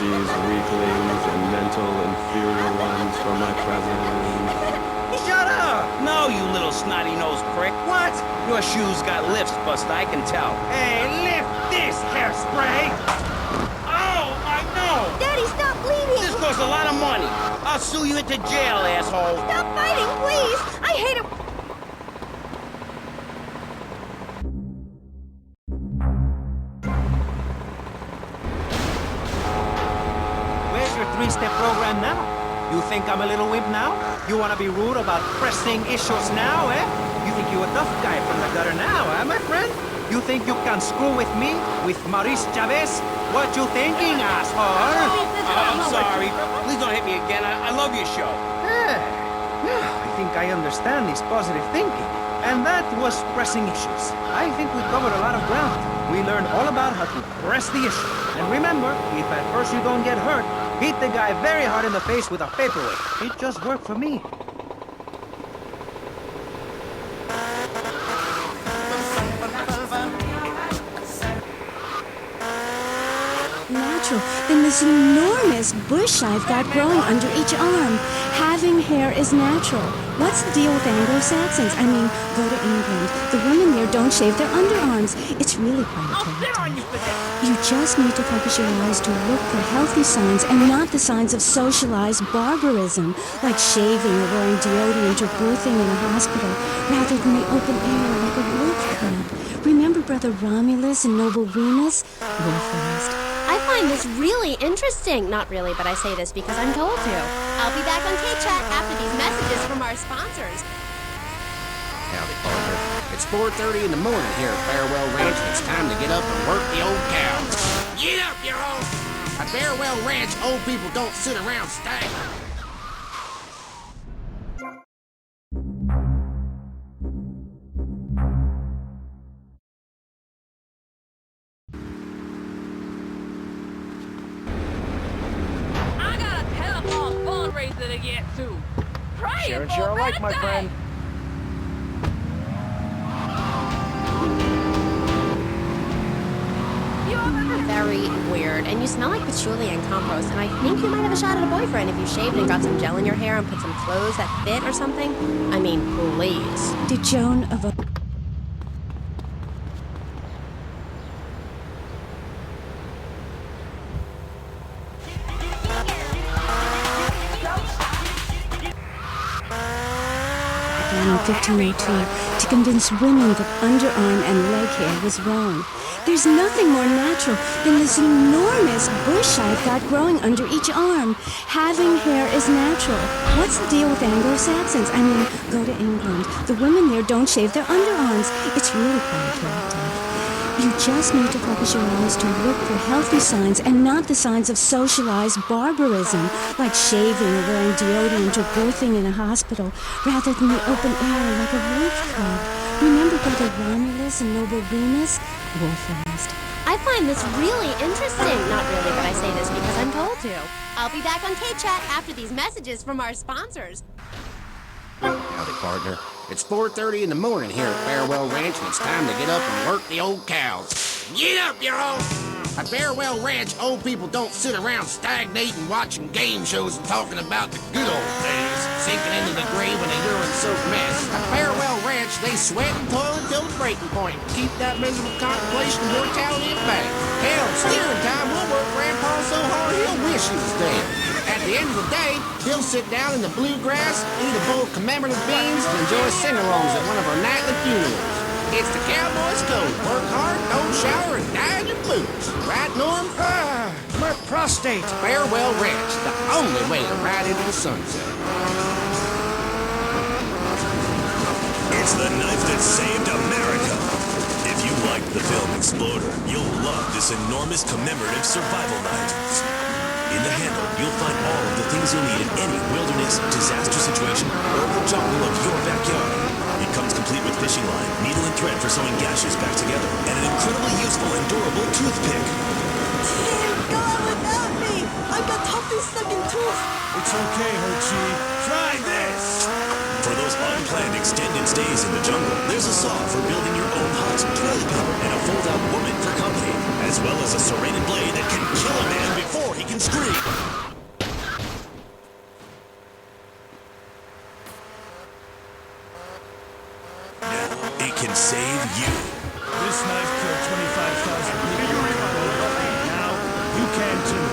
these weaklings and mental inferior ones from my presence. Shut up! No, you little snotty-nosed prick. What? Your shoes got lifts, Buster, I can tell. Hey, lift this, hairspray! Oh, I know! Daddy, stop bleeding! This costs a lot of money. I'll sue you into jail, asshole. Stop fighting, please! I hate it! Where's your three-step program now? You think I'm a little wimp now? You want to be rude about pressing issues now, eh? You think you're a tough guy from the gutter now, eh, my friend? You think you can screw with me? With Maurice Chavez? What you thinking, asshole? I'm sorry. Please don't hit me again. I love your show. I think I understand this positive thinking. And that was pressing issues. I think we covered a lot of ground. We learned all about how to press the issue. And remember, if at first you don't get hurt, hit the guy very hard in the face with a paperweight. It just worked for me. Natural than this enormous bush I've got growing under each arm. Having hair is natural. What's the deal with Anglo-Saxons? I mean, go to England. The women there don't shave their underarms. It's really quite attractive. You just need to focus your eyes to look for healthy signs and not the signs of socialized barbarism, like shaving or wearing deodorant or birthing in a hospital, rather than the open air like a wolf cub. Remember Brother Romulus and Noble Remus? Wolf-raised. I find this really interesting. Not really, but I say this because I'm told to. I'll be back on K-Chat after these messages from our sponsors. Howdy, partner. It's 4:30 in the morning here at Farewell Ranch, and it's time to get up and work the old cows. Get up, you all! At Farewell Ranch, old people don't sit around stagnant. To get to. Share and share alike, my friend. Very weird. And you smell like patchouli and compost. And I think you might have a shot at a boyfriend if you shaved and got some gel in your hair and put some clothes that fit or something. I mean, please. Did Joan of a... in 1502 to convince women that underarm and leg hair was wrong. There's nothing more natural than this enormous bush I've got growing under each arm. Having hair is natural. What's the deal with Anglo-Saxons? I mean, go to England. The women there don't shave their underarms. It's really quite attractive. You just need to focus your eyes to look for healthy signs and not the signs of socialized barbarism, like shaving or wearing deodorant or birthing in a hospital, rather than the open air like a wolf cub. Remember Brother Romulus and Noble Remus? Wolf-raised. I find this really interesting. Not really, but I say this because I'm told to. I'll be back on K-Chat after these messages from our sponsors. Howdy, partner. It's 4:30 in the morning here at Farewell Ranch, and it's time to get up and work the old cows. Get up, you all! At Farewell Ranch, old people don't sit around stagnating, watching game shows and talking about the good old days, sinking into the grave in a urine-soaked mess. At Farewell Ranch, they sweat and toil until the breaking point to keep that miserable contemplation of mortality at bay. Hell, steering time will work Grandpa so hard he'll wish he was dead. At the end of the day, he'll sit down in the bluegrass, eat a bowl of commemorative beans, and enjoy sing-alongs at one of our nightly funerals. It's the cowboy's code. Work hard, don't shower, and die in your boots. Right, Norm? My prostate. Farewell Ranch, the only way to ride into the sunset. It's the knife that saved America. If you liked the film Exploder, you'll love this enormous commemorative survival knife. In the handle, you'll find all of the things you'll need in any wilderness, disaster situation, or the jungle of your backyard. It comes complete with fishing line, needle and thread for sewing gashes back together, and an incredibly useful and durable toothpick. Dear God, without me! I've got toughy-sucking tooth! It's okay, Ho-Chi. Try this! For those unplanned extended stays in the jungle, there's a saw for building your own hut, toilet paper, and a fold-out woman for company, as well as a serrated blade that can kill a man before he He can scream. Now, it can save you. This knife killed 25,000 people. Now, you can too.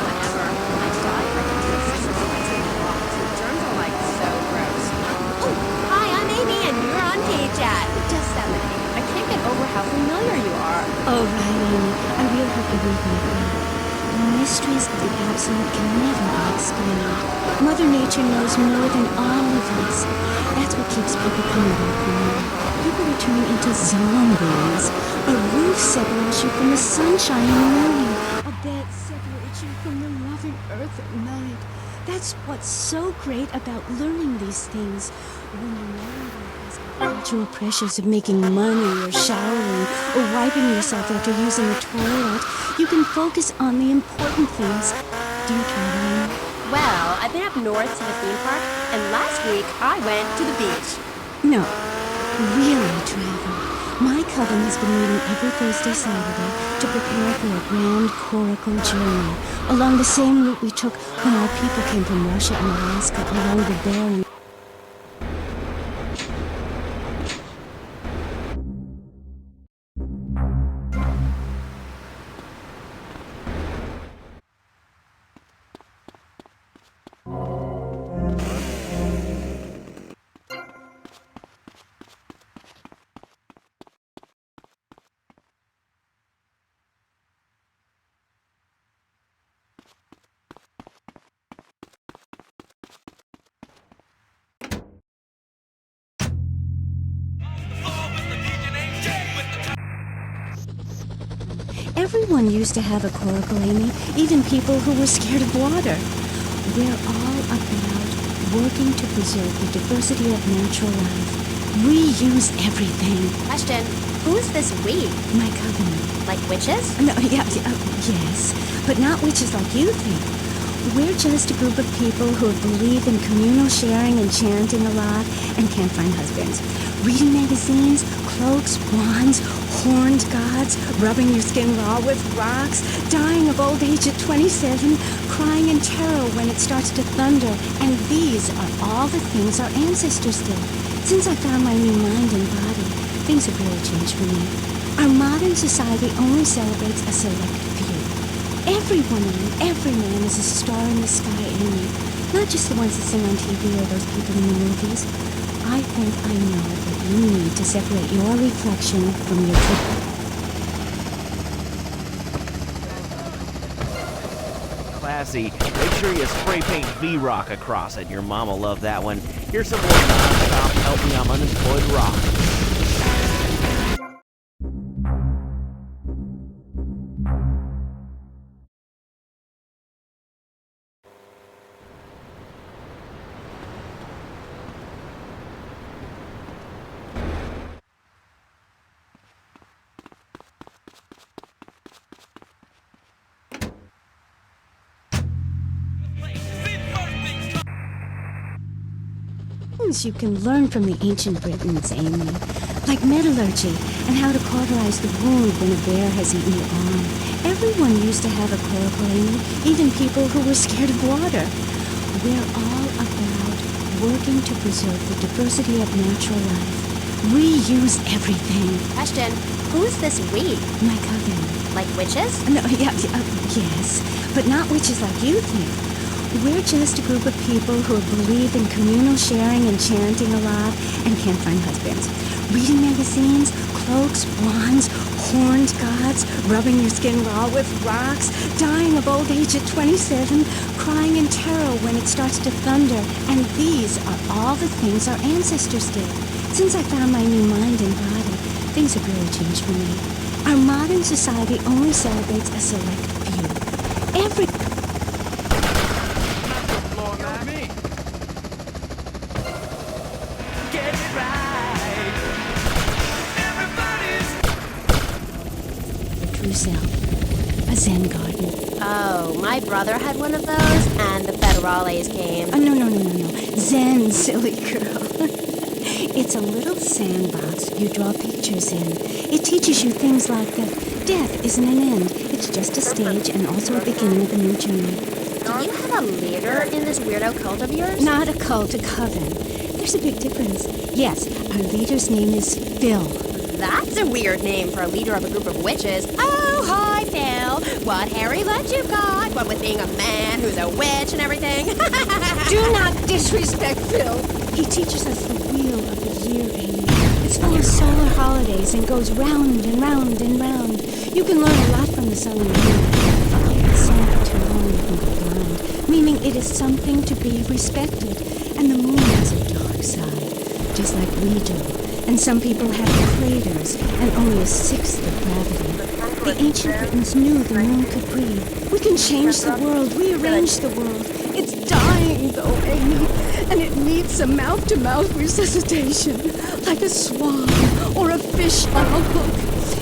Whatever. I died like a consistent slice of rock. Germs are like so gross. Oh, hi, I'm Amy, and you're on K-Chat. Just 7. I can't get over how familiar you are. Oh, right, Amy. I really hope you read my book. The mysteries of the absolute can never be explained. Mother Nature knows more than all of us. That's what keeps people coming back for more. People are turning into zombies. A roof separates you from the sunshine in the morning. A bed separates you from the loving earth at night. That's what's so great about learning these things. When you no longer has the cultural pressures of making money or showering or wiping yourself after using the toilet, you can focus on the important things. Do you travel? Well, I've been up north to the theme park, and last week I went to the beach. No, really travel. My coven has been meeting every Thursday, Saturday to prepare for a grand coracle journey along the same route we took when our people came from Russia and Alaska along the Bering. Everyone used to have a coracle, Amy, even people who were scared of water. We're all about working to preserve the diversity of natural life. We use everything. Question, who's this we? My coven. Like witches? No, yes, but not witches like you think. We're just a group of people who believe in communal sharing and chanting a lot and can't find husbands. Reading magazines, cloaks, wands, horned gods, rubbing your skin raw with rocks, dying of old age at 27, crying in terror when it starts to thunder. And these are all the things our ancestors did. Since I found my new mind and body, things have really changed for me. Our modern society only celebrates a select few. Every woman and every man is a star in the sky, Amy. Not just the ones that sing on TV or those people in the movies. I think I know what you need to separate your reflection from your truth. Classy. Make sure you spray paint V-Rock across it. Your mama loved that one. Here's some more non-stop Help Me I'm Unemployed rock. Things you can learn from the ancient Britons, Amy, like metallurgy and how to cauterize the wound when a bear has eaten your arm. Everyone used to have a coracle, Amy, even people who were scared of water. We're all about working to preserve the diversity of natural life. We use everything. Question, who's this we? My coven. Like witches? No, yes, but not witches like you think. We're just a group of people who believe in communal sharing and chanting a lot and can't find husbands. Reading magazines, cloaks, wands, horned gods, rubbing your skin raw with rocks, dying of old age at 27, crying in terror when it starts to thunder. And these are all the things our ancestors did. Since I found my new mind and body, things have really changed for me. Our modern society only celebrates a select few. Every... A Zen garden. Oh, my brother had one of those, and the federales came. Oh, no. Zen, silly girl. It's a little sandbox you draw pictures in. It teaches you things like that death isn't an end. It's just a stage and also a beginning of a new journey. Do you have a leader in this weirdo cult of yours? Not a cult, a coven. There's a big difference. Yes, our leader's name is Phil. That's a weird name for a leader of a group of witches. Oh, hi, Phil. What hairy legs you got? What with being a man who's a witch and everything? Do not disrespect Phil. He teaches us the wheel of the year, Amy. It's full of solar holidays and goes round and round and round. You can learn a lot from the sun and the moon. If it's sun for too long, you can go blind, meaning it is something to be respected. And the moon has a dark side, just like we do. And some people have craters and only a sixth of gravity. The ancient Britons knew the moon could breathe. We can change the world, rearrange the world. It's dying, though, Amy, and it needs some mouth-to-mouth resuscitation, like a swan or a fish on a hook.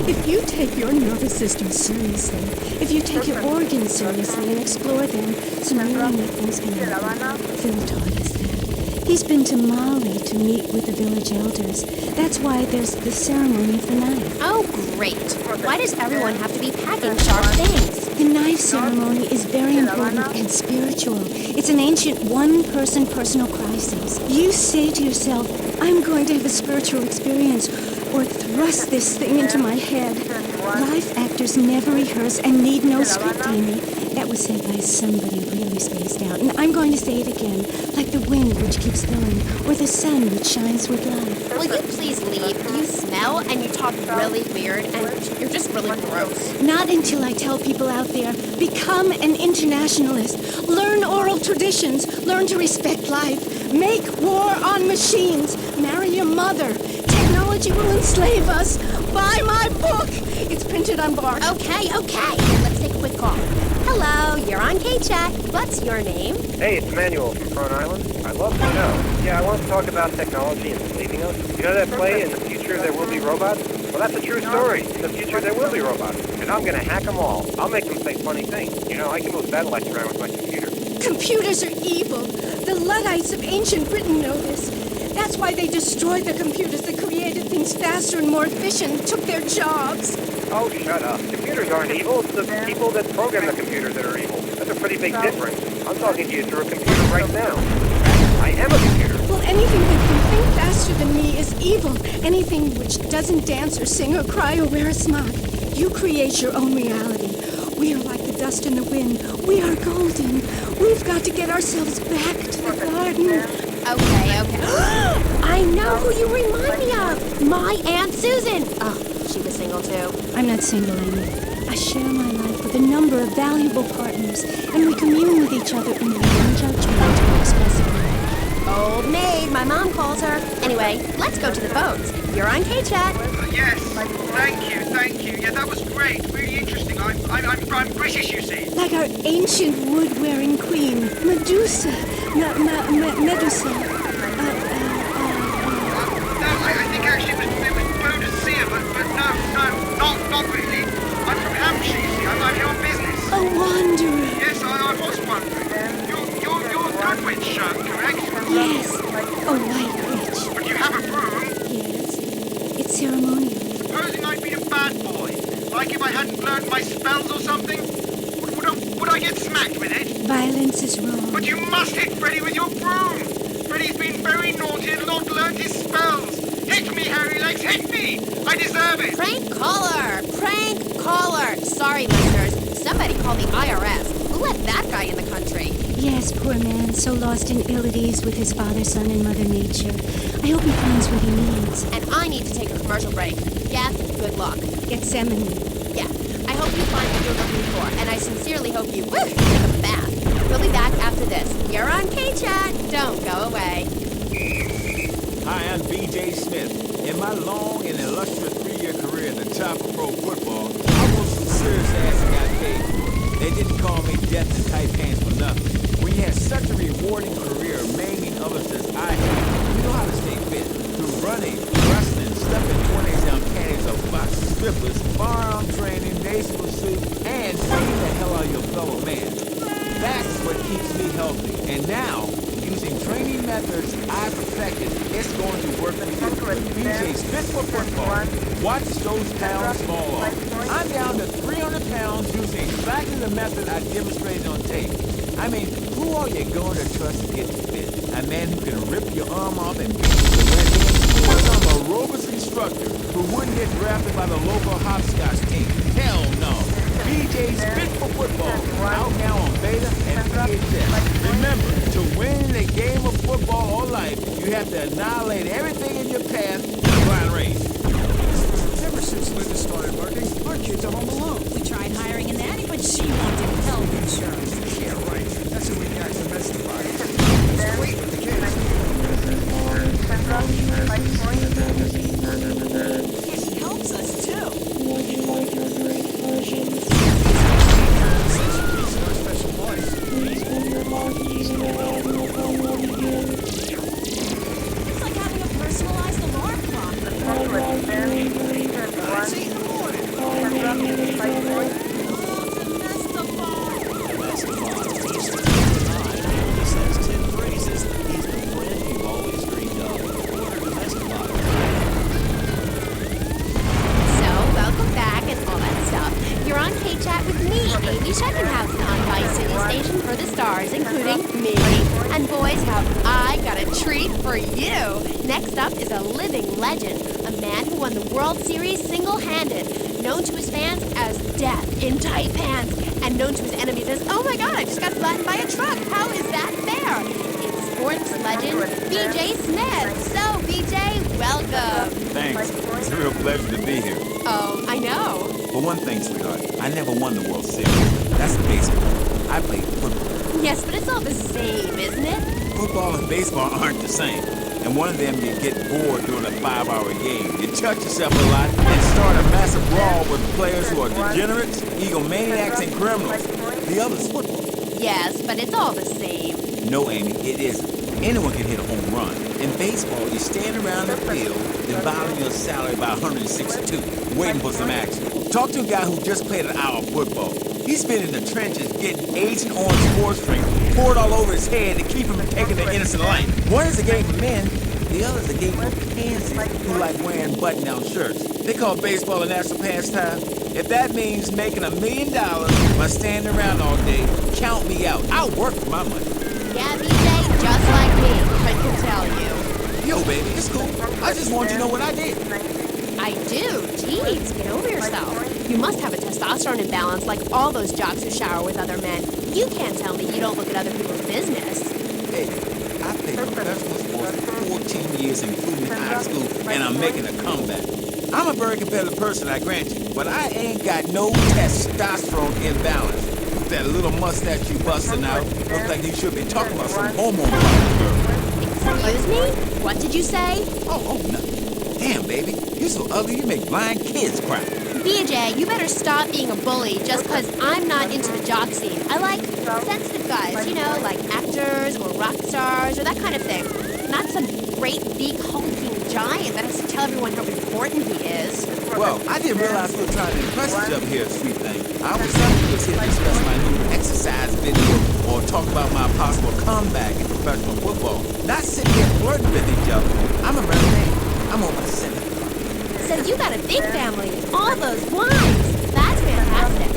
If you take your nervous system seriously, if you take your organs seriously and explore them, some really neat things can happen. Phil taught us that. He's been to Mali to meet with the village elders. That's why there's the ceremony of the knife. Oh, great. Why does everyone have to be packing sharp things? The knife ceremony is very important and spiritual. It's an ancient one-person personal crisis. You say to yourself, I'm going to have a spiritual experience, or thrust this thing into my head. Life actors never rehearse and need no script, Amy. That was said by somebody really spaced out. And I'm going to say it again, like the wind which keeps going, or the sun which shines with life. Will you please leave? You smell and you talk really weird and you're just really gross. Not until I tell people out there, become an internationalist. Learn oral traditions. Learn to respect life. Make war on machines. Marry your mother. Technology will enslave us. Buy my book. It's printed on bark. Okay. Let's take a quick call. Hello, you're on K-Chat. What's your name? Hey, it's Emmanuel from Front Island. I love the show. Yeah, I want to talk about technology enslaving us. You know that play, In the Future There Will Be Robots? Well, that's a true story. In the future, there will be robots. And I'm going to hack them all. I'll make them say funny things. You know, I can move satellites around with my computer. Computers are evil. The Luddites of ancient Britain know this. That's why they destroyed the computers that created things faster and more efficient and took their jobs. Oh, shut up. Computers aren't evil. It's the people that program the computers that are evil. That's a pretty big difference. I'm talking to you through a computer right now. I am a computer. Well, anything that can think faster than me is evil. Anything which doesn't dance or sing or cry or wear a smock. You create your own reality. We are like the dust in the wind. We are golden. We've got to get ourselves back to the garden. Okay. I know who you remind me of. My Aunt Susan. Oh, she was single too. I'm not single, Amy. I share my life with a number of valuable partners, and we commune with each other in non-judgmental, expressive way. Old maid, my mom calls her. Anyway, let's go to the phones. You're on K-Chat. Yes, thank you. Yeah, that was great. Really interesting. I'm British, you see. Like our ancient wood-wearing queen, Medusa. Medusa. No, I think actually it was Boadicea, but no, not really. I'm from Hampshire, you see. I'm your business. A wanderer. Yes, I was wondering. You're a good witch, correct? Yes, a white witch. But you have a broom? Yes, it's ceremonial. Supposing I'd been a bad boy, like if I hadn't learned my spells or something, would I get smacked with it? Violence is wrong. But you must hit Freddy with your broom. Freddy's been very naughty and not learned his spells. Hit me, hairy legs, hit me! I deserve it! Prank caller! Sorry, listeners. Somebody called the IRS. Who let that guy in the country? Yes, poor man, so lost in ill at ease with his father, son, and Mother Nature. I hope he finds what he needs. And I need to take a commercial break. Yes, good luck. Gethsemane. Yeah, I hope you find what you're looking for, and I sincerely hope you take a bath. We'll be back after this. You're on K-Chat. Don't go away. Hi, I'm B.J. Smith. In my long and illustrious 3-year career at the top of pro football, I wrote some serious ass and got paid for it. They didn't call me Death and Tight Pants for nothing. When you have such a rewarding career maiming others as I have, you know how to stay fit. Through running, wrestling, stuffing 20s down panties of box strippers, firearm training, naval pursuit, and beating the hell out of your fellow man. That's what keeps me healthy. And now, using training methods methods I perfected, it's going to work for you. BJ's fit for football. Watch those pounds fall off. I'm down to 300 pounds using exactly the method I demonstrated on tape. I mean, who are you going to trust to get fit? A man who can rip your arm off and beat you with red hand? Or some aerobics instructor who wouldn't get drafted by the local hopscotch team? Hell no. BJ's fit for football. Out now on beta and VHS. Remember, to win a game of football or life, you have to annihilate everything in your path in a blind race. Ever since Linda started working, our kids are home alone. We tried hiring a nanny, but she wanted health insurance. Yeah, right. That's when we got domesticated. It's great with the kids. Yeah, she helps us too. Special voice. It's like having a personalized alarm clock. See you in the morning. Chat with me, Amy Sheckenhausen, on Vice City Station for the stars, including me. And boys, have I got a treat for you. Next up is a living legend, a man who won the World Series single-handed, known to his fans as Death in Tight Pants, and known to his enemies as, oh my god, I just got flattened by a truck. How is that fair? It's sports legend BJ Smith. So, BJ, welcome. Thanks. It's a real pleasure to be here. Oh, I know. For one thing, sweetheart, I never won the World Series. That's baseball. I played football. Yes, but it's all the same, isn't it? Football and baseball aren't the same. And one of them, you get bored during a 5-hour game. You touch yourself a lot and start a massive brawl with players who are degenerates, egomaniacs, and criminals. The other's football. Yes, but it's all the same. No, Amy, it isn't. Anyone can hit a home run. In baseball, you stand around the field, dividing your salary by 162, waiting for some action. Talk to a guy who just played an hour of football. He's been in the trenches getting Agent Orange sports drink poured all over his head to keep him from taking the innocent life. One is a game for men, the other is a game for pansies who like wearing button-down shirts. They call baseball a national pastime. If that means making $1 million by standing around all day, count me out. I'll work for my money. Yeah, BJ, just like me, I can tell you. Yo, baby, it's cool. I just want you to know what I did. I do. Jeez, get over yourself. You must have a testosterone imbalance like all those jocks who shower with other men. You can't tell me you don't look at other people's business. Hey, I played professional sports for 14 years, including high school, and I'm making a comeback. I'm a very competitive person, I grant you, but I ain't got no testosterone imbalance. With that little mustache you busting out, looks like you should be talking about some hormone problems, girl. Excuse me? What did you say? Oh, nothing. Damn, baby, you're so ugly you make blind kids cry. BJ, you better stop being a bully just because I'm not into the jock scene. I like sensitive guys, you know, like actors or rock stars or that kind of thing. Not some great big hulking giant that has to tell everyone how important he is. Well, I didn't realize we were trying to impress each other here, sweet thing. I was simply just here to discuss my new exercise video or talk about my possible comeback in professional football. Not sitting here flirting with each other. I'm a married man. I'm on my 7th. So you got a big family, all those wives. That's fantastic.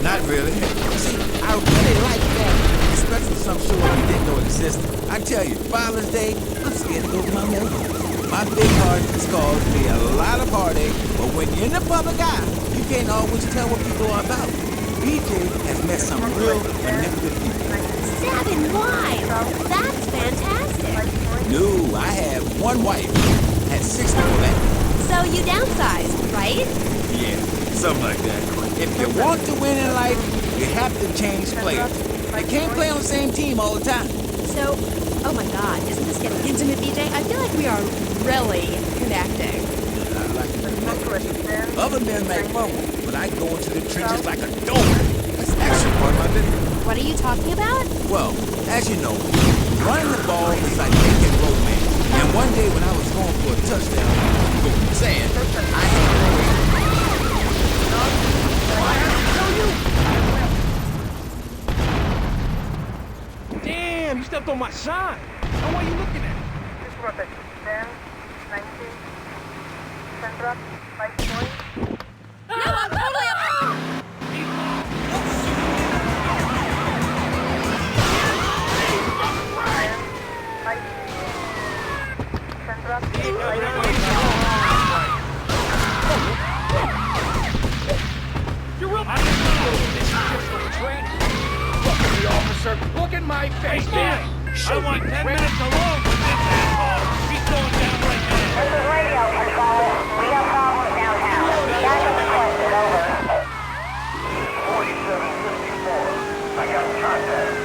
Not really. See, I really like that, especially some show I didn't know existed. I tell you, Father's Day, I'm scared to go to my milk. My big heart has caused me a lot of heartache, but when you're in the public eye, you can't always tell what people are about. BJ has met some real manipulative people. 7 wives. That's fantastic. No, I have 1 wife. Had 6 before that. So you downsized, right? Yeah, something like that. If you want to win in life, you have to change players. You can't play on the same team all the time. So, oh my god, isn't this getting intimate, BJ? I feel like we are really connecting. I like to connect. Other men make fun, but I go into the trenches like a dog. That's actually part of my business. What are you talking about? Well, as you know, running the ball is like making romance. And one day when I was going for a touchdown, saying, I had Damn! Damn, you stepped on my shine. Now what are you looking at? This rocket. 10, 19, Central, 5 points. No, I'm totally You're up. This is just for training. Look at me, officer. Look at my face. Man, I want 10 minutes alone with this asshole. He's going down right now. This is radio control. We have problems downtown. Backup requested, over. 4754. I got contact.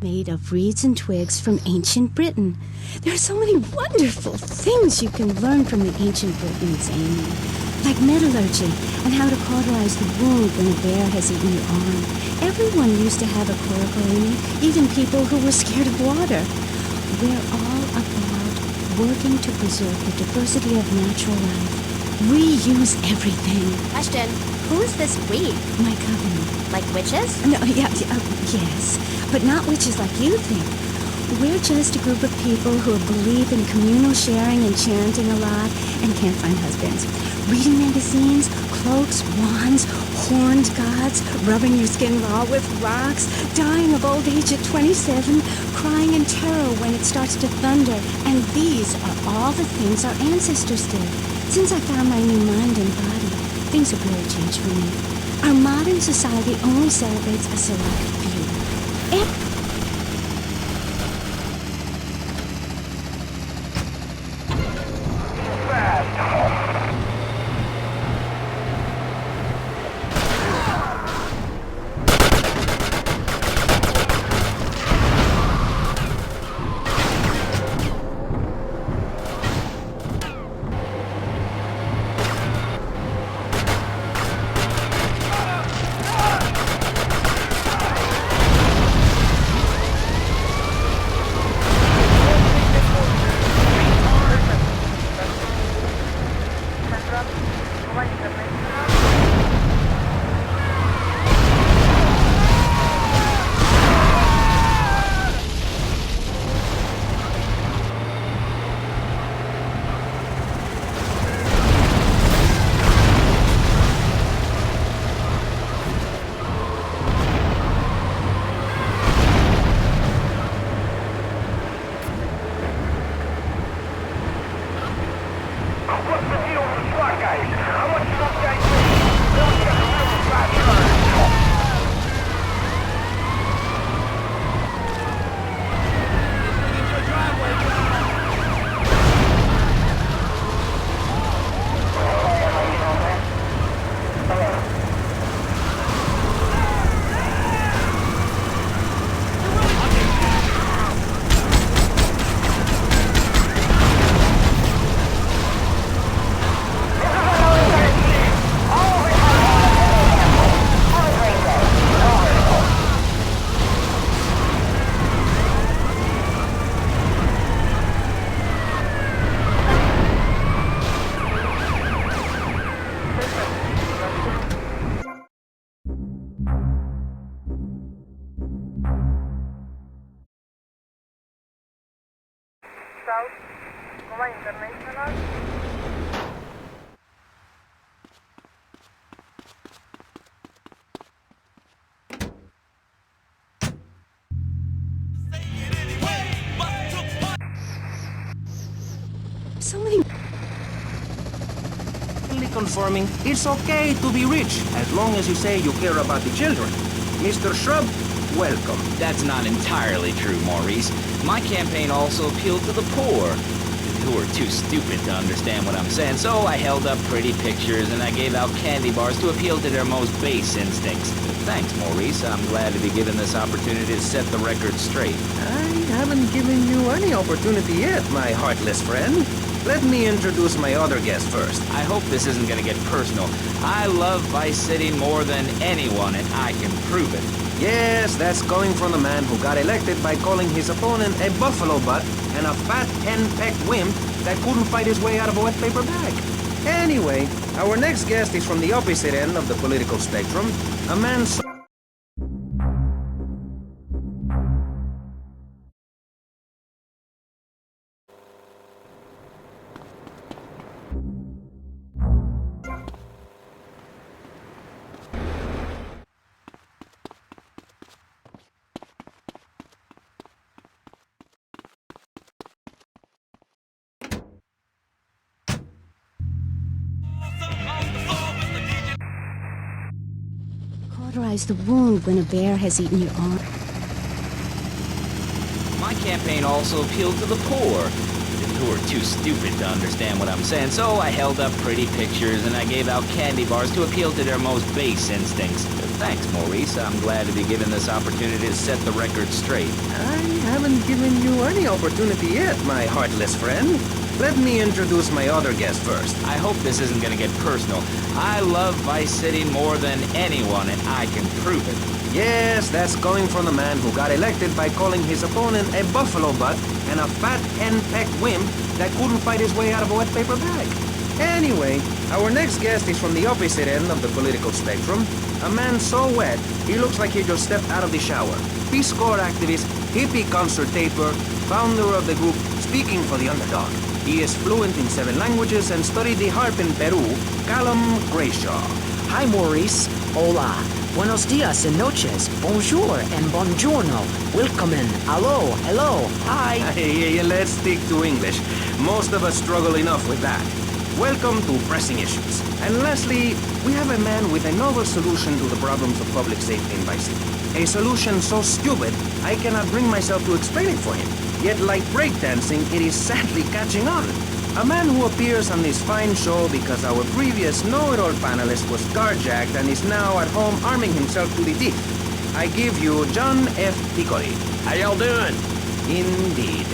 made of reeds and twigs from ancient Britain. There are so many wonderful things you can learn from the ancient Britons, Amy. Like metallurgy and how to cauterize the wound when a bear has eaten your arm. Everyone used to have a coracle, Amy, even people who were scared of water. We're all about working to preserve the diversity of natural life. Reuse everything. Question, who's this we? My coven. Like witches? No, yes, but not witches like you think. We're just a group of people who believe in communal sharing and chanting a lot and can't find husbands. Reading magazines, cloaks, wands, horned gods, rubbing your skin raw with rocks, dying of old age at 27, crying in terror when it starts to thunder. And these are all the things our ancestors did. Since I found my new mind and body, things have really changed for me. Our modern society only celebrates a select few. Conforming, it's okay to be rich, as long as you say you care about the children. Mr. Shrub, welcome. That's not entirely true, Maurice. My campaign also appealed to the poor, who are too stupid to understand what I'm saying, so I held up pretty pictures and I gave out candy bars to appeal to their most base instincts. Thanks, Maurice. I'm glad to be given this opportunity to set the record straight. I haven't given you any opportunity yet, my heartless friend. Let me introduce my other guest first. I hope this isn't gonna get personal. I love Vice City more than anyone, and I can prove it. Yes, that's coming from the man who got elected by calling his opponent a buffalo butt and a fat, hen-pecked wimp that couldn't fight his way out of a wet paper bag. Anyway, our next guest is from the opposite end of the political spectrum, a man so... Cauterize the wound when a bear has eaten your arm. My campaign also appealed to the poor, who who are too stupid to understand what I'm saying, so I held up pretty pictures and I gave out candy bars to appeal to their most base instincts. Thanks, Maurice. I'm glad to be given this opportunity to set the record straight. I haven't given you any opportunity yet, my heartless friend. Let me introduce my other guest first. I hope this isn't gonna get personal. I love Vice City more than anyone, and I can prove it. Yes, that's coming from the man who got elected by calling his opponent a buffalo butt and a fat hen-pecked wimp that couldn't fight his way out of a wet paper bag. Anyway, our next guest is from the opposite end of the political spectrum. A man so wet, he looks like he just stepped out of the shower. Peace Corps activist, hippie concert taper, founder of the group Speaking for the Underdog. He is fluent in 7 languages and studied the harp in Peru, Callum Grayshaw. Hi, Maurice. Hola. Buenos dias and noches. Bonjour and buongiorno. Willkommen. Hello. Hello. Hi. Hey, let's stick to English. Most of us struggle enough with that. Welcome to Pressing Issues. And lastly, we have a man with a novel solution to the problems of public safety in Vice City. A solution so stupid, I cannot bring myself to explain it for him. Yet like breakdancing, it is sadly catching on. A man who appears on this fine show because our previous know-it-all panelist was carjacked and is now at home arming himself to the teeth. I give you John F. Piccoli. How y'all doing? Indeed.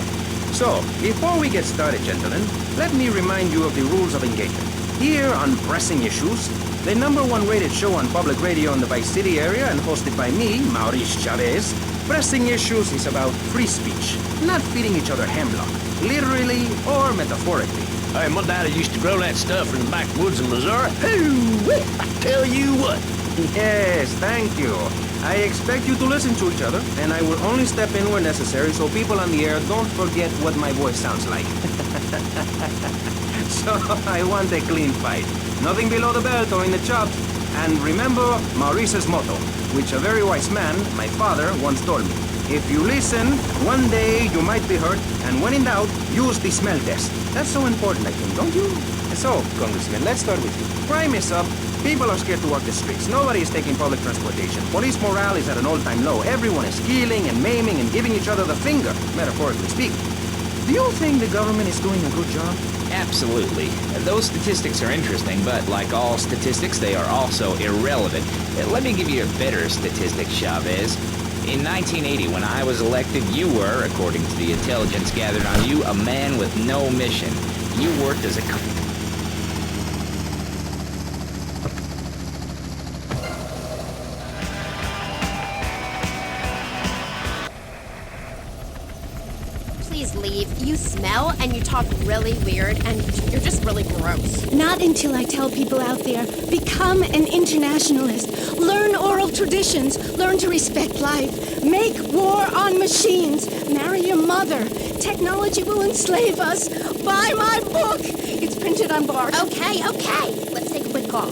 So, before we get started, gentlemen, let me remind you of the rules of engagement. Here on Pressing Issues, the #1 rated show on public radio in the Vice City area and hosted by me, Maurice Chavez, Pressing Issues is about free speech, not feeding each other hemlock, literally or metaphorically. Hey, my daddy used to grow that stuff in the backwoods of Missouri. Hoo-wee! I tell you what. Yes, thank you. I expect you to listen to each other, and I will only step in where necessary so people on the air don't forget what my voice sounds like. So I want a clean fight. Nothing below the belt or in the chops. And remember Maurice's motto, which a very wise man, my father, once told me. If you listen, one day you might be hurt, and when in doubt, use the smell test. That's so important, I think, don't you? So, Congressman, let's start with you. Crime is up. People are scared to walk the streets. Nobody is taking public transportation. Police morale is at an all-time low. Everyone is killing and maiming and giving each other the finger, metaphorically speaking. Do you think the government is doing a good job? Absolutely. Those statistics are interesting, but like all statistics, they are also irrelevant. Let me give you a better statistic, Chavez. In 1980, when I was elected, you were, according to the intelligence gathered on you, a man with no mission. You worked as a... Please leave. You smell and you talk really weird and you're just really gross. Not until I tell people out there, become an internationalist. Learn oral traditions. Learn to respect life. Make war on machines. Marry your mother. Technology will enslave us. Buy my book. It's printed on bark. Okay. Let's take a quick call.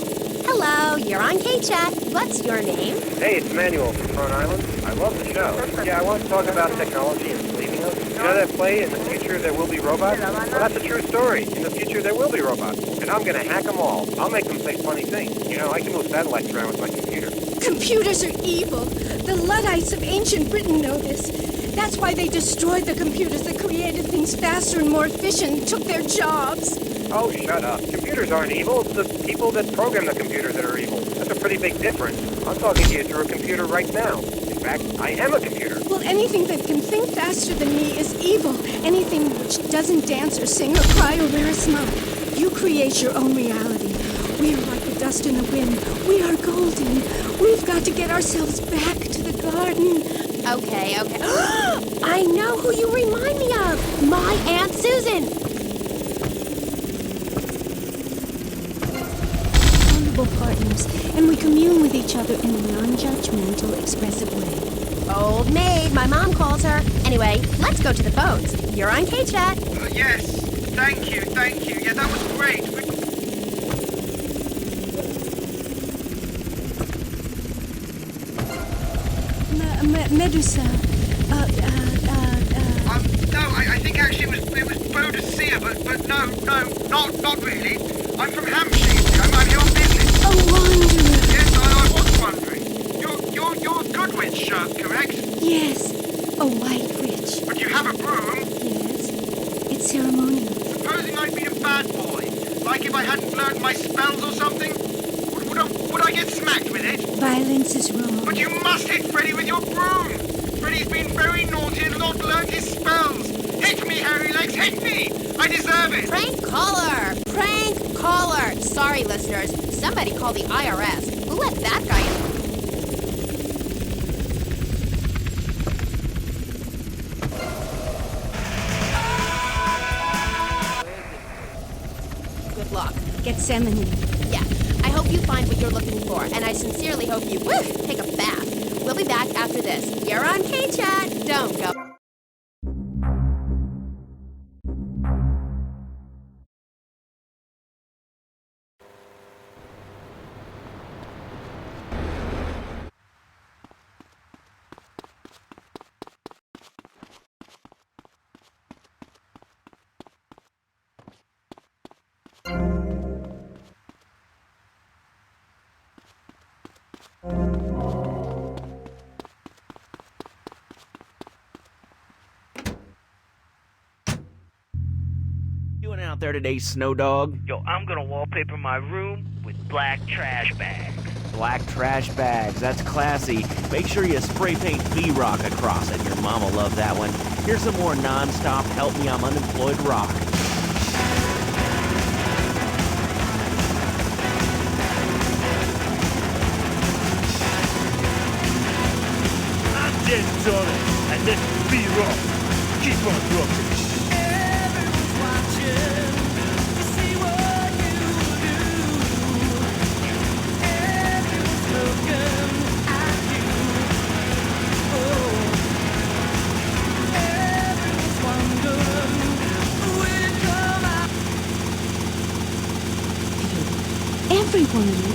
Hello, you're on K-Chat. What's your name? Hey, it's Manuel from Front Island. I love the show. Yeah, I want to talk about technology and leaving us. You know that play, In the Future There Will Be Robots? Well, that's a true story. In the future there will be robots. And I'm going to hack them all. I'll make them say funny things. You know, I can move satellites around with my computer. Computers are evil. The Luddites of ancient Britain know this. That's why they destroyed the computers that created things faster and more efficient and took their jobs. Oh, shut up. Computers aren't evil. It's the people that program the computers that are evil. That's a pretty big difference. I'm talking to you through a computer right now. In fact, I am a computer. Well, anything that can think faster than me is evil. Anything which doesn't dance or sing or cry or wear a smile. You create your own reality. We are like the dust in the wind. We are golden. We've got to get ourselves back to the garden. Okay. I know who you remind me of. My Aunt Susan. Partners, and we commune with each other in a non-judgmental, expressive way. Old maid, my mom calls her. Anyway, let's go to the phones. You're on K-Chat. Yes, thank you. Yeah, that was great. Medusa. No, I think actually it was Bodicea, but no, not really. I'm from Hampshire, you see. I'm here on business. A wanderer. Yes, I was wondering. You're a good witch, correct? Yes, a white witch. But you have a broom. Yes, it's ceremonial. contact with it. Violence is wrong. But you must hit Freddy with your broom. Freddy's been very naughty and not learned his spells. Hit me, Harry Legs, hit me. I deserve it. Prank caller! Prank caller! Sorry, listeners. Somebody call the IRS. Who let that guy in? Good luck. Gethsemane. Yeah. I hope you find what you're looking for, and I sincerely hope you take a bath. We'll be back after this. You're on K-Chat. Don't go. Doing out there today, Snow Dog? Yo, I'm gonna wallpaper my room with black trash bags. Black trash bags, that's classy. Make sure you spray paint V-Rock across it. Your mama loved that one. Here's some more non-stop Help Me I'm Unemployed rock. I'm dead done it, and this is V-Rock. Keep on rocking.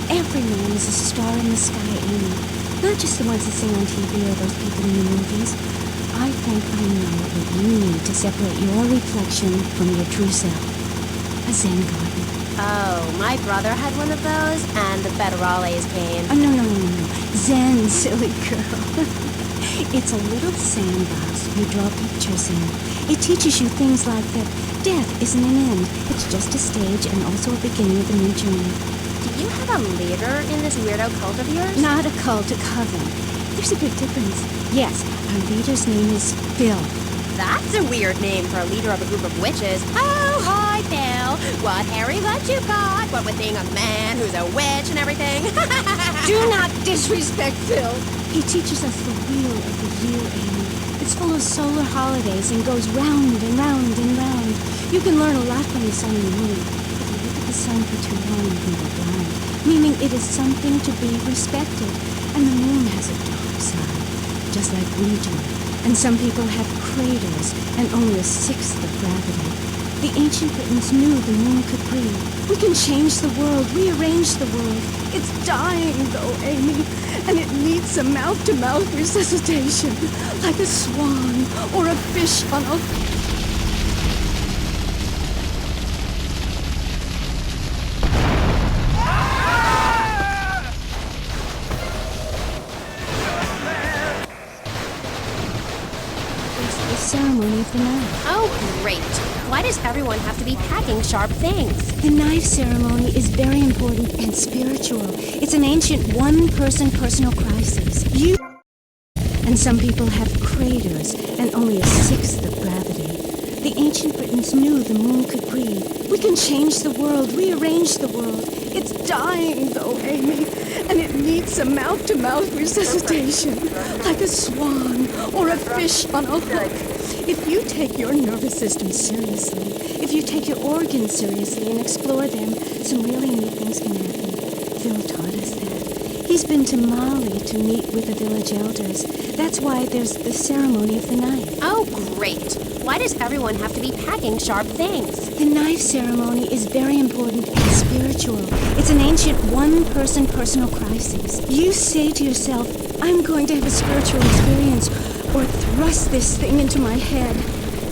Everyone is a star in the sky, Amy. Not just the ones that sing on TV or those people in the movies. I think I know what you need to separate your reflection from your true self. A Zen garden. Oh, my brother had one of those, and the federales came. Oh, no. Zen, silly girl. It's a little sandbox you draw pictures in. It teaches you things like that death isn't an end. It's just a stage and also a beginning of a new journey. Do you have a leader in this weirdo cult of yours? Not a cult, a coven. There's a big difference. Yes, our leader's name is Phil. That's a weird name for a leader of a group of witches. Oh, hi, Phil. What Harry let you got? What with being a man who's a witch and everything? Do not disrespect Phil. He teaches us the wheel of the year, Amy. It's full of solar holidays and goes round and round and round. You can learn a lot from the sun and the moon. If you look at the sun for too long, you can go blind, meaning it is something to be respected. And the moon has a dark side, just like we do. And some people have craters and only a sixth of gravity. The ancient Britons knew the moon could breathe. We can change the world, rearrange the world. It's dying, though, Amy, and it needs some mouth-to-mouth resuscitation, like a swan or a fish on a... Ceremony of the knife. Oh, great. Why does everyone have to be packing sharp things? The knife ceremony is very important and spiritual. It's an ancient one-person personal crisis. And some people have craters and only a sixth of gravity. The ancient Britons knew the moon could breathe. We can change the world, rearrange the world. It's dying, though, Amy, and it needs some mouth-to-mouth resuscitation, like a swan or a fish on a hook. If you take your nervous system seriously, if you take your organs seriously and explore them, some really neat things can happen. Phil taught us that. He's been to Mali to meet with the village elders. That's why there's the ceremony of the knife. Oh, great. Why does everyone have to be packing sharp things? The knife ceremony is very important and spiritual. It's an ancient one-person personal crisis. You say to yourself, I'm going to have a spiritual experience, or thrust this thing into my head.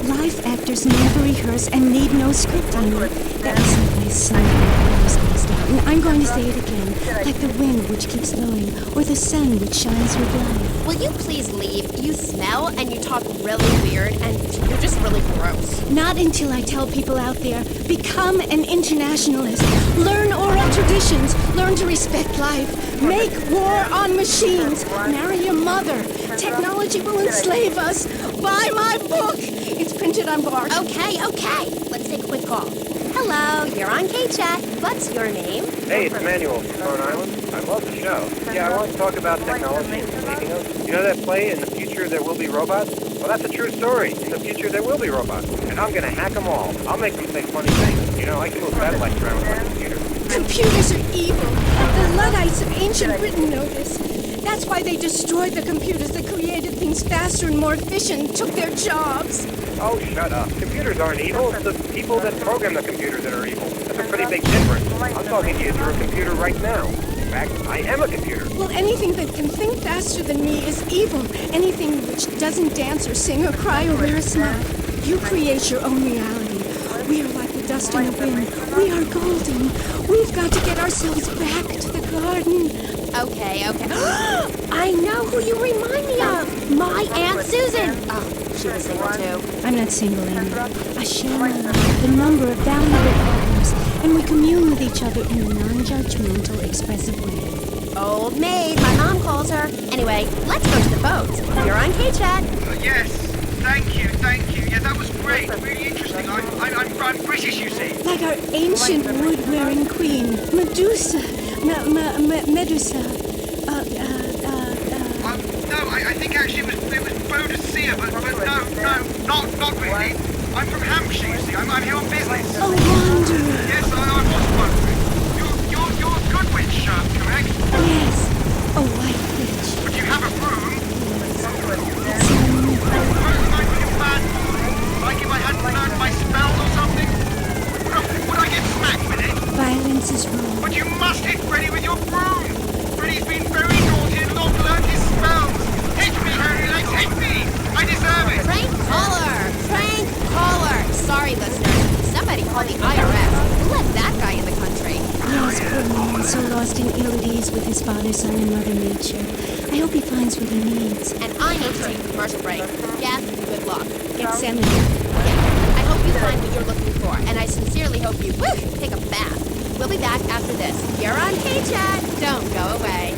Life actors never rehearse and need no script on it. That was the way some players based out. And I'm going to say it again, like the wind which keeps blowing, or the sun which shines with life. Will you please leave? You smell and you talk really weird and you're just really gross. Not until I tell people out there, become an internationalist. Learn oral traditions. Learn to respect life. Make war on machines. Marry your mother. Technology will enslave us. Buy my book. It's printed on bark. Okay. Let's take a quick call. Hello, you're on K-Chat. What's your name? Hey, it's Emmanuel from Stone Island. I love the show. Yeah, I want to talk about technology and saving us. You know that play, In the Future There Will Be Robots? Well, that's a true story. In the future, there will be robots. And I'm gonna hack them all. I'll make them say funny things. You know, I can move satellites around with my computer. Computers are evil. The Luddites of ancient Britain know this. That's why they destroyed the computers that created things faster and more efficient, took their jobs. Oh, shut up. Computers aren't evil. It's the people that program the computers that are evil. That's a pretty big difference. I'm talking to you through a computer right now. In fact, I am a computer. Well, anything that can think faster than me is evil. Anything which doesn't dance or sing or cry or wear a smile. You create your own reality. We are like the dust in the wind. We are golden. We've got to get ourselves back to the garden. Okay. I know who you remind me of. My Aunt Susan. Oh, she was single too. I'm not single, Amy. I share my life, the number of valuable partners, and we commune with each other in a non-judgmental, expressive way. Old maid, my mom calls her. Anyway, let's go to the boat. You're on K-Chat. Yes, thank you. Yeah, that was great. Really interesting. I'm British, you see. Like our ancient wood-wearing queen, Medusa. Medusa. No, I think actually it was Bodicea, but no, not really. I'm from Hampshire, you see. I'm here on business. A wanderer. Yes, I was wondering. You're a good witch, correct? Yes, a white witch. But you have a broom. Like if I hadn't learned my spells or something? Would I get smacked with it? Violence is wrong. But you must hit Freddy with your broom! Freddy's been very naughty and not learned his spells! Hit me, Harry Legs, hit me! I deserve it! Prank caller! Sorry, listeners. Somebody called the IRS. Who let that guy in the country? Yes, poor man, so lost in ill at ease with his father, son, and mother nature. I hope he finds what he needs. And I need to take a commercial break. Jeff, good luck. Get salmon. Yeah, I hope you find what you're looking for, and I sincerely hope you take a bath. We'll be back after this. You're on K-Chat. Don't go away.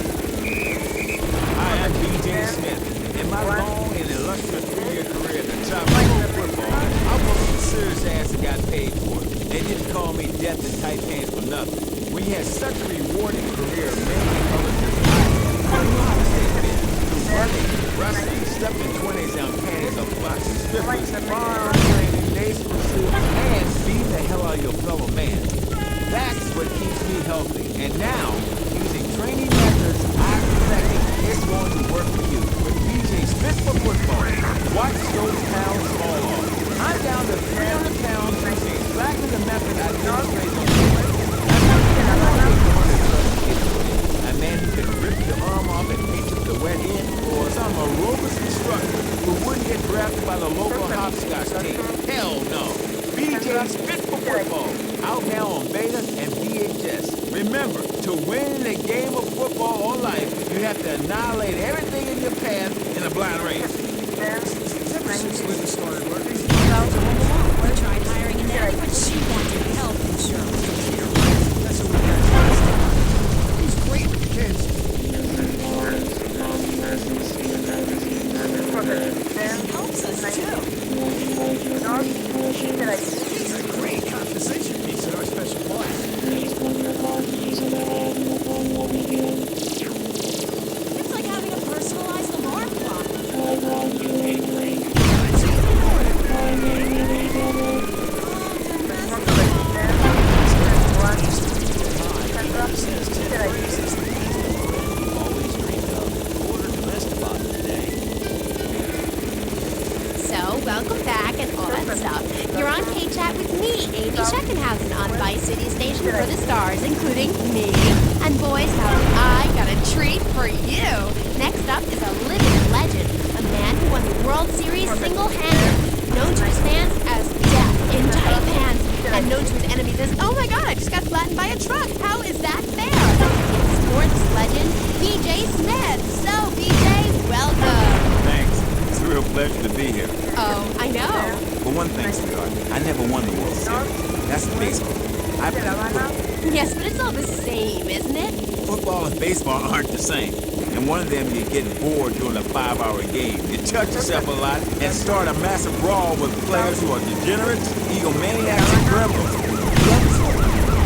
Hi, I'm BJ Smith. In my long and illustrious 3-year career at the top of pro football, I worked some serious ass and got paid for it. They didn't call me death and tight pants for nothing. We had such a rewarding career, many others as I had. I know how to stay fit. Through running, wrestling, stepping 20s on panties of boxing strippers, firearm training, days pursuit, and beating the hell out of your fellow man. That's what keeps me healthy. And now, using training methods I'm perfecting, it's going to work for you. With BJ's Fit for Football, watch those pounds fall off. I'm down to 300 pounds using exactly the method I demonstrated on video. A man who can rip your arm off and reach up the wet end, or some aerobics instructor who wouldn't get drafted by the local hopscotch team. Hell no. BJ's Fit for Football, out now on beta and VHS. Remember, to win a game of football or life, you have to annihilate everything in your path in a blind race. We tried hiring a nanny, but she wanted health insurance. That's what we got. He's great with the kids. Helps us too. He's a great conversation piece in our special class. It's like having a personalized alarm clock. So, welcome back and all that stuff. You're on K-Chat with me, Amy Scheckenhausen, on Vice City Station for the stars, including me. And boys, have I got a treat for you. Next up is a living legend, a man who won the World Series single-handed, known to his fans as Death in Tight Pants, and known to his enemies as, oh my god, I just got flattened by a truck. How is that pleasure to be here. Oh, I know. For one thing, sweetheart, I never won the World Series. That's baseball. I play football. Yes, but it's all the same, isn't it? Football and baseball aren't the same. And one of them, you get bored during a 5-hour game. You touch yourself a lot and start a massive brawl with players who are degenerates, egomaniacs, and criminals.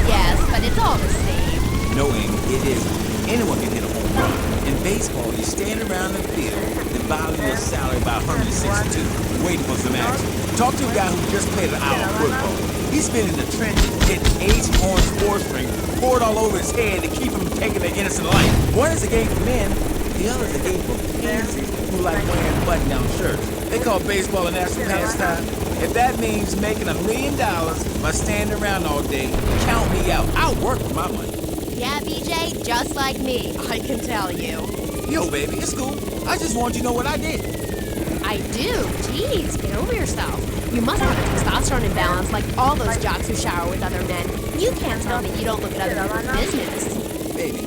Yes, but it's all the same. No, Amy, it isn't. Anyone can hit a home run. In baseball, you stand around the field, dividing your salary by 162, waiting for some action. Talk to a guy who just played an hour of football. He's been in the trenches, getting 8 orange sports string poured all over his head to keep him taking their innocent life. One is a game for men, the other is a game for pansies who like wearing button-down shirts. They call baseball a national pastime. If that means making $1 million by standing around all day, count me out. I'll work for my money. Yeah, BJ, just like me, I can tell you. Yo, baby, it's cool. I just want you to know what I did. I do? Jeez, get over yourself. You must have a testosterone imbalance like all those jocks who shower with other men. You can't tell me you don't look at other people's business. Baby,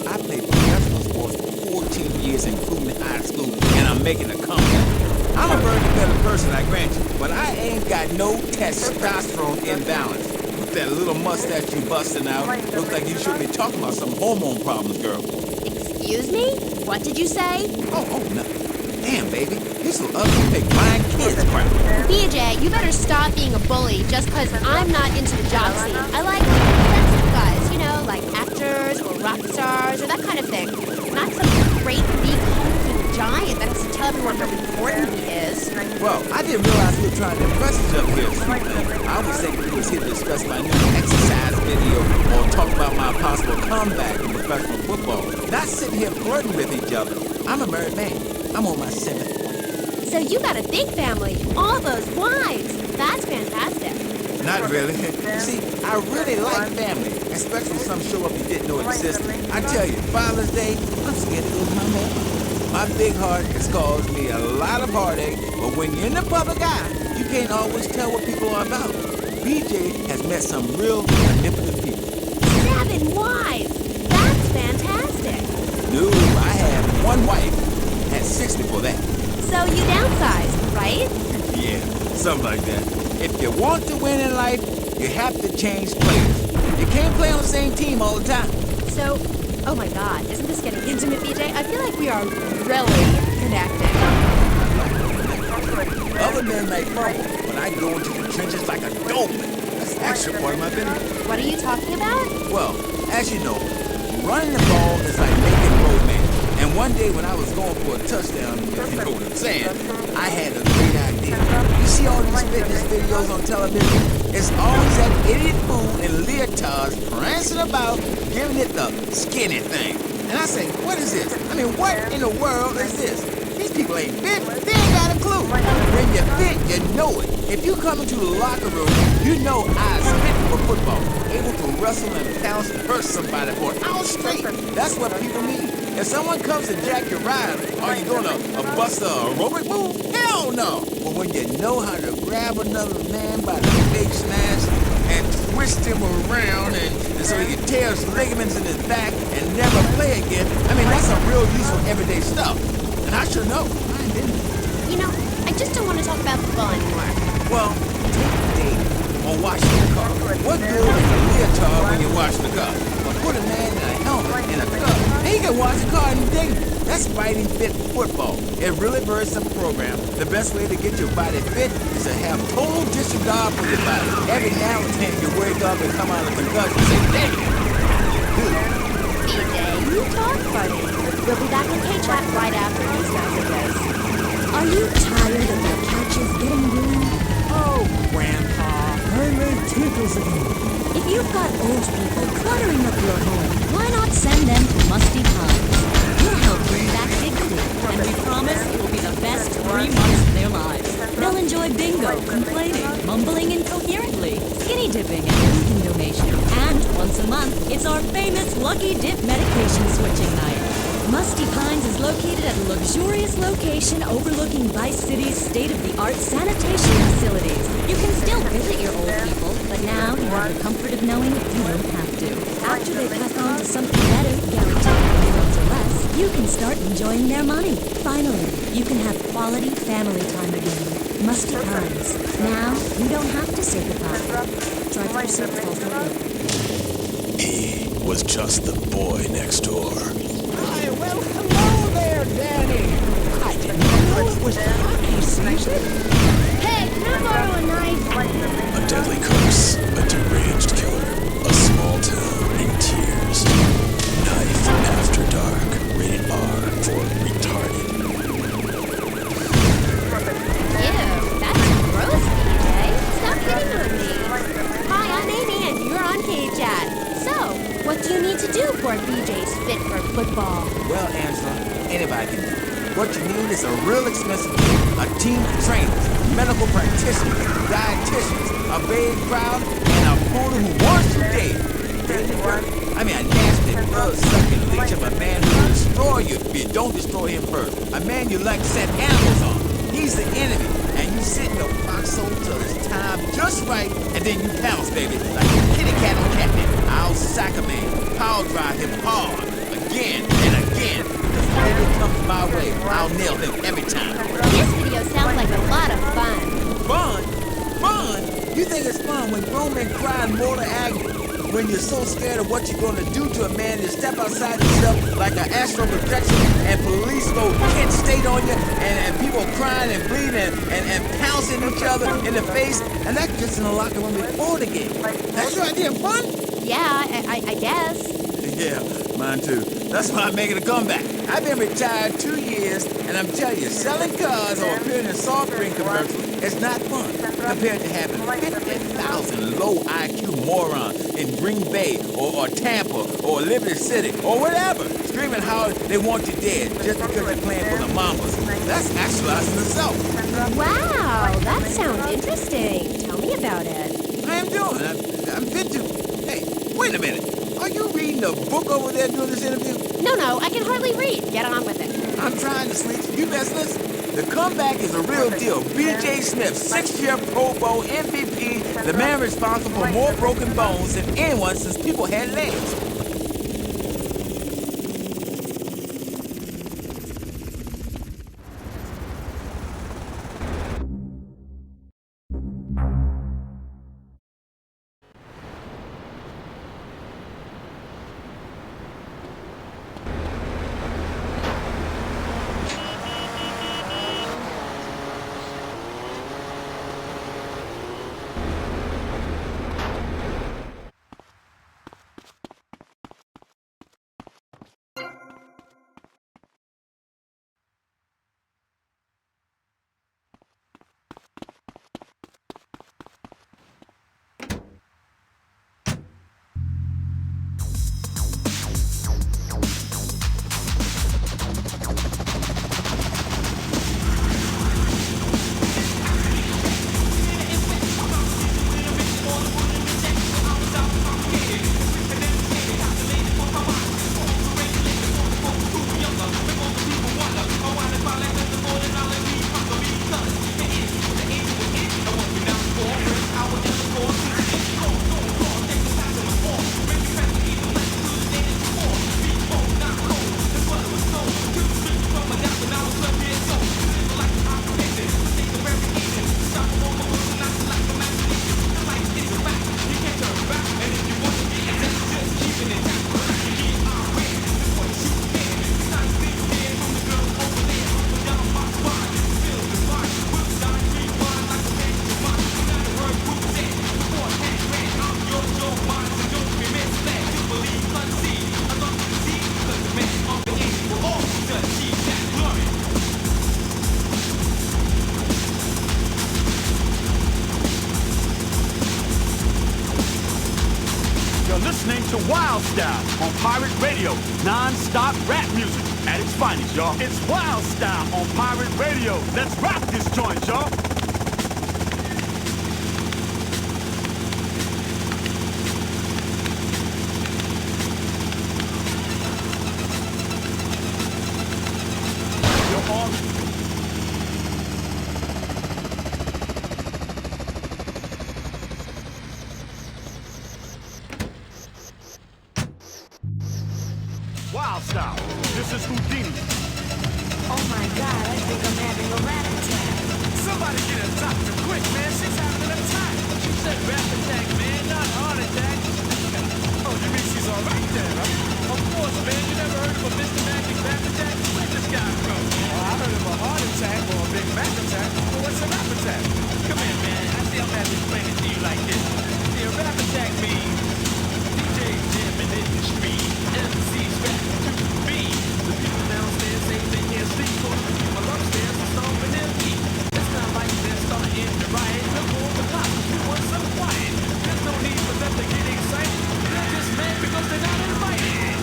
I played professional sports for 14 years, including high school, and I'm making a comeback. I'm a very better person, I grant you, but I ain't got no testosterone imbalance. With that little mustache you busting out, looks like you should be talking about some hormone problems, girl. Excuse me? What did you say? Oh, nothing. Damn, baby, you're so ugly you make my kids cry. BJ, you better stop being a bully just because I'm not into the jock scene. I like sensitive guys, you know, like actors or rock stars or that kind of thing. Not some great big hulking giant that has to tell everyone how important he is. Well, I didn't realize you were trying to impress us up here, sweet thing. I was thinking you was here to discuss my new exercise video or talk about my possible comeback in professional football. Not sitting here flirting with each other. I'm a married man. I'm on my 7th. So you got a big family, all those wives. That's fantastic. Not really. See, I really like family, especially when some show up you didn't know existed. I tell you, Father's Day, I'm scared to go to my man. My big heart has caused me a lot of heartache, but when you're in the public eye, you can't always tell what people are about. BJ has met some real manipulative people. 7 wives. That's fantastic. No, I have 1 wife. Had 6 before that. So you downsized, right? Yeah, something like that. If you want to win in life, you have to change players. You can't play on the same team all the time. So, oh my God, isn't this getting intimate, BJ? I feel like we are really connected. Other men may fumble, but I go into the trenches like a dopeman. That's the extra part of my business. What are you talking about? Well, as you know, running the ball is like making roadman. And one day when I was going for a touchdown, if you know what I'm saying, I had a great idea. You see all these fitness videos on television? It's always that idiot fool in leotards prancing about, giving it the skinny thing. And I say, what is this? I mean, what in the world is this? These people ain't fit. They ain't got a clue. When you're fit, you know it. If you come into the locker room, you know I was fit for football. Able to wrestle and pounce and hurt somebody for an hour straight. That's what people need. If someone comes to jack your ride, are you gonna bust a aerobic move? Hell no! But when you know how to grab another man by the fake snatch and twist him around and so he can tear his ligaments in his back and never play again, I mean, that's some real useful everyday stuff. And I sure know. I ain't been there. You know, I just don't want to talk about football anymore. Well, take the date or washing the car. What good is a leotard when you're washing the car? Or put a man in a helmet in a cup, and he can wash the car in a day. That's fighting fit football. It really very simple program. The best way to get your body fit is to have total disregard for your body. Every now and then you wake up and come out of concussion and say, damn. BJ, you talk funny. We'll be back with K-Chat right after these messages. Are you tired of your couches getting ruined? Oh, Grandpa, her leg tickles again. If you've got old people cluttering up your home, why not send them to Musty Pines? We'll help bring back dignity, and we promise it will be the best 3 months of their lives. They'll enjoy bingo, complaining, mumbling incoherently, skinny dipping, and organ donation. And once a month, it's our famous Lucky Dip medication switching night. Musty Pines is located at a luxurious location overlooking Vice City's state-of-the-art sanitation facilities. You can still visit your old people, but now you have the comfort of knowing you don't have to. After they pass on to something better, guaranteed 3 months or less, you can start enjoying their money. Finally, you can have quality family time again. Musty Pines. Now, you don't have to say goodbye. Try for yourself, He was just the boy next door. Hi, well, hello there, Danny. I didn't know it was hockey season. Hey, can I borrow a knife? A deadly curse, a deranged killer, a small town in tears. Knife After Dark, rated R for retarded. Ew, that's gross, BJ. Stop hitting on me. Hi, I'm Amy, and you're on K-Chat. So, what do you need to do for BJ's fit for football? Well, Angela, anybody can do it. What you need is a real expensive team, a team of trainers, medical practitioners, dietitians, a big crowd, and a opponent who wants you dead. I mean, a nasty, blood-sucking leech of a man who will destroy you if you don't destroy him first. A man you like to set animals on. He's the enemy, and you sit in your foxhole till it's time just right, and then you pounce, baby, like a kitty cat on catnip. I'll sack a man, power drive him hard, again and again. If it comes my way, I'll nail him every time. This video sounds like a lot of fun. Fun? Fun? You think it's fun when grown men cry in mortal agony? When you're so scared of what you're gonna do to a man, you step outside yourself like an astral projection, and police go Kent State on you, and people crying and bleeding and pouncing each other in the face, and that gets in the locker room before the game. That's your idea of fun? Yeah, I guess. Yeah, mine too. That's why I'm making a comeback. I've been retired 2 years, and I'm telling you, selling cars or appearing in soft drink commercials is not fun compared to having 50,000 low IQ morons in Green Bay or Tampa or Liberty City or whatever, screaming how they want you dead just because you're playing for the Mamas. That's actualizing itself. Wow, that sounds interesting. Tell me about it. I am doing. I'm fit to. Hey, wait a minute. Are you reading a book over there during this interview? No, I can hardly read. Get on with it. I'm trying to, sweet. You best listen. The comeback is a real deal. B.J. Smith, 6-year Pro Bowl MVP, the man responsible for more broken bones than anyone since people had legs. Wild Style on Pirate Radio. Non-stop rap music at its finest, y'all. It's Wild Style on Pirate Radio. Let's rock this joint, y'all. Wild Style. This is Houdini. Oh my god, I think I'm having a rat attack. Somebody get a doctor quick, man. She's having an attack. She said rap attack, man, not heart attack. Oh, you mean she's all right then, huh? Of course, man. You never heard of a Mr. Magic rap attack? Where'd this guy from? Well, I heard of a heart attack or a Big Mac attack, but what's a rap attack? Come here, man. I see I'm having to explain it to you like this. See, a rap attack means DJs jamming in the street, MCs rapping to the beat. The people downstairs say they can't sleep, so the people upstairs are stomping their feet. It's not like they're starting to riot. They'll go over clock if you want some quiet. There's no need for them to get excited. They're just mad because they're not invited.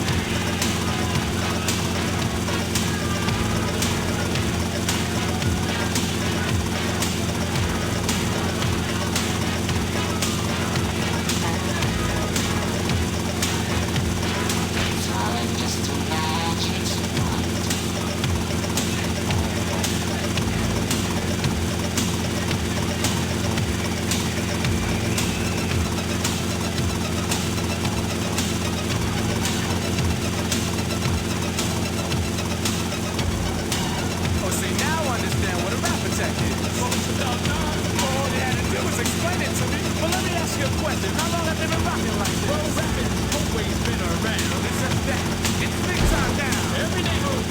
Oh, see, now I understand what a rap attack is. Well, it's about time. All they had to do was explain it to me. Well, let me ask you a question. How long have they been rocking like this? Well, rapping's always been around. It's just that. It's big time now. Every neighborhood.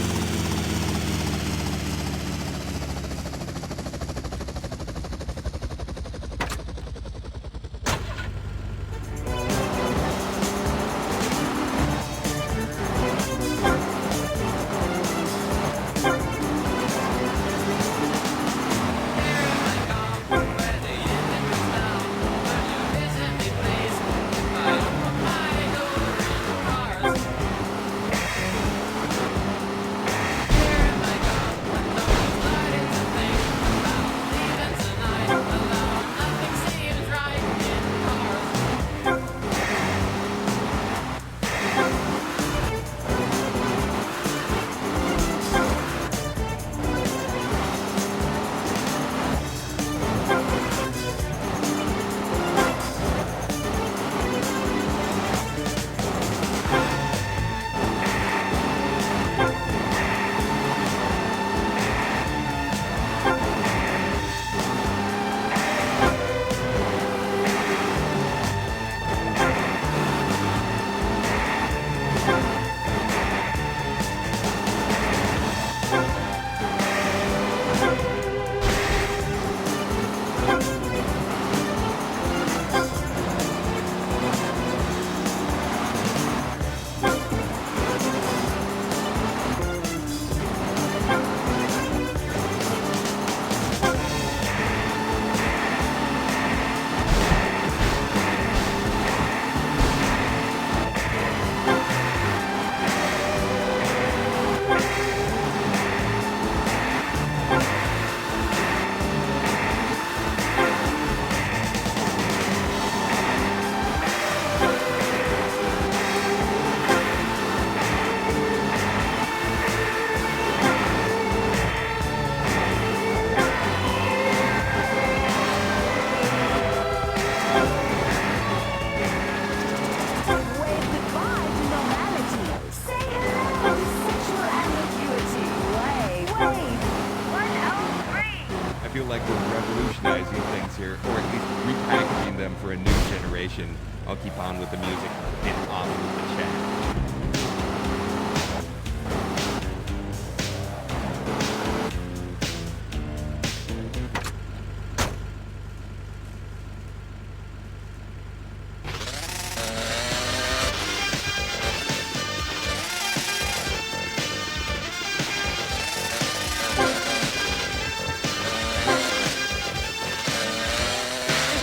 like we're revolutionizing things here, or at least repackaging them for a new generation. I'll keep on with the music and off with the chat.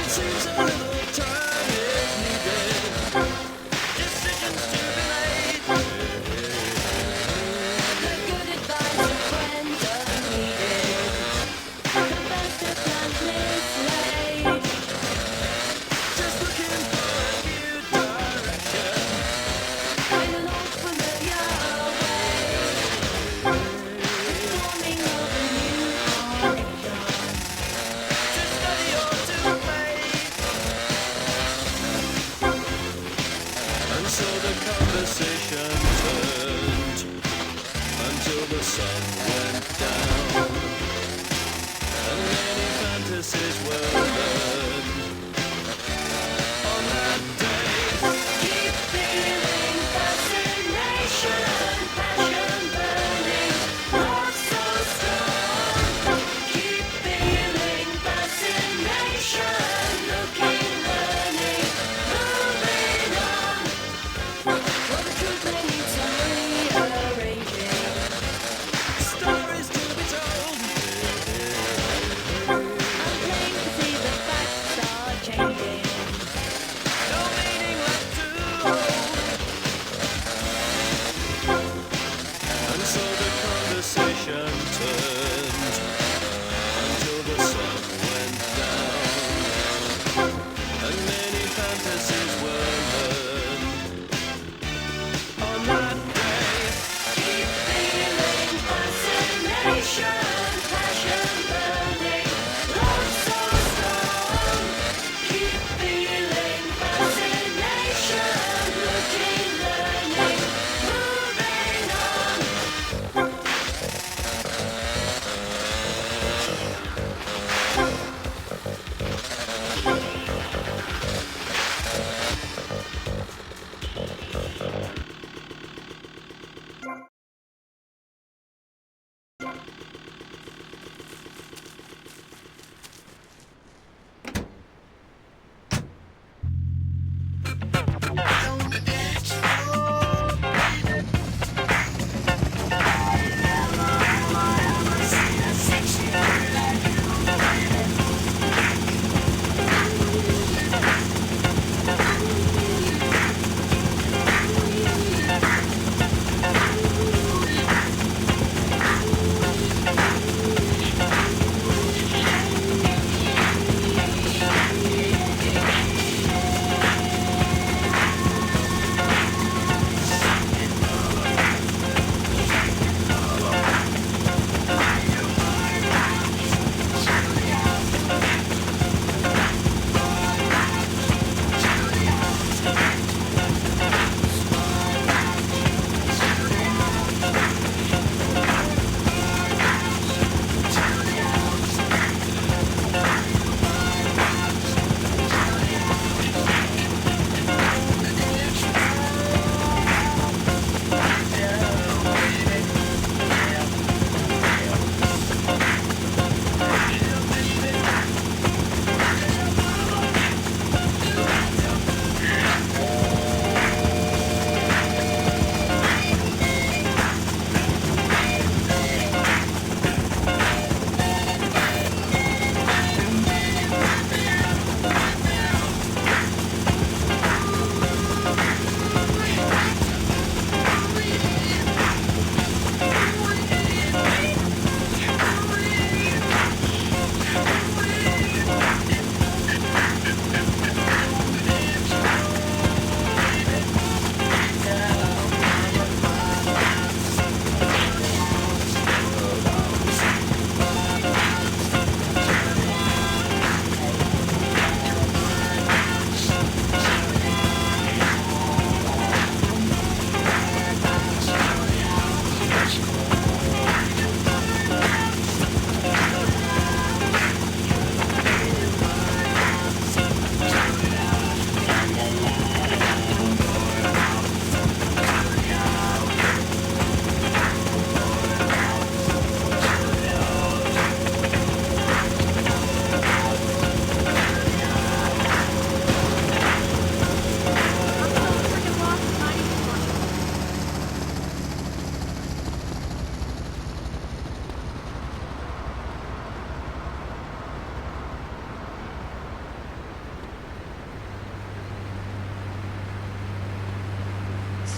Seems a little time is needed. Decisions to be the sun went down, and many fantasies were burned. On that day, keep feeling fascination, passion burning, love so strong. Keep feeling fascination, looking, learning, moving on. For the truth may need some rearranging, stories to be told. I'm plain to see the facts are changing, no meaning left to hold. And so the conversation turned until the sun went down, and many fantasies were learned. On that day, keep feeling fascination, passion burning, love so strong. Keep feeling fascination, looking, learning, moving on.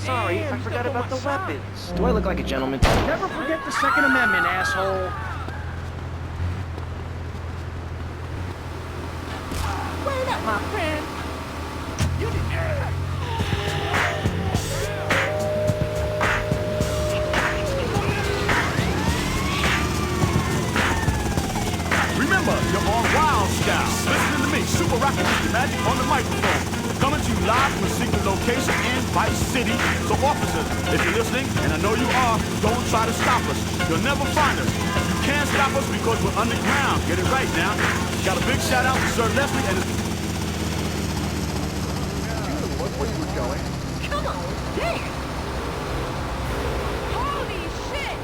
Sorry, I forgot about the weapons. Do I look like a gentleman? Never forget the Second Amendment, asshole. Wait up, my friend. You didn't. Remember, you're on Wild Style. Listening to me, Super Rocket Mr. Magic on the microphone. Coming to you live from a secret location in Vice City. So officers, if you're listening, and I know you are, don't try to stop us. You'll never find us. You can't stop us because we're underground. Get it right now. Got a big shout out to Sir Leslie and his... Dude, look where you were going. Come on, damn! Holy shit!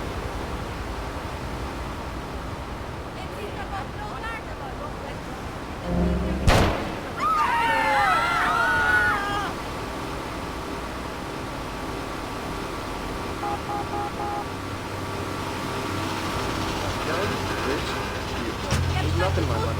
There's nothing in my life.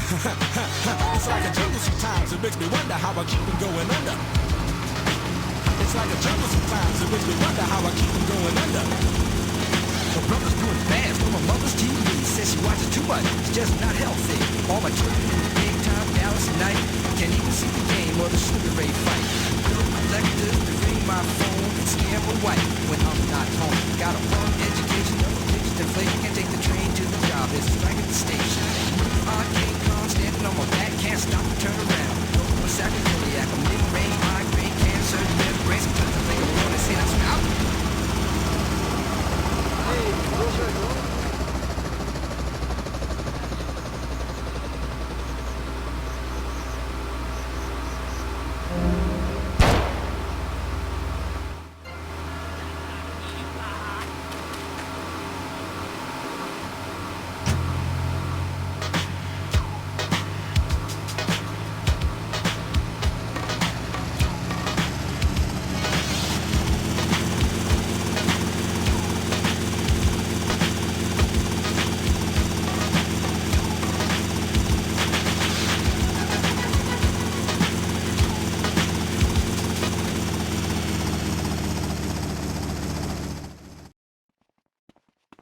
It's like a jungle sometimes, it makes me wonder how I keep them going under. It's like a jungle sometimes, it makes me wonder how I keep them going under. My brother's doing fast on my mother's TV. Says she watches too much, it's just not healthy. All my children in the big time Dallas night. Can't even see the game or the Sugar Ray fight. Electors to ring my phone and scare my wife when I'm not home. Got a one education, double digits inflation. Can't take the train to the job, there's a strike at the station. I can't come standing on my back, can't stop to turn around. I'm sacroiliac, I'm mid-range, migraine, cancer, membrane. Sometimes I think I'm gonna say that's out. Hey, what's your goal?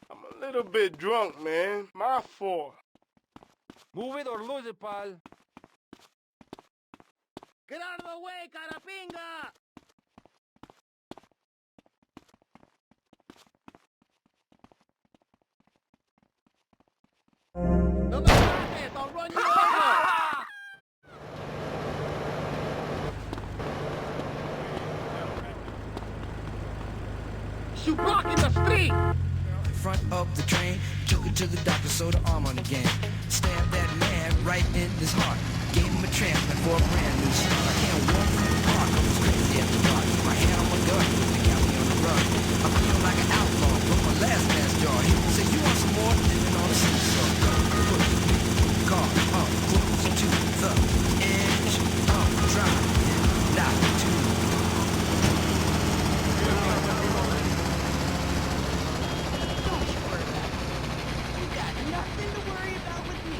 A little bit drunk, man. My fault. Move it or lose it, pal. Get out of the way, carapinga! No me bajes, I'll run you over! You blocking the street! Front of the train, Took her to the doctor, sewed her arm on again. Stabbed that man right in his heart. Gave him a transplant for a brand new start. I can't walk from the park, I was crazy after dark. Keep my hand on my gun, they got me on the run. I feel like an outlaw, broke my last man's jaw. He said, you want some more? Living on a seesaw. Car, close to the edge. Driving, not too. Nothing to worry about with me.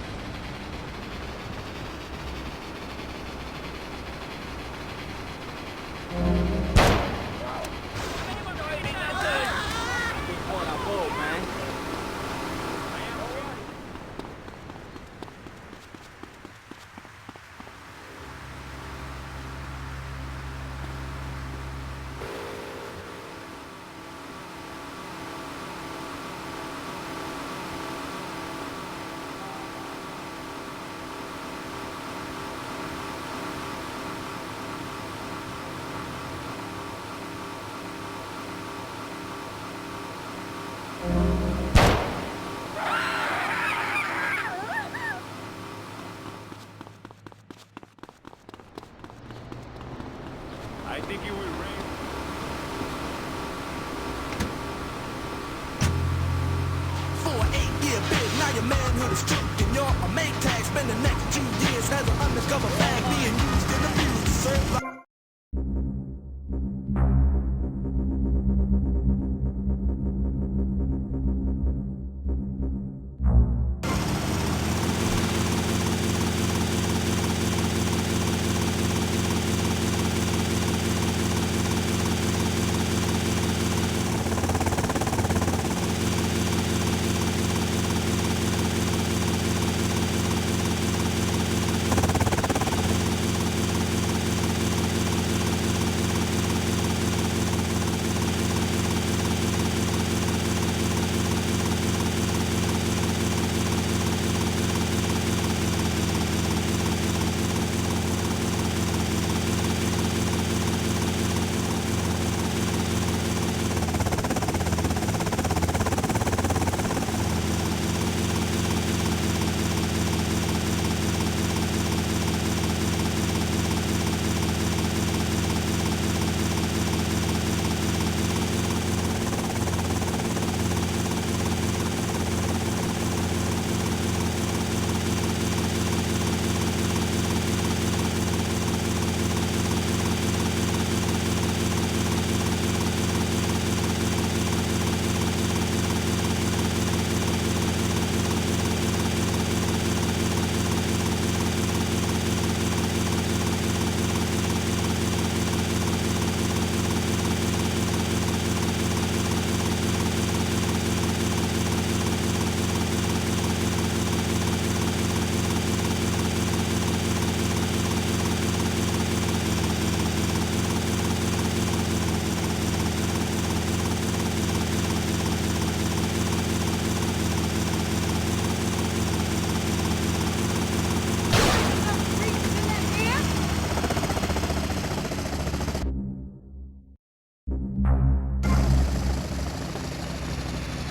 I think you will raise. For an 8-year bid, now your manhood is stripped and you're a make tag. Spend the next 2 years as an undercover fag, being used and abused to serve like.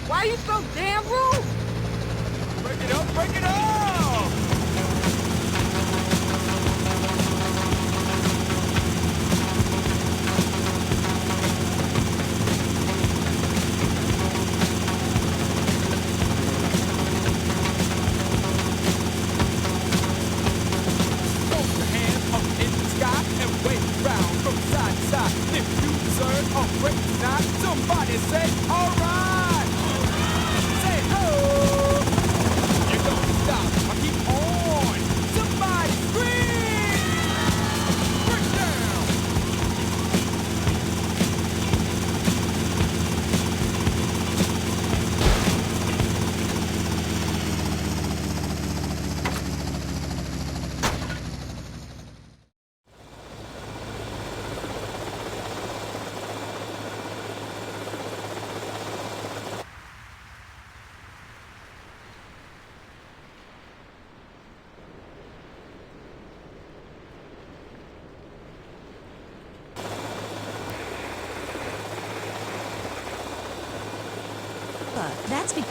Why are you so damn rude? Break it up, break it up! Throw your hands up in the sky and wave round from side to side. If you deserve a break tonight, somebody say, alright! Say ho! You don't stop, I keep on! Somebody scream! Break down! That's because...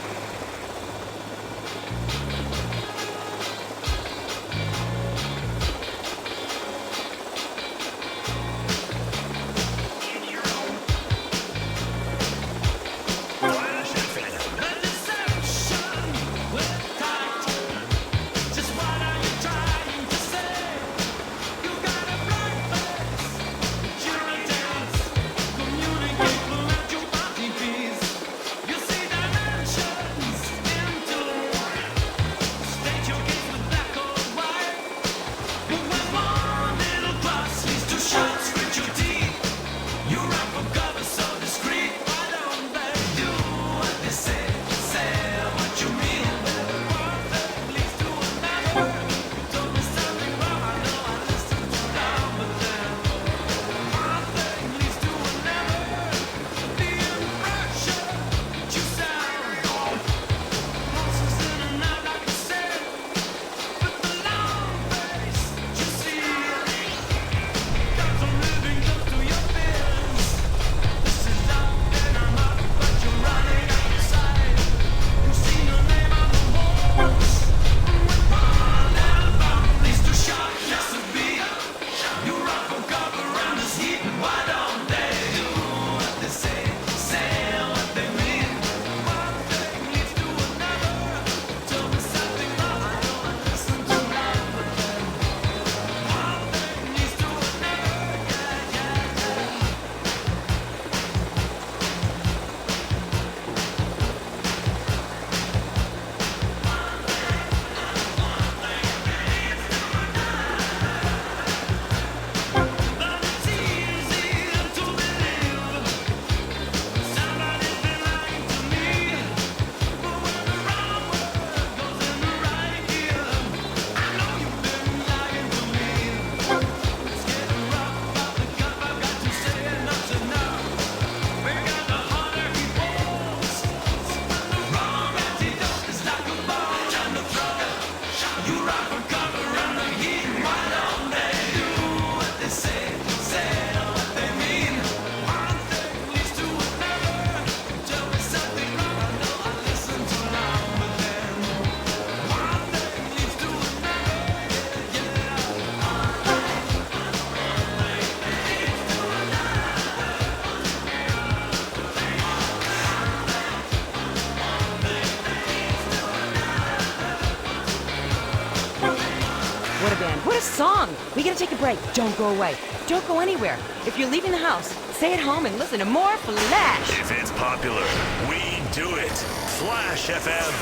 song. We gotta take a break. Don't go away. Don't go anywhere. If you're leaving the house, stay at home and listen to more Flash. If it's popular, we do it. Flash FM.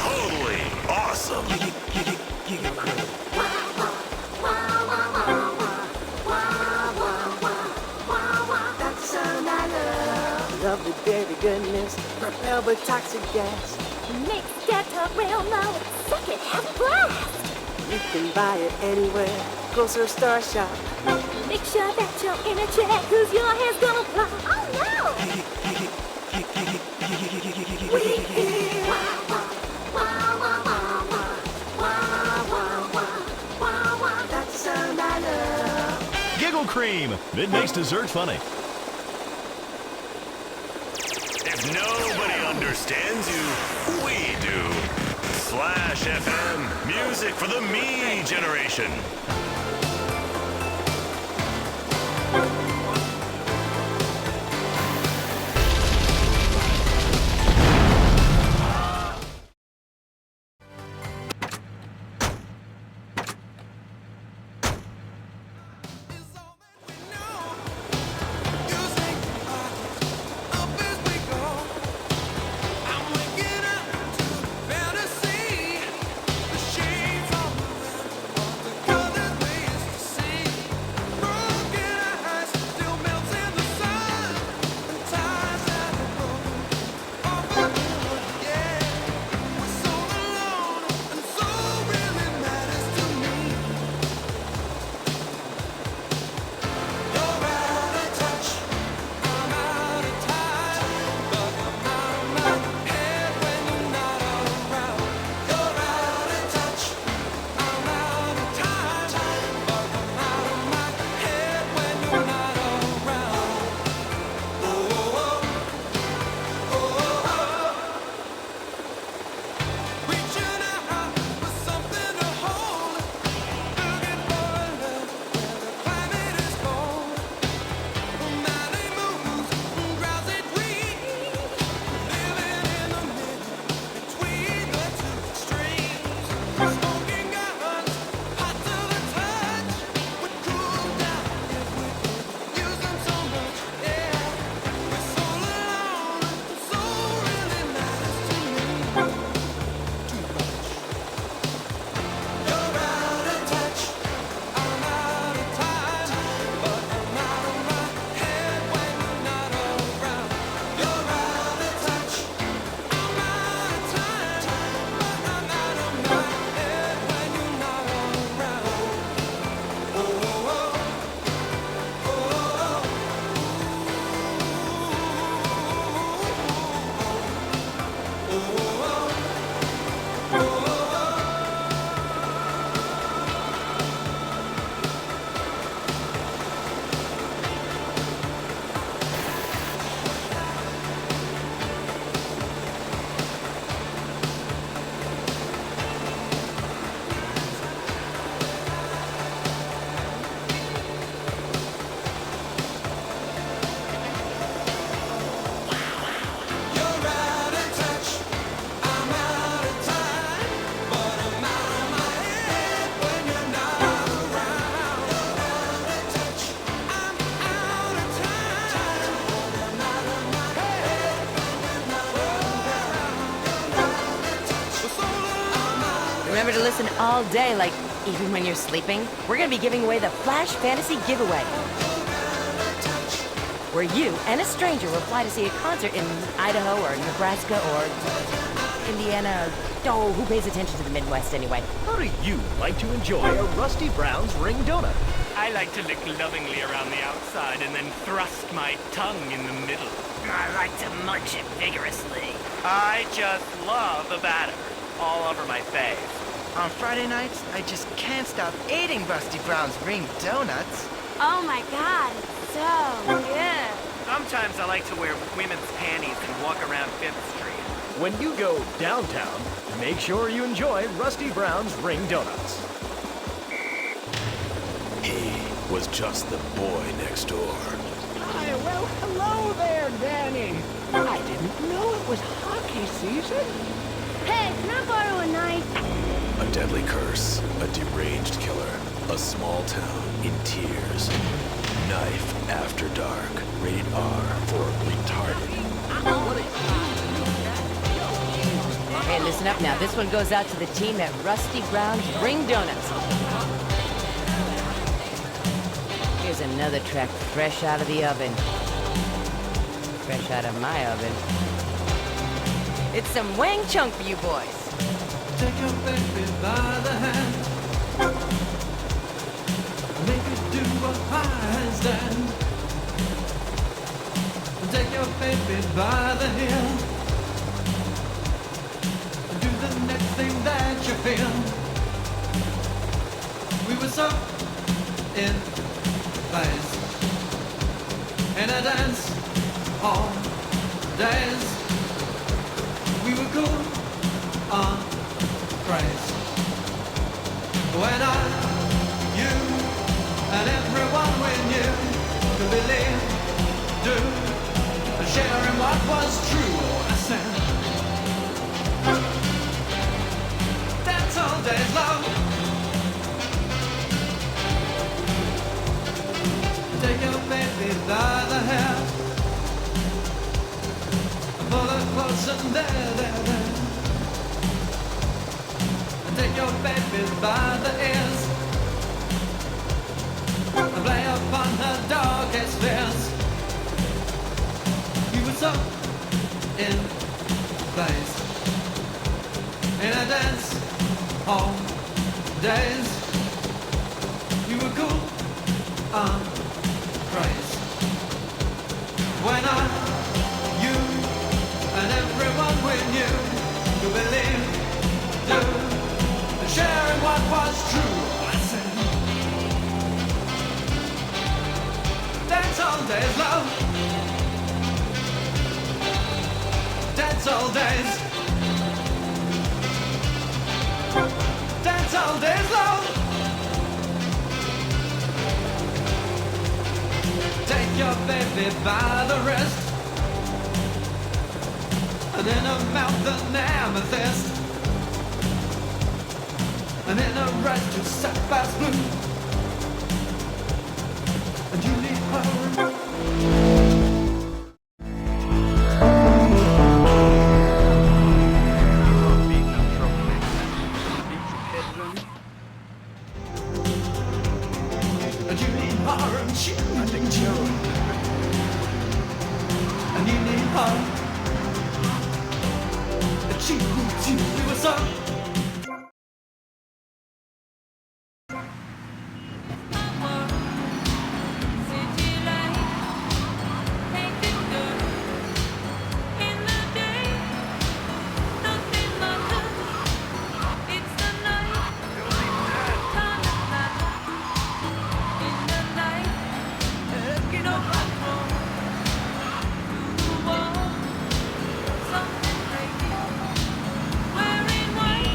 Totally awesome. That's the sound I love. Love the dairy goodness, propelled with toxic gas. Makes data real now. Suck it, have a blast. You can buy it anywhere. Grocery store shop. Make sure that you're in a check, cause your hair's gonna fly. Oh no! We hear that's the sound I love. Giggle Cream. It makes dessert funny. If nobody understands you, we do. Flash FM. Music for the me generation. Remember to listen all day, like even when you're sleeping. We're gonna be giving away the Flash Fantasy Giveaway, where you and a stranger will fly to see a concert in Idaho or Nebraska or Indiana. Oh, who pays attention to the Midwest anyway? How do you like to enjoy a Rusty Brown's ring donut? I like to lick lovingly around the outside and then thrust my tongue in the middle. I like to munch it vigorously. I just love the batter all over my face. On Friday nights, I just can't stop eating Rusty Brown's ring donuts. Oh my god, it's so good. Sometimes I like to wear women's panties and walk around 5th Street. When you go downtown, make sure you enjoy Rusty Brown's ring donuts. He was just the boy next door. Hi, well, hello there, Danny. I didn't know it was hockey season. Hey, can I borrow a knife? A deadly curse, a deranged killer, A small town in tears. Knife After Dark. Rated R for retarded. Hey, listen up now. This one goes out to the team at Rusty Brown's Ring Donuts. Here's another track fresh out of the oven. Fresh out of my oven. It's some Wang Chung for you boys. Take your baby by the hand. Make her do a handstand. Take your baby by the heel. Do the next thing that you feel. We were so in phase. And I dance all days. We were cool on praise. When I, you, and everyone we knew could believe, do, sharing what was true. I said, that's all days long. Take your baby by the hair. Pull her close and there. Take your baby by the ears and play upon her darkest fears. You were so in place in a dance all days. You were cool on praise. When I, you, and everyone we knew to believe, do, sharing what was true. I said, that's all days, love. That's all days. That's all days, love. Take your baby by the wrist and in her mouth an amethyst. And in a red to sapphire blue. And you need her. And you need her and she nothing to. And you need her. And she needs you. We were so. Wearing white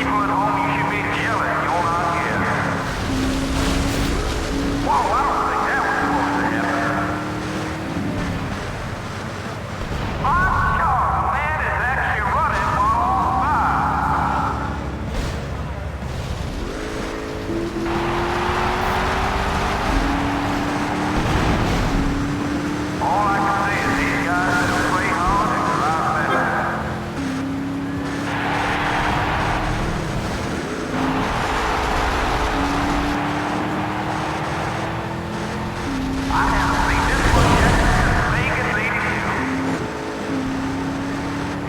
people at home, you should be jealous you're not here. Whoa, I don't think that was supposed to happen. My God, the man is actually running while I'm by. All I can say is these guys that play hard and drive better. I haven't seen this one yet since Vegas 82.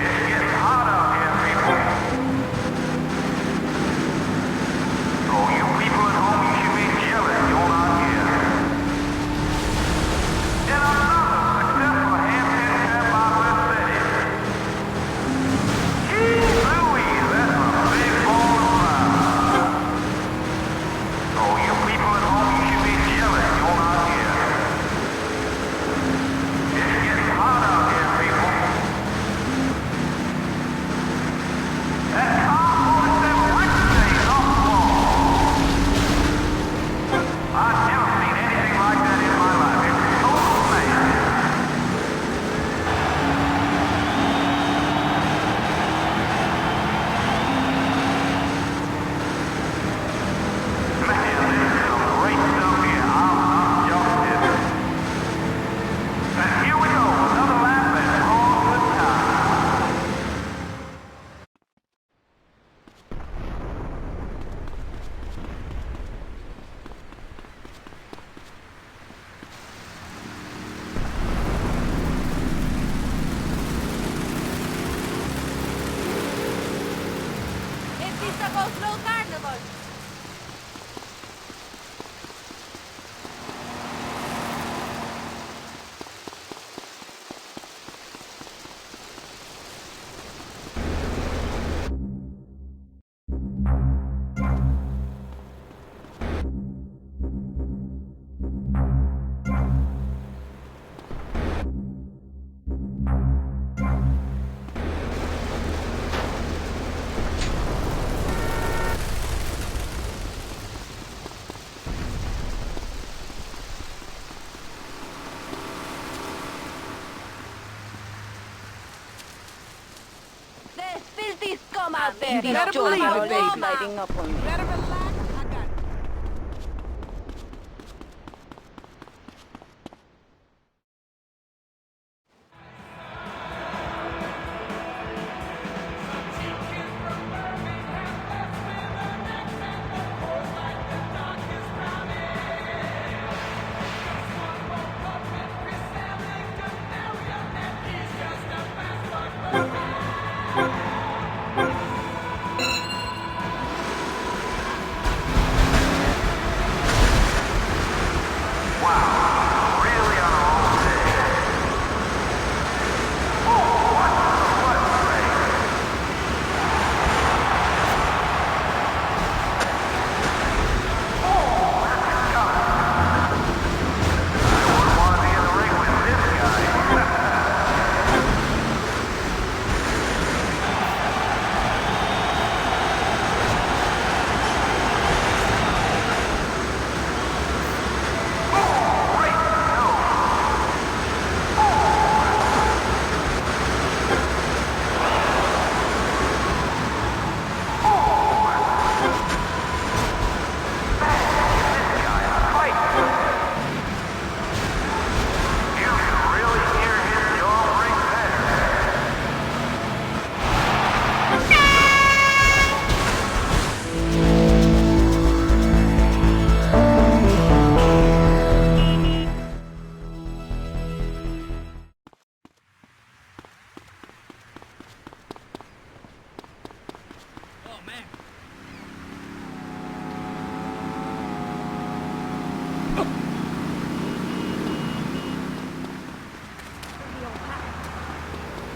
It's getting hot out here, people. So you people at home, you should be jealous you're not here. And another successful hand-picked trap by West City. Gee Louise, that's a big ball of fire. So you people at home, you should be jealous you're not here. It's getting hot out here, people. That car pulled them ricochet off the wall. I've never seen anything like that in my life. It's total mayhem. Man, this is some great stuff here. I'm not joking. And here we go, another lap and call good time. It is the Oslo Carnival. There's filthy scum out there. These Better jolly believe it, babe babe. lighting up on me. Better relax. I got it.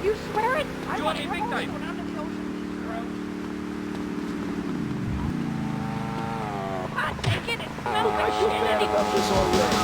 You swear it? I You want want me to big time? under the ocean. I take it. It smells like I feel bad about this already.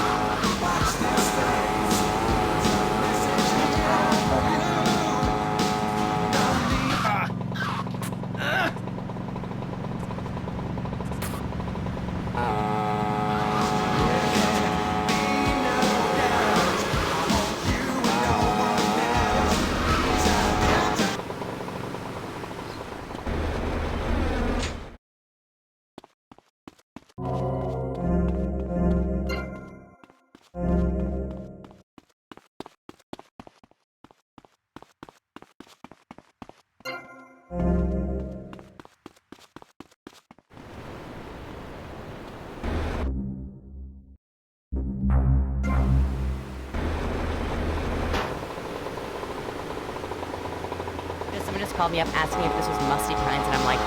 called me up asking if this was Musty Times, and I'm like,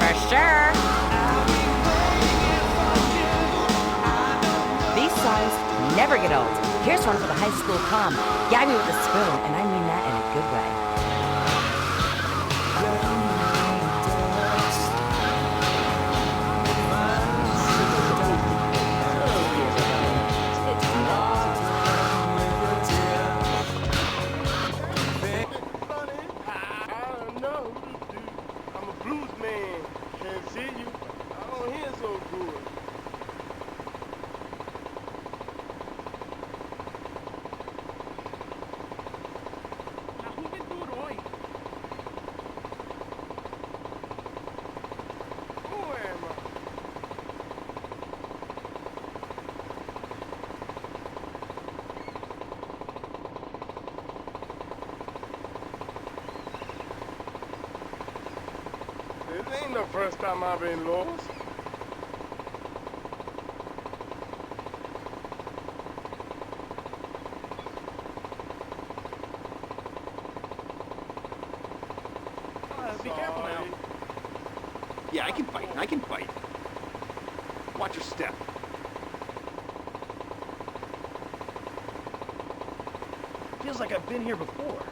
for sure. These songs never get old. Here's one for the high school prom. Gag me with a spoon, and I mean that in a good way. I'm a blues man. Can't see you. I don't hear so good. Now who can do it, oi? Who am I? This ain't the first time I've been lost. Be careful now. Yeah, I can fight. I can fight. Watch your step. Feels like I've been here before.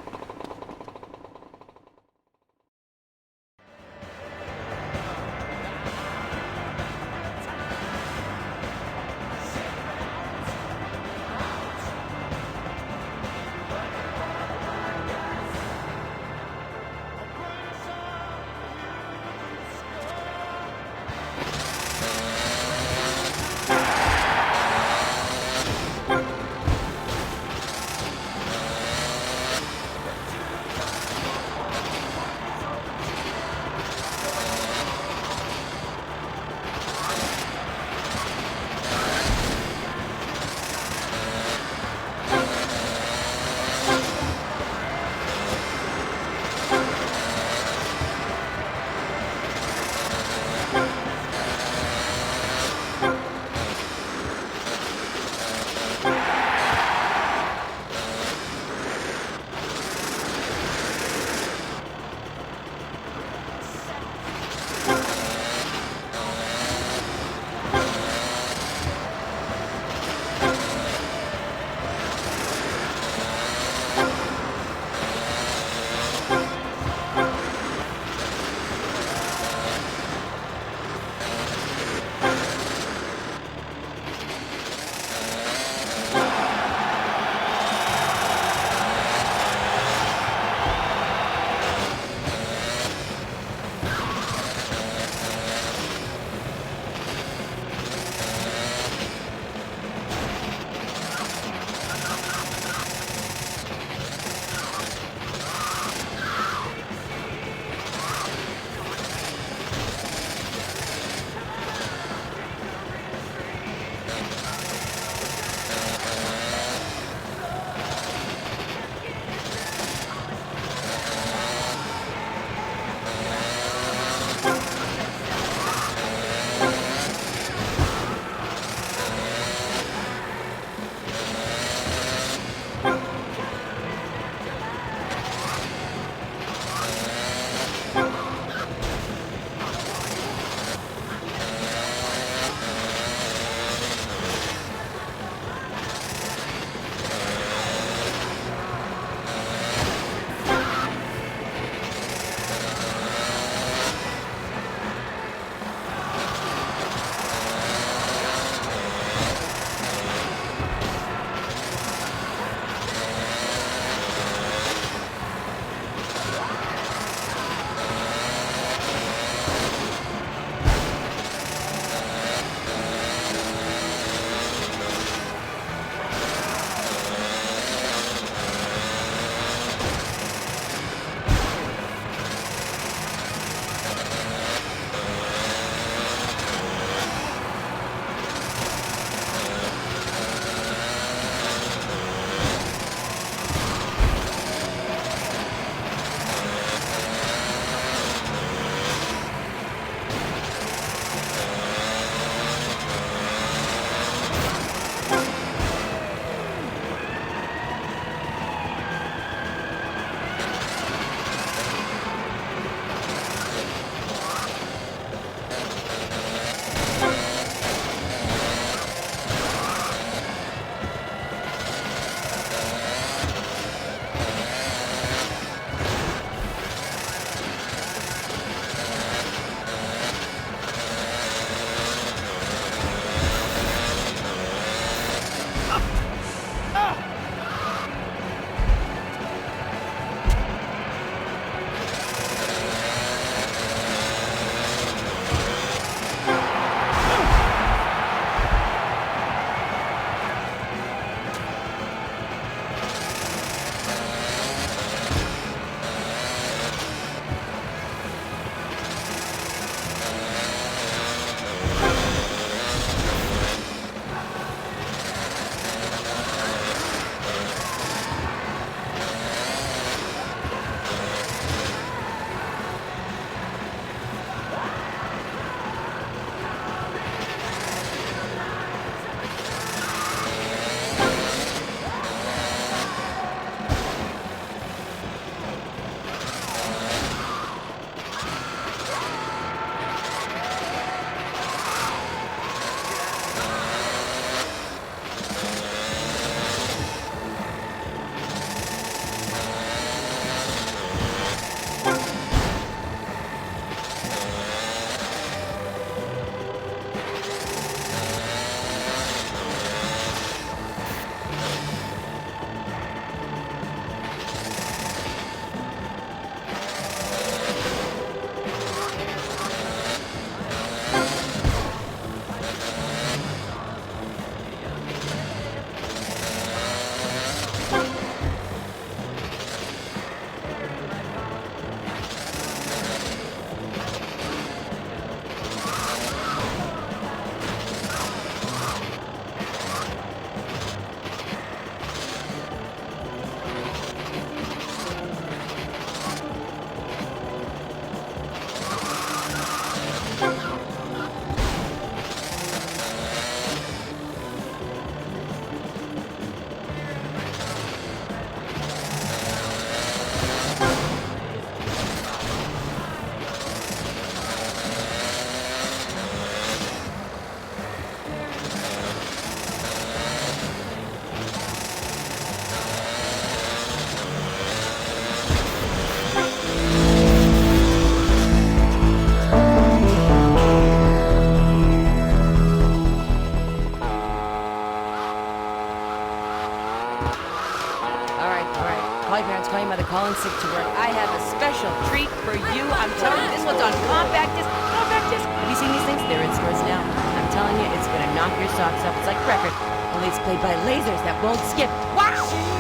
tell you, this one's on compact disc. Compact disc. Have you seen these things? They're in stores now. I'm telling you, it's gonna knock your socks off. It's like record. Only it's played by lasers that won't skip. Wow!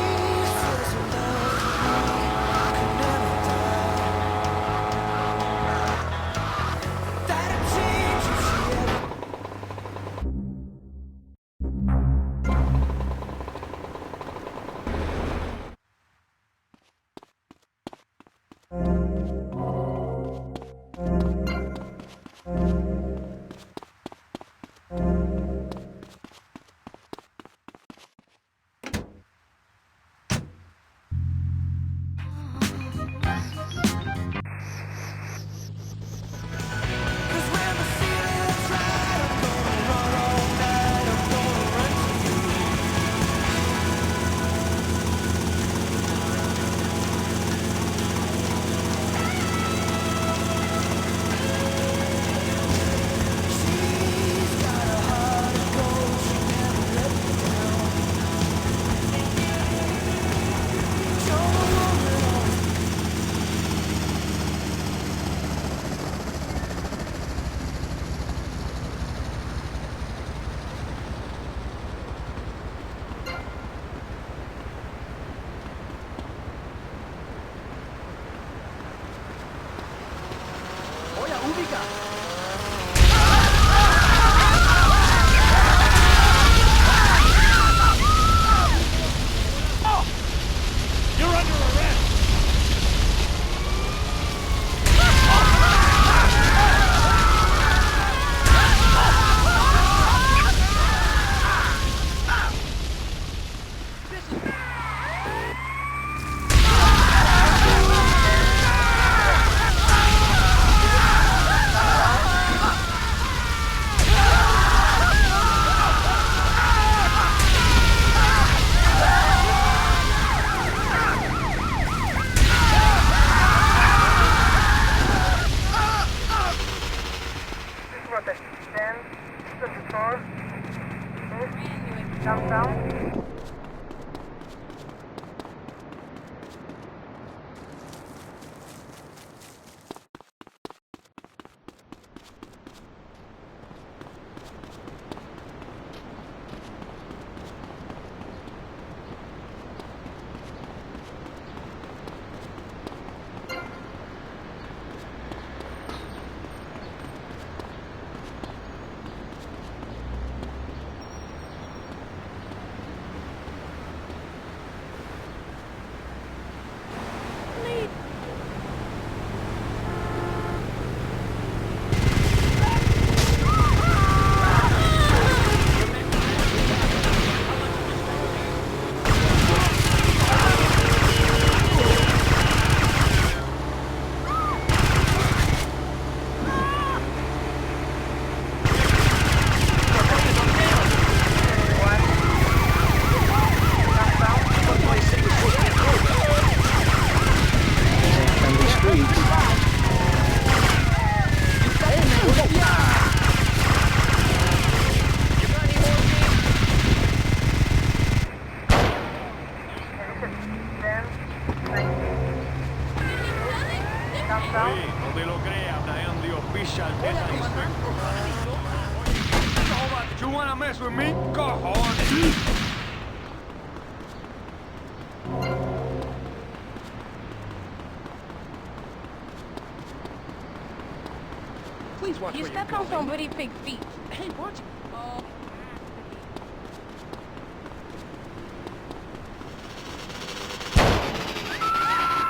You stepped on some pretty big feet. Hey, watch it. Oh.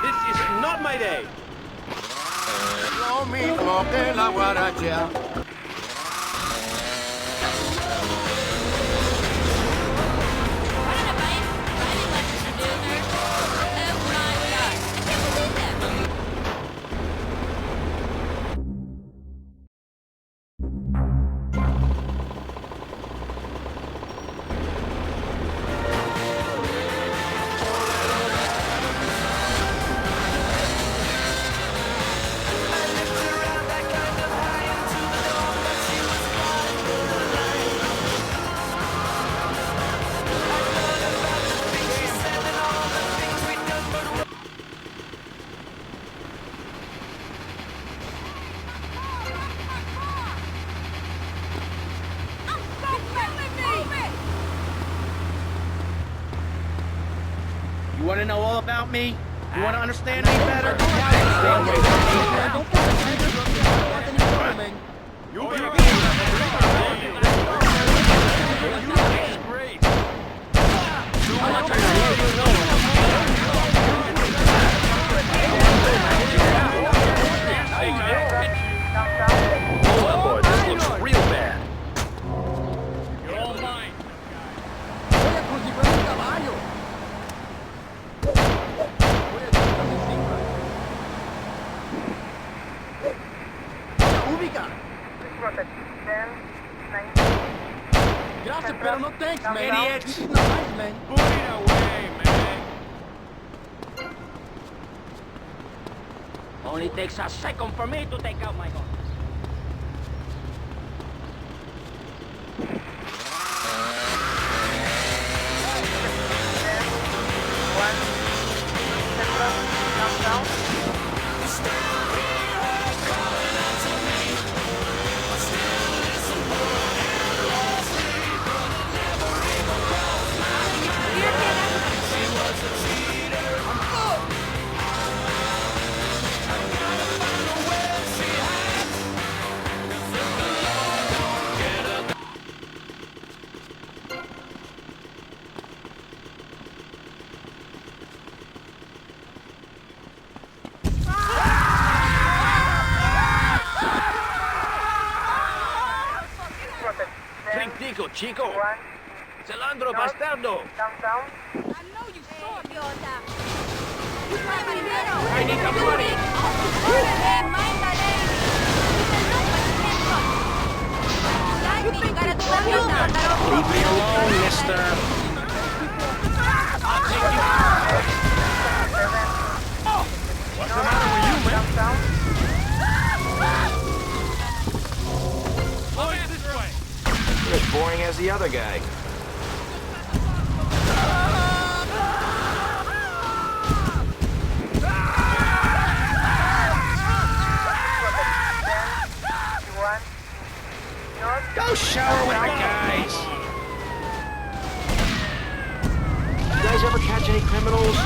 This is not my day. Lo mismo que la guaracha. about me? You want to understand me better? Gracias, pero no thanks, man. Idiots. This is not nice, man. Put it away, man. Only takes a second for me to take out my gun. Dico, chico. Celandro bastardo. I know you saw me. I need some money. Leave me alone, mister. I'll take you. Oh, what's the matter with you, man? Oh, yeah, this way. You're as boring as the other guy. Go shower with the guys. You guys ever catch any criminals?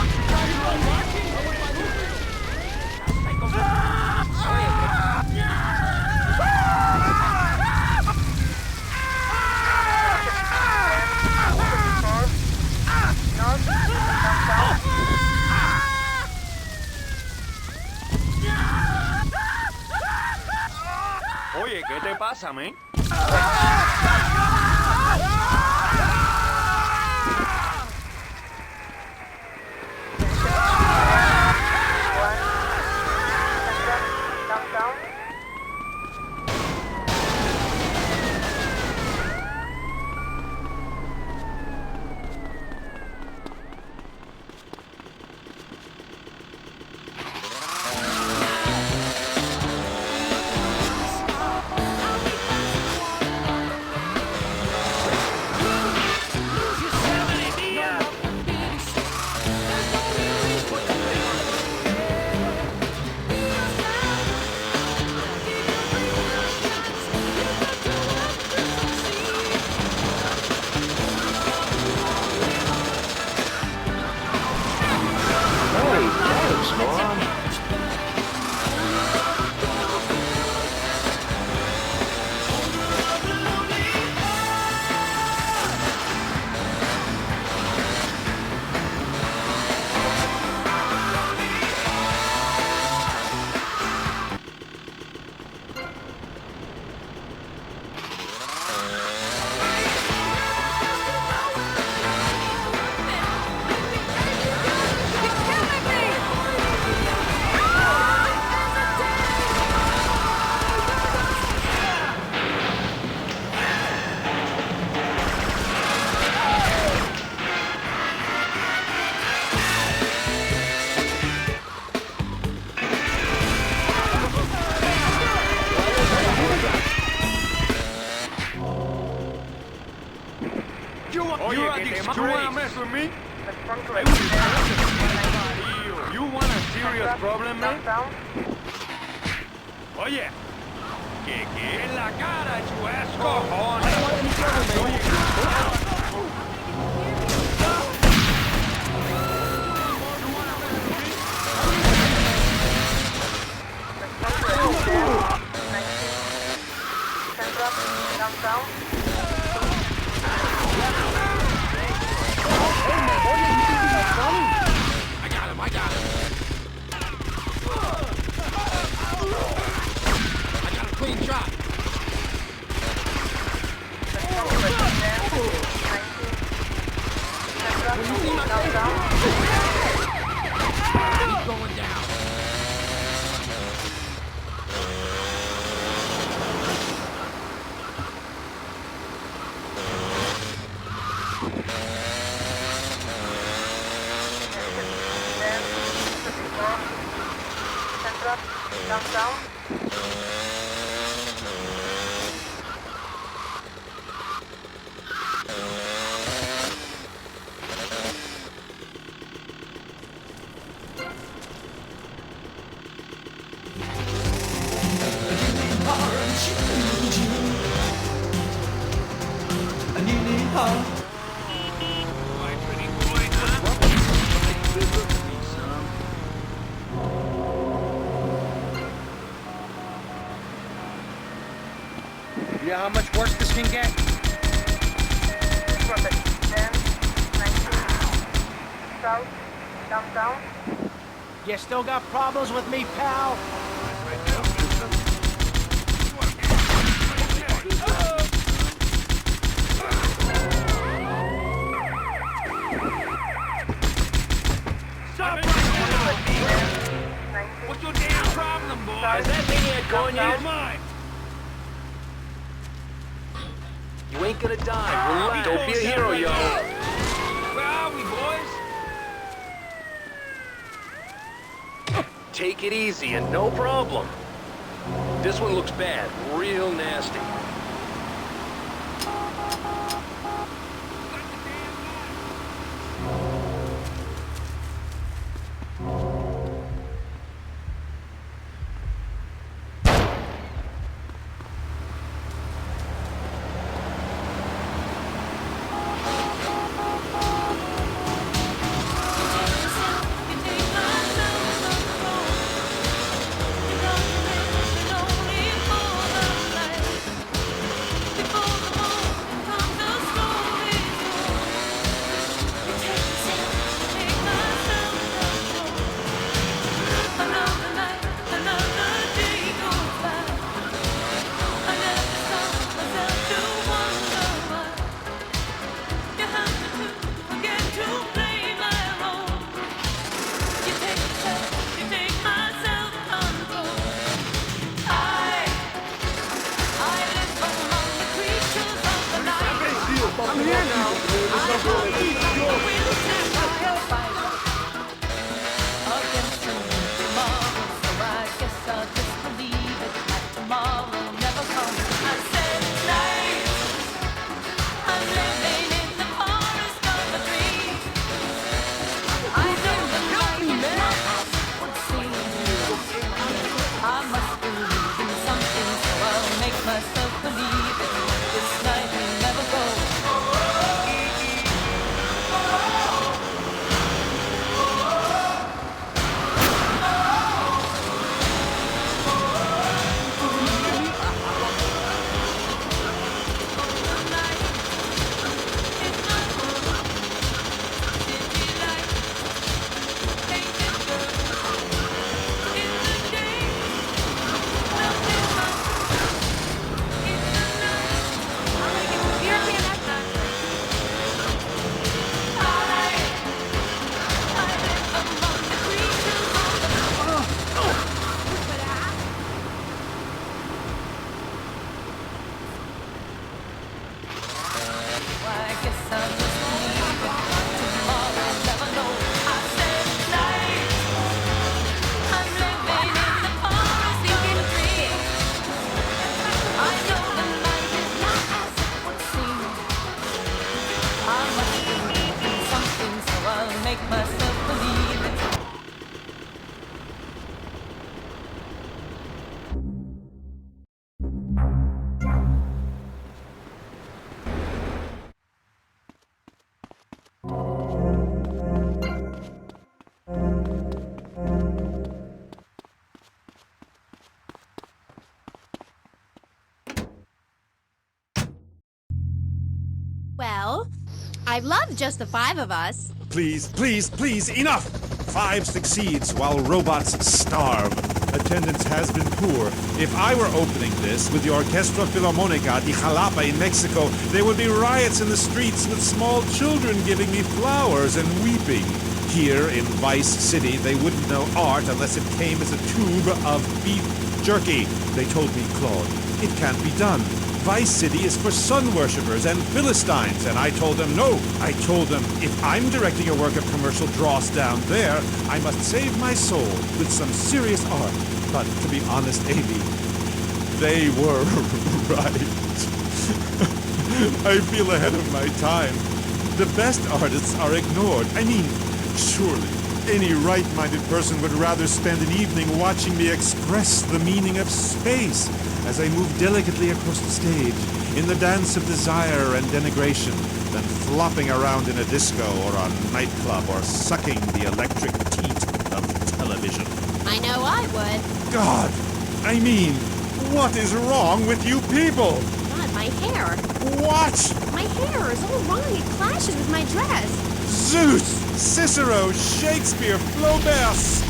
Oye, ¿qué te pasa, man? You wanna mess with me? You want a serious problem, man? Oye, que en la cara, you ass cojones. I got him, I got him. I got a clean shot. He's going down. Downtown. You know how much worse this can get? 10, 19, south, downtown. You still got problems with me, pal? Stop right now! What's your damn problem, boy? Has that maniac gone yet? Mine. You ain't gonna die. Relax. Don't be a hero, yo. Where are we, boys? Take it easy and no problem. This one looks bad. Real nasty. I'm here now. Myself believe it. This night will never go. Make myself believe it. I love just the 5 of us. Please, please, please, enough! 5 succeeds while robots starve. Attendance has been poor. If I were opening this with the Orquestra Filarmonica de Jalapa in Mexico, there would be riots in the streets with small children giving me flowers and weeping. Here in Vice City, they wouldn't know art unless it came as a tube of beef jerky. They told me, Claude, it can't be done. Vice City is for sun worshippers and Philistines, and I told them no. I told them, if I'm directing a work of commercial dross down there, I must save my soul with some serious art. But to be honest, Amy, they were right. I feel ahead of my time. The best artists are ignored. I mean, surely any right-minded person would rather spend an evening watching me express the meaning of space as I move delicately across the stage in the dance of desire and denigration than flopping around in a disco or a nightclub or sucking the electric teat of television. I know I would. God! I mean, what is wrong with you people? God, my hair. What? My hair is all wrong. It clashes with my dress. Zeus! Cicero! Shakespeare! Flaubert!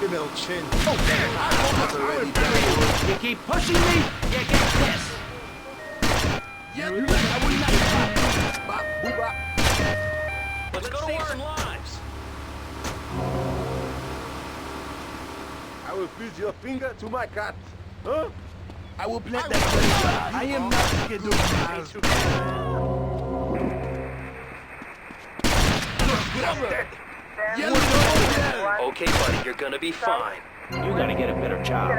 Give me a chin. Oh, you keep pushing me, you get this. I will not stop. Let's go to our lives. I will feed your finger to my cat. Huh? I will plant that. I am not scheduled to Okay, buddy, you're gonna be fine. You gotta get a better job.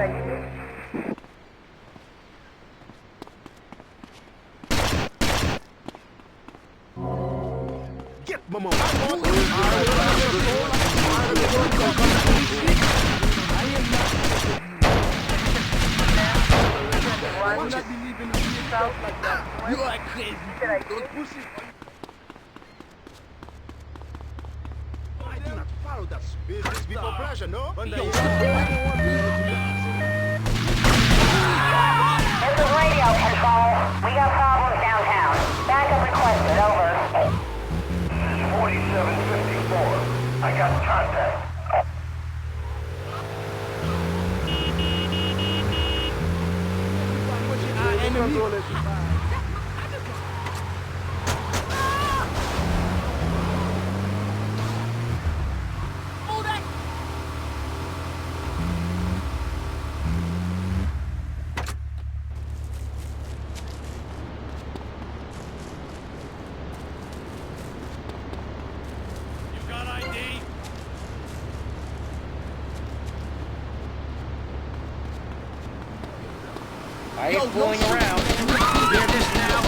Get Momo. You are crazy. Don't push it. Follow that business before pleasure, no? This is radio control. We got problems downtown. Backup requested, over. 4754. I got contact. I ain't fooling around. You hear this now?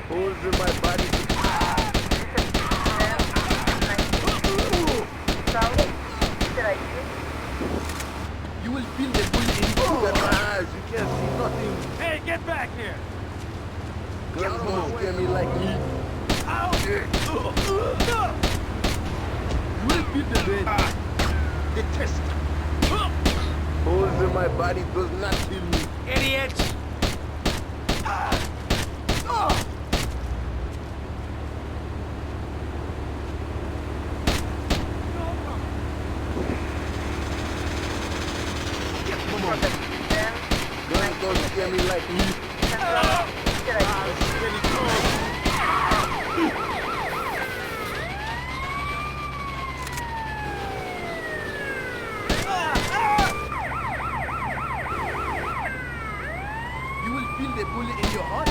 Holes in my body. You will feel the bullet in Look at my eyes. You can't see nothing. Hey, get back here! Guns don't scare me like you. Ow! You will feel the pain. The test. Holes in my body does not kill me. Idiots! Guns don't scare me like you. You will feel the bullet in your heart.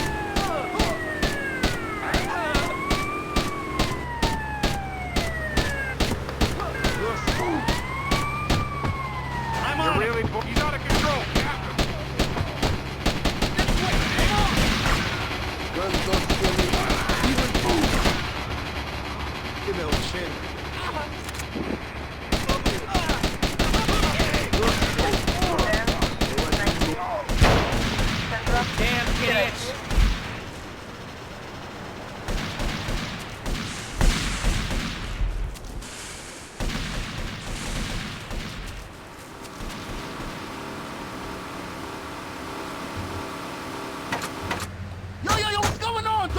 I'm on it. He's out of control. Damn idiots! Yo, what's going on?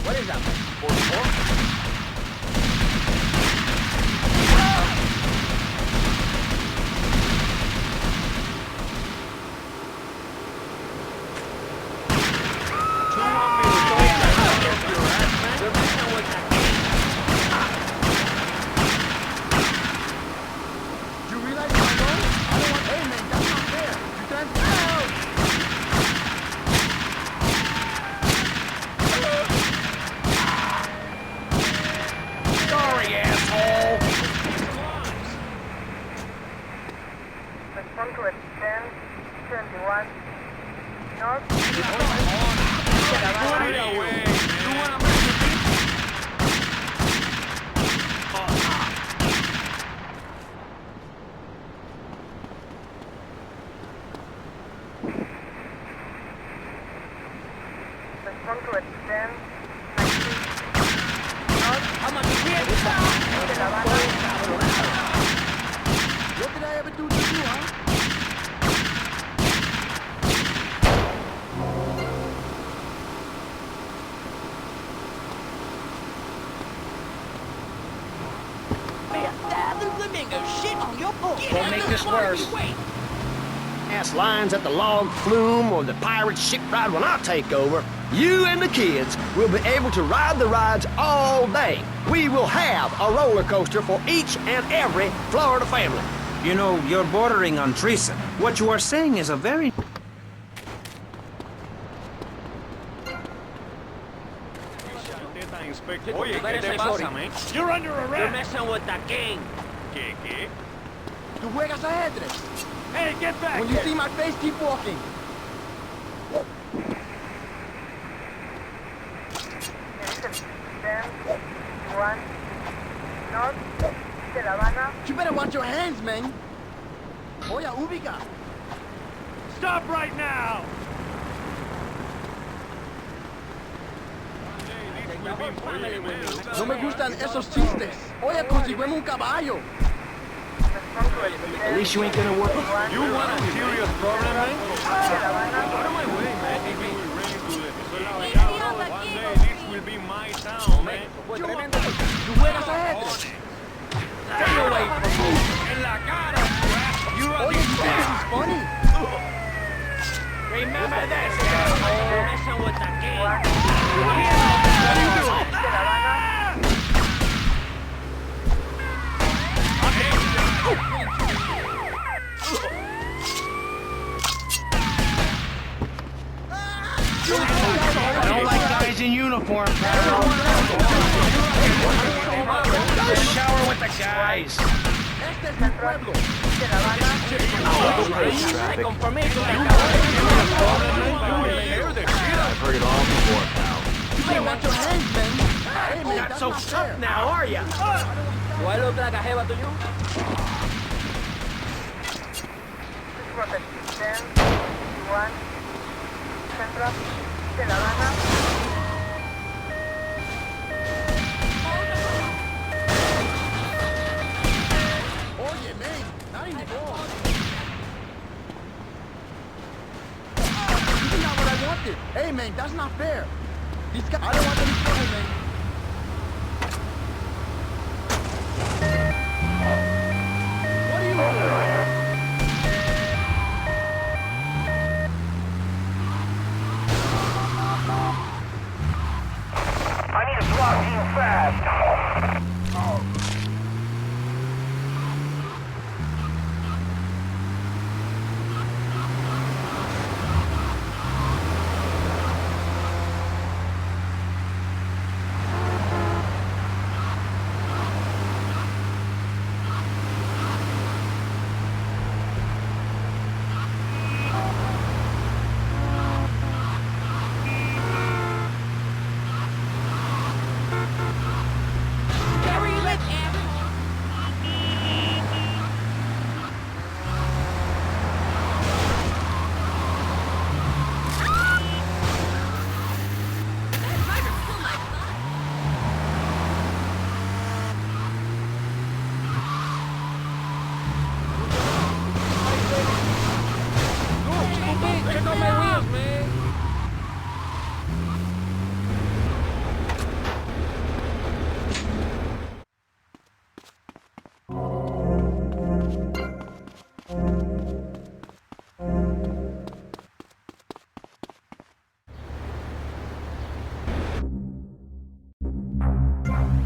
What is that? 44? Welcome to extend 21 North. Welcome to extend 19 North. What did I ever do to you, huh? Don't make this worse. Ass lines at the log flume or the pirate shipwright when I take over. You and the kids will be able to ride the rides all day. We will have a roller coaster for each and every Florida family. You know, you're bordering on treason. What you are saying is a very... Oye, ¿qué te pasa, man? You're under arrest. You're messing with the king. ¿Qué? ¿Tú juegas ajedrez? Hey, get back! When you see my face, keep walking. You better watch your hands, man. Oye, ubica. Stop right now! No me gustan esos chistes. Oye, conseguimos un caballo. At least you ain't gonna work. You want a serious problem, man? Out of my way, man. One day this will be my town, man. ¿Tú juegas ajedrez? Stay away from me! En la cara! You're a Oye, you think this is funny? Remember this, you're messing with the king. What are you doing? I don't like guys in uniform, pal. Go shower with the guys. I've heard it all before, pal. You better watch your hands, man. Hey, man, Not that's so not fair. tough now, are ya? Do I look like a jeva to you? Oye, man, not anymore. This is not what I wanted. Hey, man, that's not fair. These guys, I don't want any trouble, man. What are you doing? love me?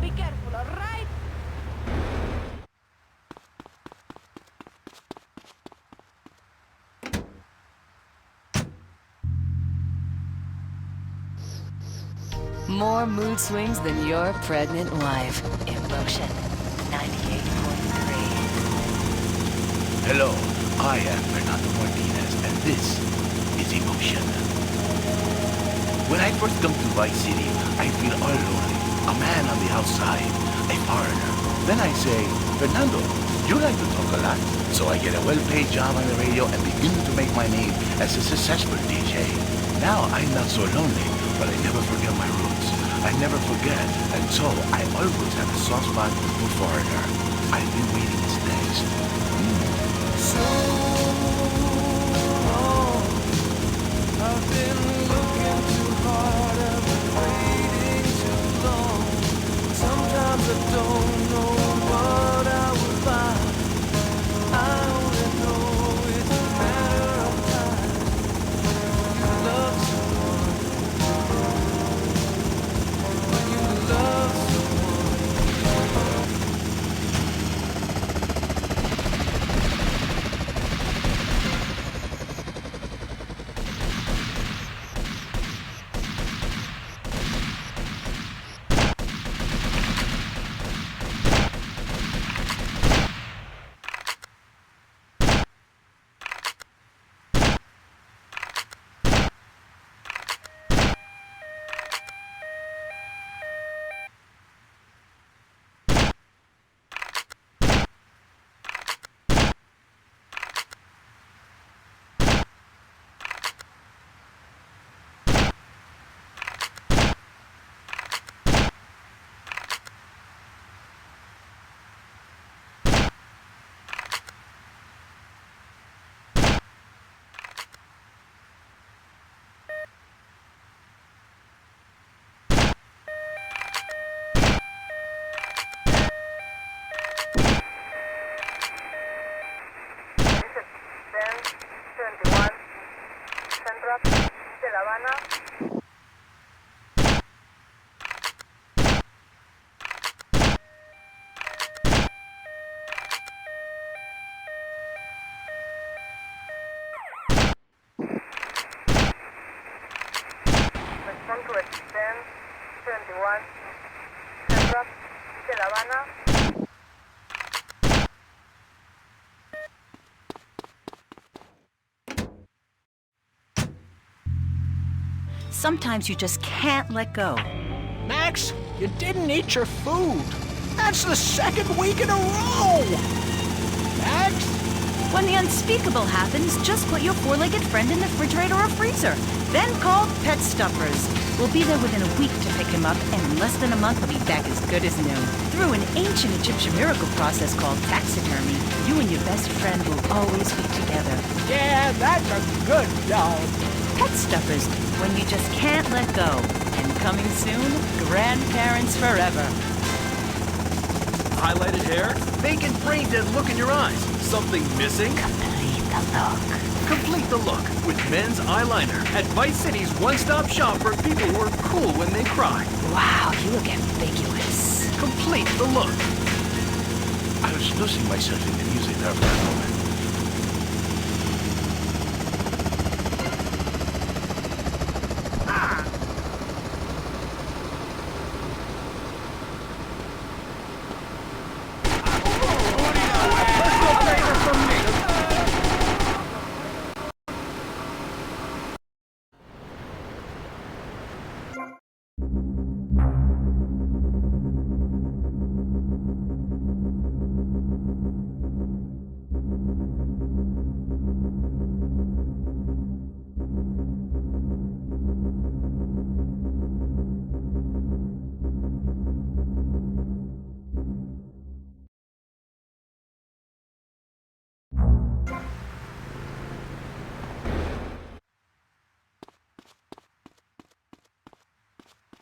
Be careful, all right? More mood swings than your pregnant wife. Emotion 98.3. Hello, I am Fernando Martinez, and this is Emotion. When I first come to Vice City, I feel all lonely. A man on the outside, a foreigner. Then I say, Fernando, you like to talk a lot. So I get a well-paid job on the radio and begin to make my name as a successful DJ. Now I'm not so lonely, but I never forget my roots. I never forget, and so I always have a soft spot for foreigner. I've been waiting this next. I've been looking too hard, I've been waiting too long. Sometimes I don't know what I would buy. I only know it's a matter of time. You love someone. When you love Sometimes you just can't let go. Max, you didn't eat your food. That's the second week in a row. Max? When the unspeakable happens, just put your four-legged friend in the refrigerator or freezer. Then call Pet Stuffers. We'll be there within a week to pick him up, and in less than a month he'll be back as good as new. Through an ancient Egyptian miracle process called taxidermy, you and your best friend will always be together. Yeah, that's a good dog. Pet Stuffers, when you just can't let go. And coming soon, grandparents forever. Highlighted hair? Vacant brain-dead look in your eyes. Something missing? Complete the look. Complete the look with men's eyeliner at Vice City's one-stop shop for people who are cool when they cry. Wow, you look ambiguous. Complete the look. I was losing myself in the music there for a moment.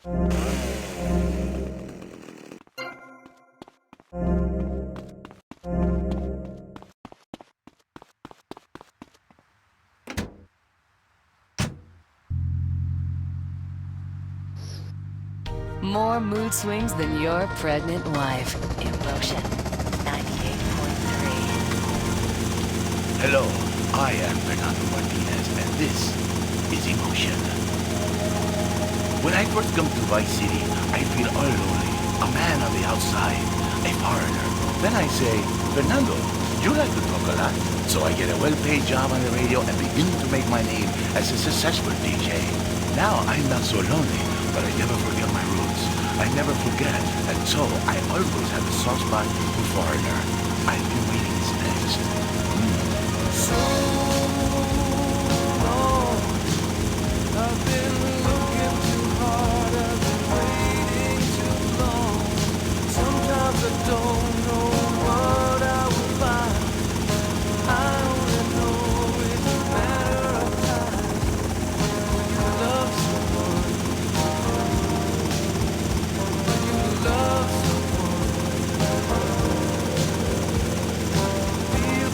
More mood swings than your pregnant wife. Emotion 98.3. Hello, I am Fernando Martinez, and this is Emotion. When I first come to Vice City, I feel all lonely, a man on the outside, a foreigner. Then I say, Fernando, you like to talk a lot. So I get a well-paid job on the radio and begin to make my name as a successful DJ. Now I'm not so lonely, but I never forget my roots. I never forget, and so I always have a soft spot for foreigner. I've been waiting this next. So long, I've been looking too hard, I've been waiting too long. Sometimes I don't know what I will find. I only know it's a matter of time. When you love someone, when you love someone, feel.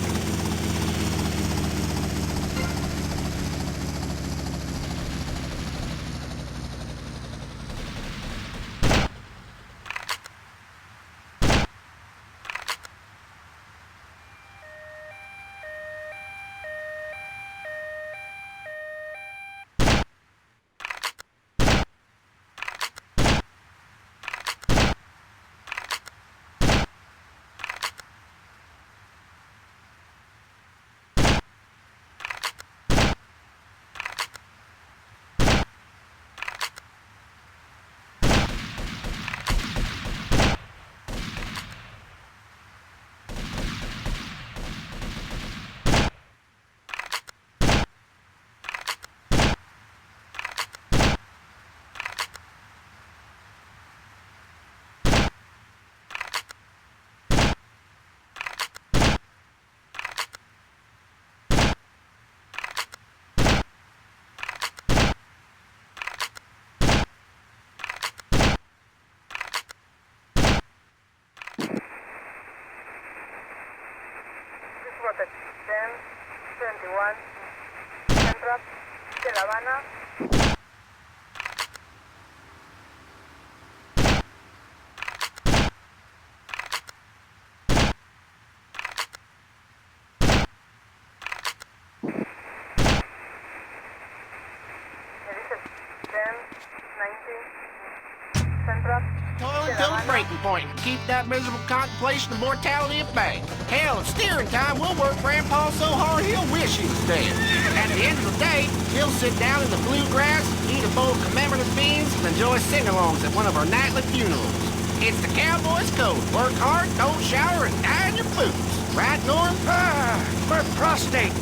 Protect 10, 21, Central, de La Habana. Until the breaking point and keep that miserable contemplation of mortality at bay. Hell, at steering time, we'll work Grandpa so hard he'll wish he was dead. At the end of the day, he'll sit down in the bluegrass, eat a bowl of commemorative beans, and enjoy sing-alongs at one of our nightly funerals. It's the cowboy's code. Work hard, don't shower, and die in your boots. Right, Norm? For prostate.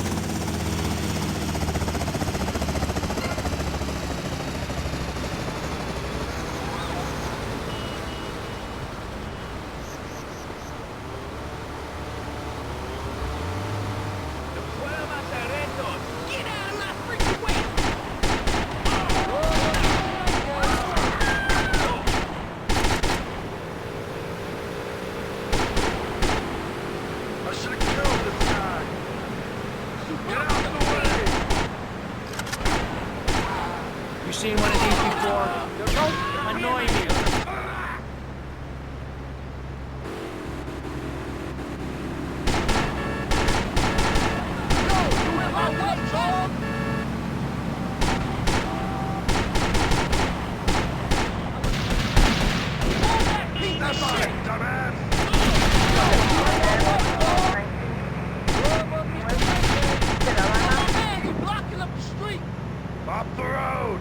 Seen one of these before? Don't annoy me. Off the road!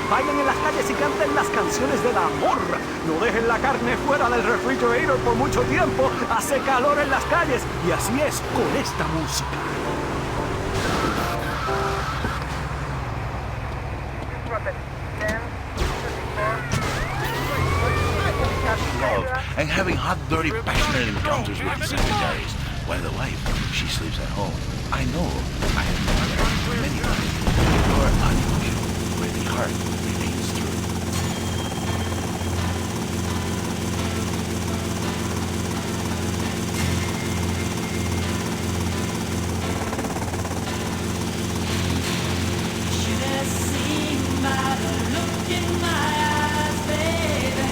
Vayan en las calles y canten las canciones del amor. No dejen la carne fuera del refrigerator por mucho tiempo. Hace calor en las calles y así es con esta música. Love and having hot, dirty, passionate encounters with the secretaries, while the wife, she sleeps at home. I know I have done that many times. You're unusual, where the heart remains true. Should have seen by the look in my eyes, baby.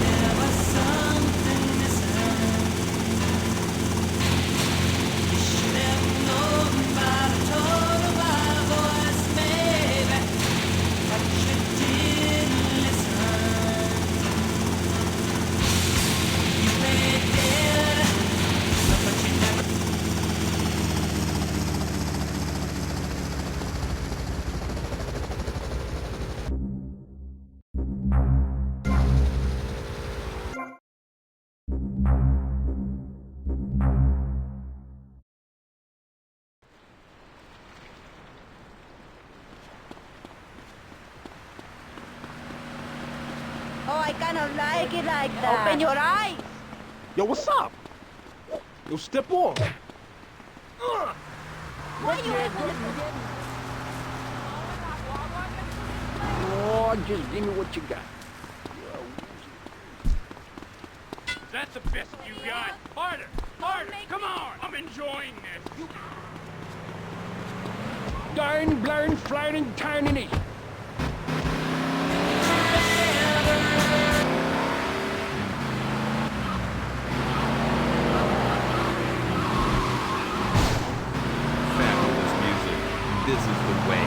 There was something missing. You should have known by the tone of my voice, baby, but you didn't listen. You played dead, but you never. Oh, I kind of like it like that. Open your eyes. Yo, what's up? Yo, step on. Why you Oh, just give me what you got. That's the best you got. Harder! Harder! Come on! I'm enjoying this. Darn, blurn, flying, tiny. Fabulous music. This is the way.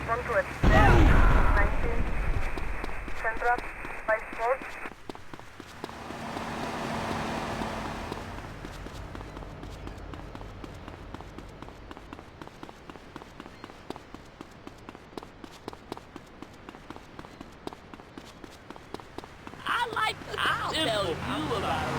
Front to it. 19. Center up. 5-4. I'll tell you about it.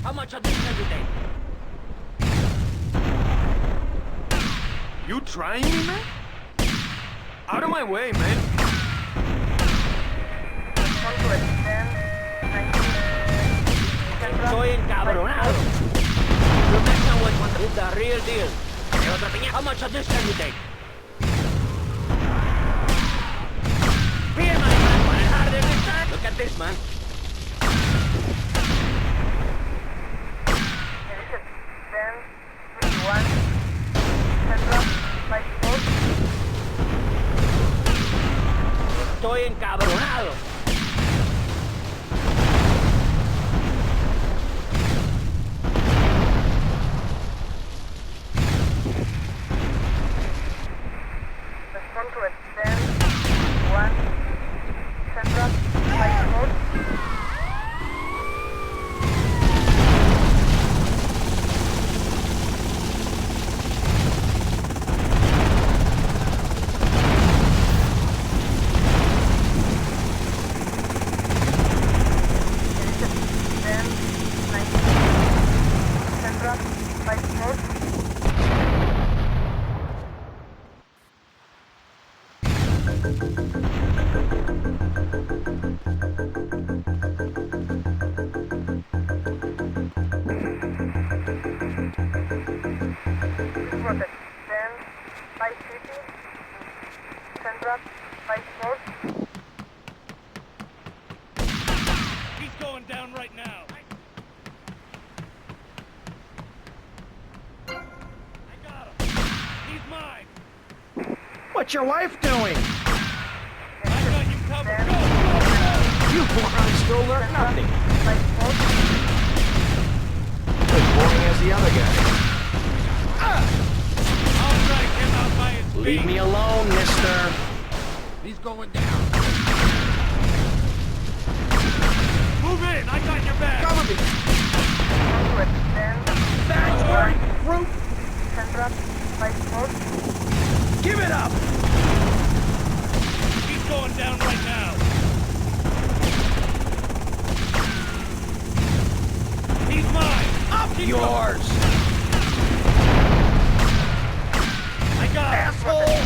How much of this every day? You trying me, man? Out of my way, man. Soy encabronado. You're messing with the real deal. How much of this can you take? Be my man, harder this time. Look at this, man. Estoy encabronado. He's going down right now. I got him. He's mine. What's your wife doing? I got you covered. Go, go, go! You moron still learn nothing. As boring as the other guy. I'll drag him out by his feet. Leave me alone, mister. He's going down. Move in. I got your back. Cover me. That's right, fruit. Give it up. He's going down right now. He's mine. Up yours. I got him. Asshole.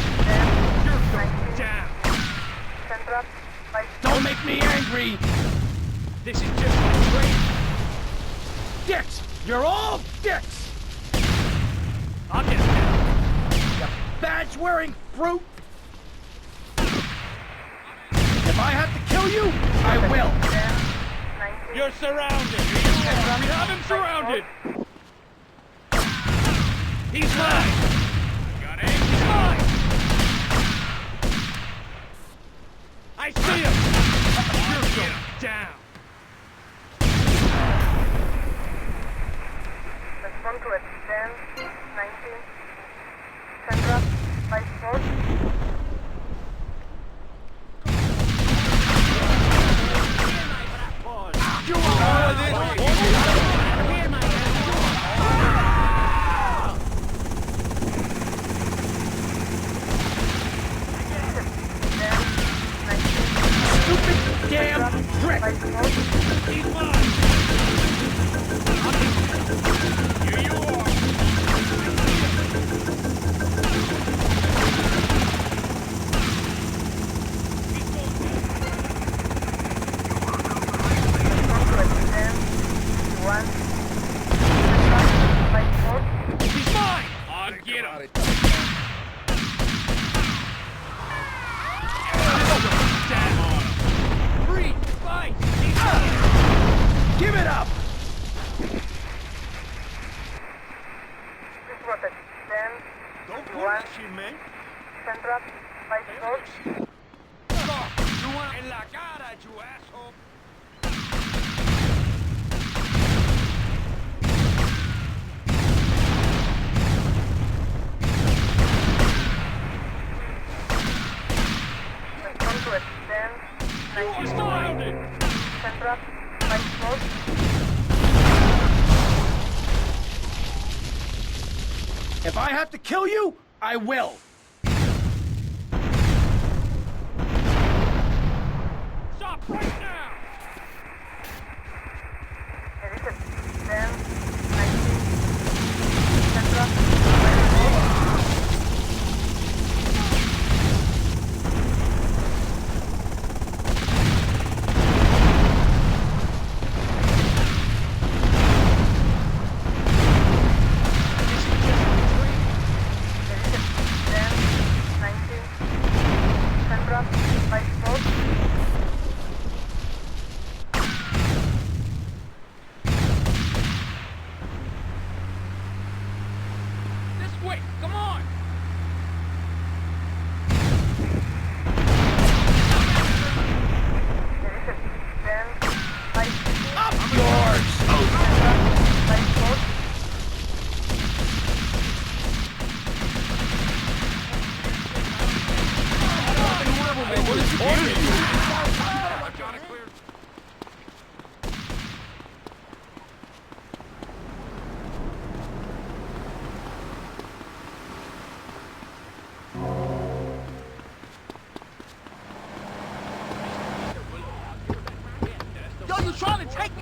You're going down. Don't make me angry. This is just my training. Dicks. You're all dicks. I'll get him down. You badge-wearing fruit. If I have to kill you, I will. You're surrounded. We have him surrounded. He's mine. Got him. He's mine. I see him. You're going down. Respond to it. 10, 19. Center up. 5-4. prick! He's mine! Here you are! He's mine! I'll get him! Give it up! This was a 10, 1, Central, 5-4. You want en la cara, you asshole! Respond to a 10, 19, Central, 5-4. If I have to kill you, I will. Stop right now! It is a 10, 19, Central, 5-4. This way, come on! Up yours! Yo, you trying to take me?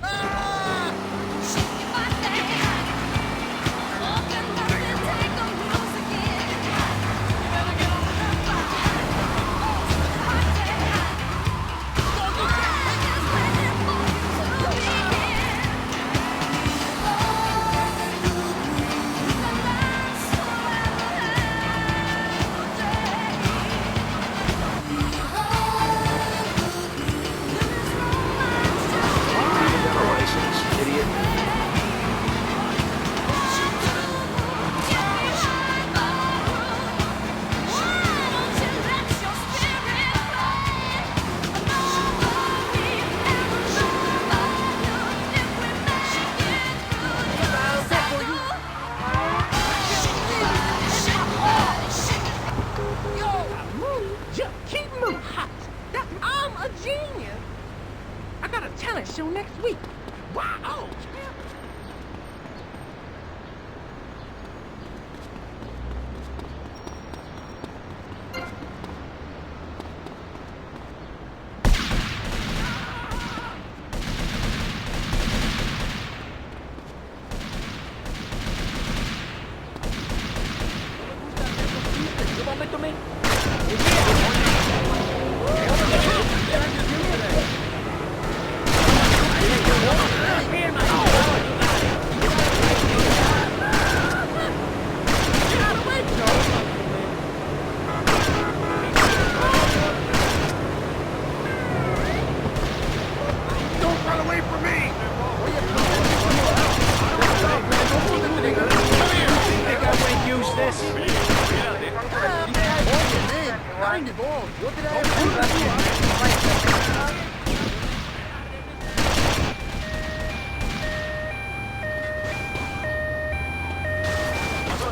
Show next week. Wow!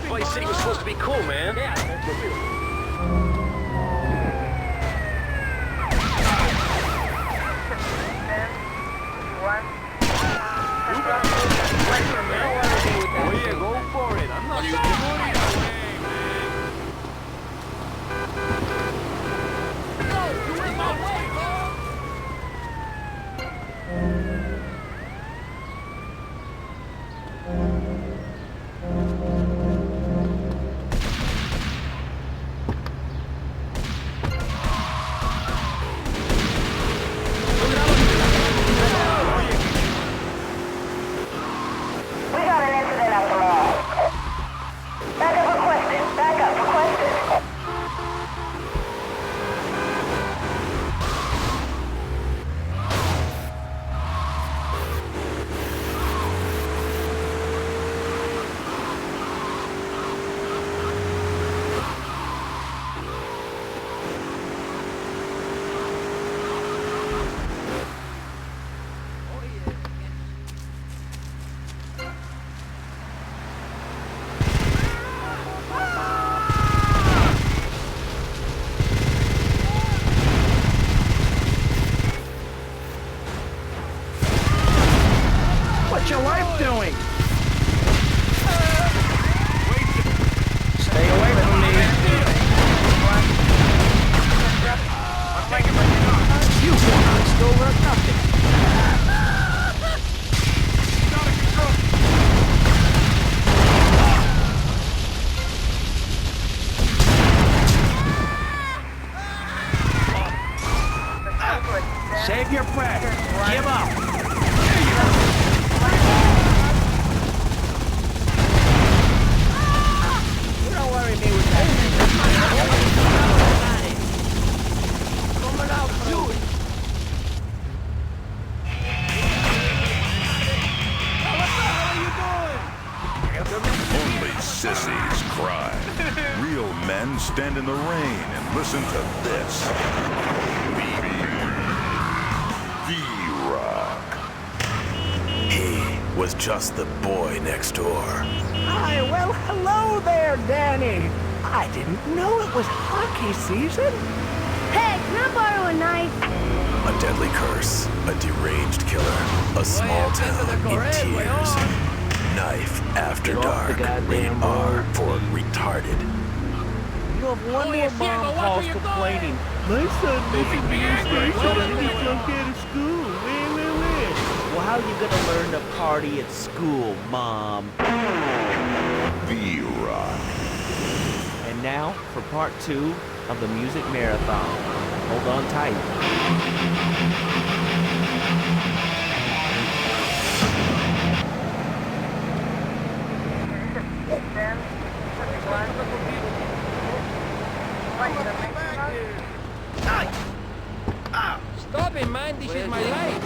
Vice City was supposed to be cool, man. Yeah, Oye, go for it. I'm not sorry. What's your wife doing? Stay away from me. You won't honest over nothing. Save your breath. Give up. Don't worry me with that. Coming out, do it. Only sissies cry. Real men stand in the rain and listen to this. V-Rock. He was just the boy next door. Hi, well, hello there, Danny. I didn't know it was hockey season. Hey, can I borrow a knife? A deadly curse, a deranged killer, a small town in tears. Knife After Dark, rated R for retarded. You have one more mom calls complaining. My son missing the station and he's drunk out of school. Well, how are you gonna learn to party at school, Mom? V-Rock. And now for part 2 of the music marathon. Hold on tight. Stop it, man. This is my life.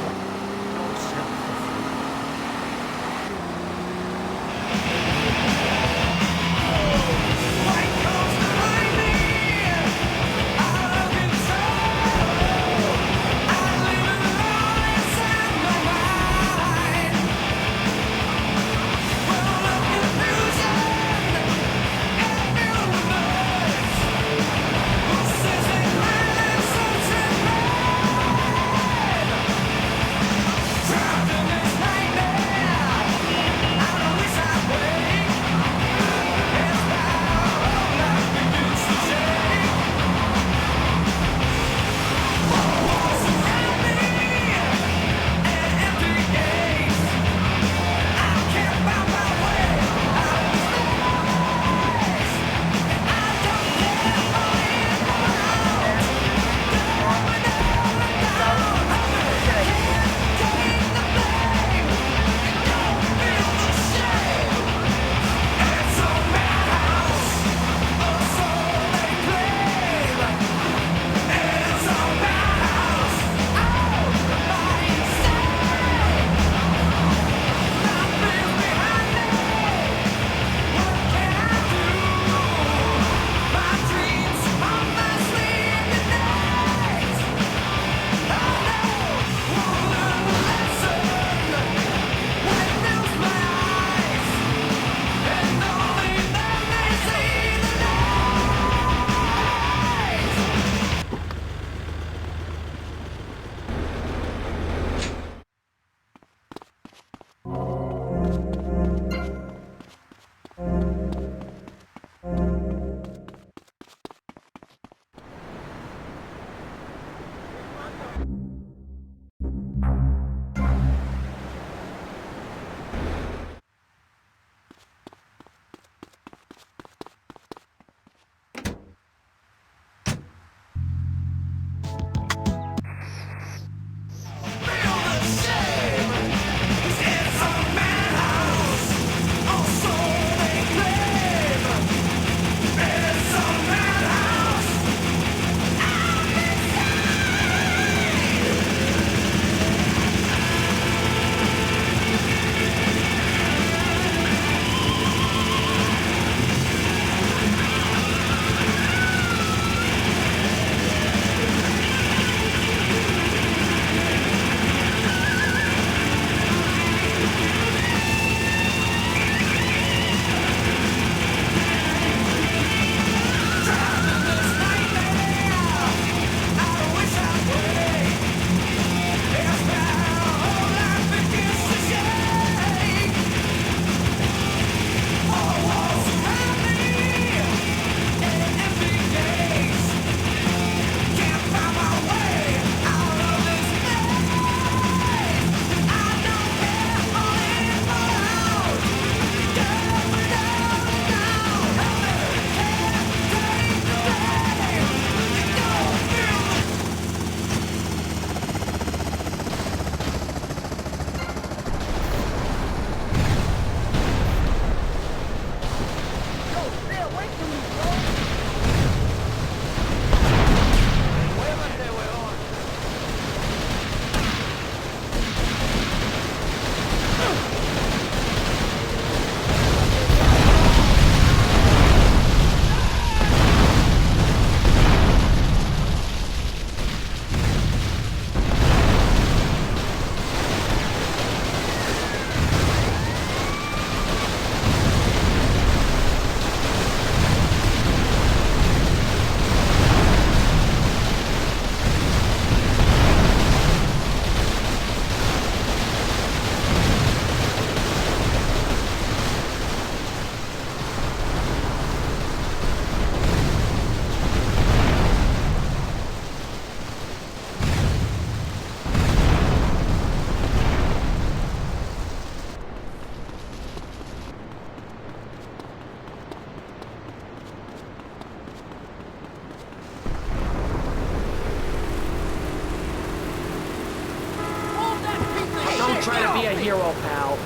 trying to be a hero, pal.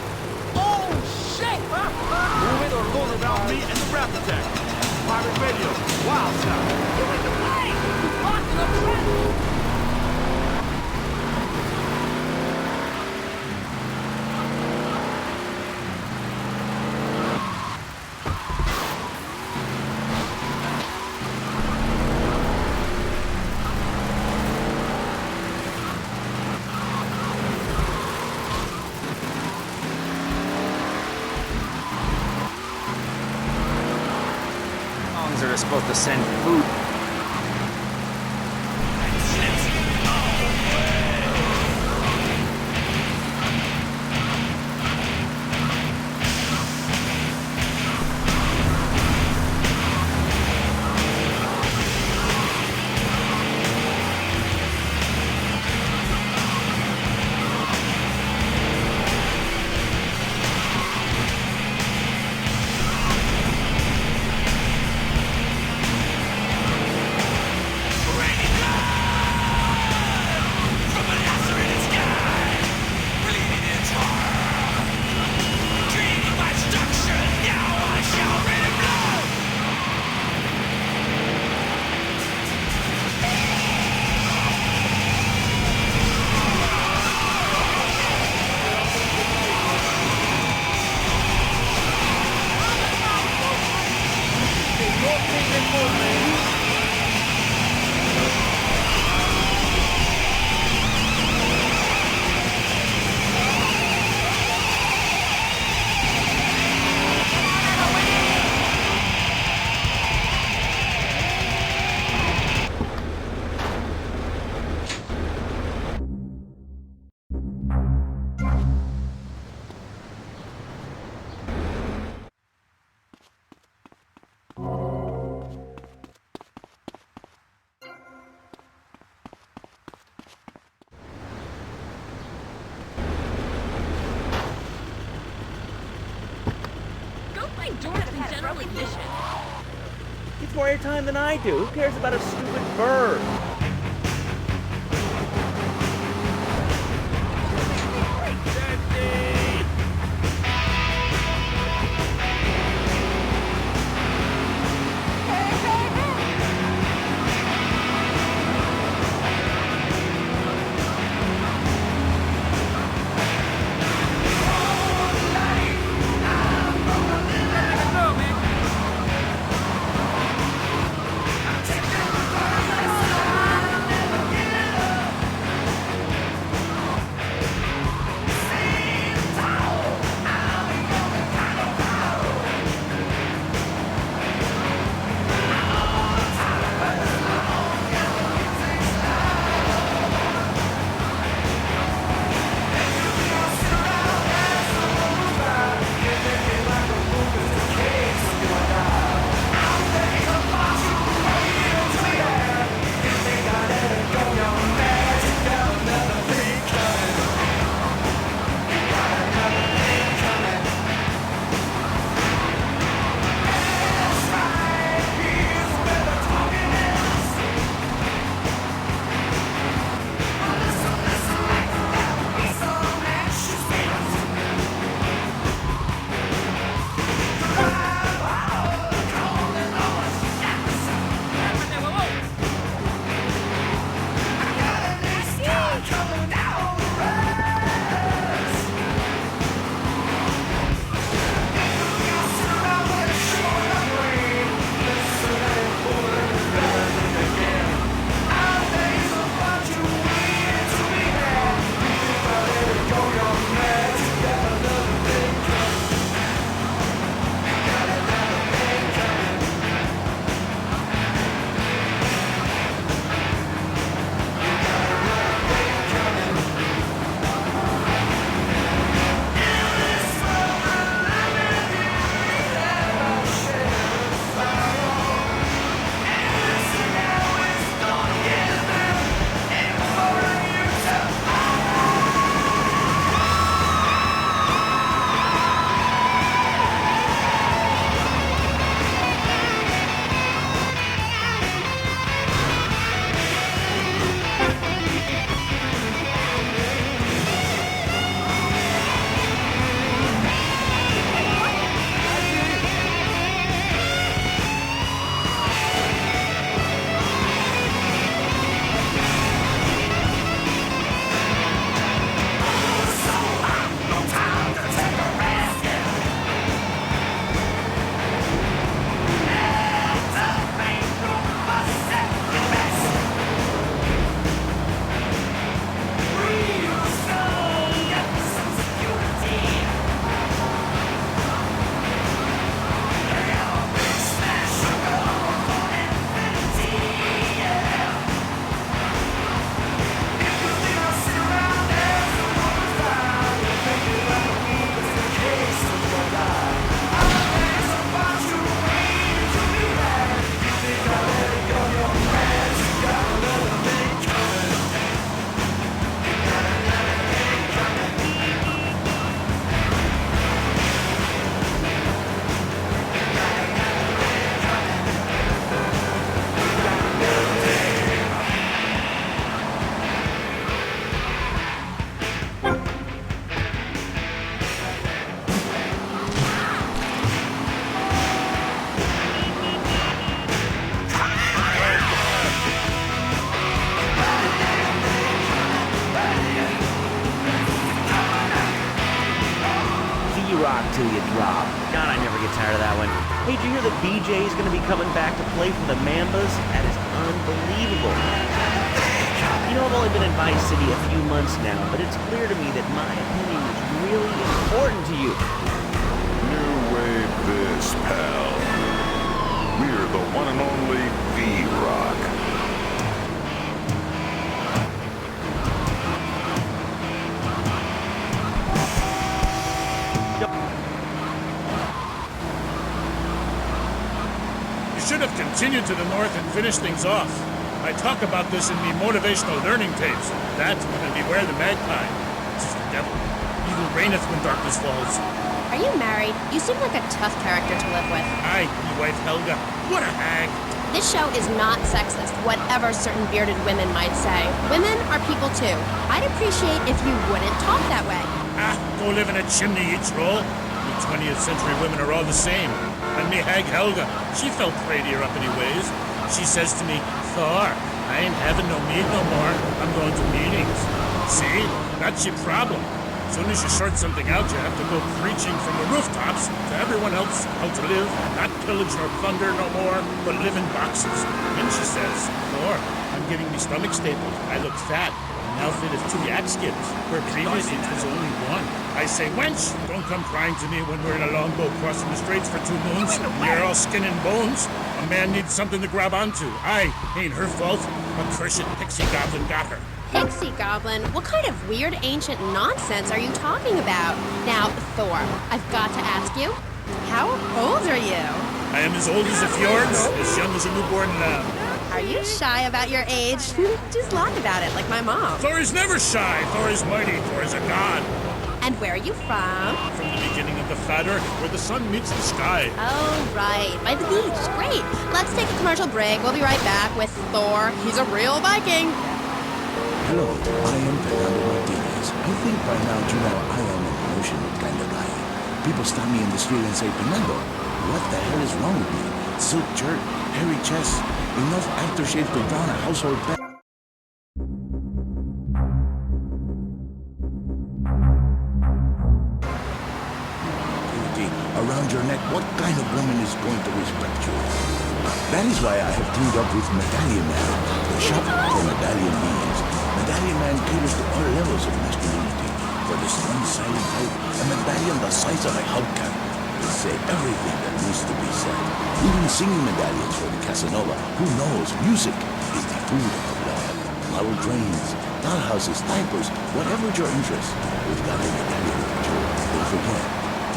Oh, shit! Move it or lose it. About me and the Wrath Attack. Pirate Radio. Wild Sound. You're in the way! You're blocking the front! They're supposed to send food. Gets more airtime than I do. Who cares about a stupid bird? Go, man! V-Rock till you drop. God, I never get tired of that one. Hey, did you hear that BJ's gonna be coming back to play for the Mambas? That is unbelievable. You know, I've only been in Vice City a few months now, but it's clear to me that my opinion is really important to you. New wave this, pal. We're the one and only V-Rock. You should have continued to the north and finished things off. I talk about this in the motivational learning tapes. That and beware the magpie. This is the devil. Evil reigneth when darkness falls. Are you married? You seem like a tough character to live with. Aye, me wife Helga. What a hag. This show is not sexist, whatever certain bearded women might say. Women are people too. I'd appreciate if you wouldn't talk that way. Ah, go live in a chimney, you troll. You 20th century women are all the same. And me hag Helga, she felt prettier up anyways. She says to me, Thor, I ain't having no meat no more. I'm going to meetings. See? That's your problem. As soon as you sort something out, you have to go preaching from the rooftops to everyone else how to live, not pillage nor plunder no more, but live in boxes. Then she says, Thor, I'm getting me stomach stapled. I look fat. An outfit of 2 yak skins, where previously it was only 1. I say, wench, don't come crying to me when we're in a longboat crossing the straits for 2 moons. You're all skin and bones. A man needs something to grab onto. Aye, ain't her fault. A cursed pixie goblin got her. Pixie goblin? What kind of weird ancient nonsense are you talking about? Now, Thor, I've got to ask you, how old are you? I am as old as the fjords, as young as a newborn lamb. Are you shy about your age? Just laugh about it like my mom. Thor is never shy. Thor is mighty. Thor is a god. And where are you from? From the beginning of the flat earth, where the sun meets the sky. Oh, right. By the beach. Great. Let's take a commercial break. We'll be right back with Thor. He's a real Viking. Hello, I am Fernando Martinez. I think by now you know I am an emotional kind of guy. People stop me in the street and say, Fernando, what the hell is wrong with me? Silk shirt, hairy chest, enough aftershave to drown a household pet. Around your neck, what kind of woman is going to respect you? That is why I have teamed up with Medallion Man, the shop for medallion needs. Medallion Man caters to all levels of masculinity. For the strong, silent type, a medallion the size of a hubcap will say everything that needs to be said. Even singing medallions for the Casanova, who knows music is the food of the blood. Model trains, dollhouses, diapers, whatever your interest, we've got a medallion for you. Don't forget,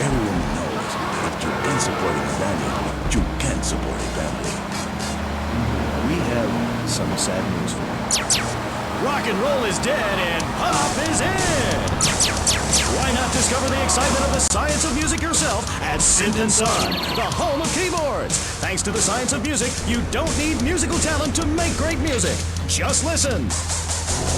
everyone knows that you can support a medallion, you can support a family. We have some sad news for you. Rock and roll is dead and pop is in! Why not discover the excitement of the science of music yourself at Synth & Son, the home of keyboards? Thanks to the science of music, you don't need musical talent to make great music. Just listen.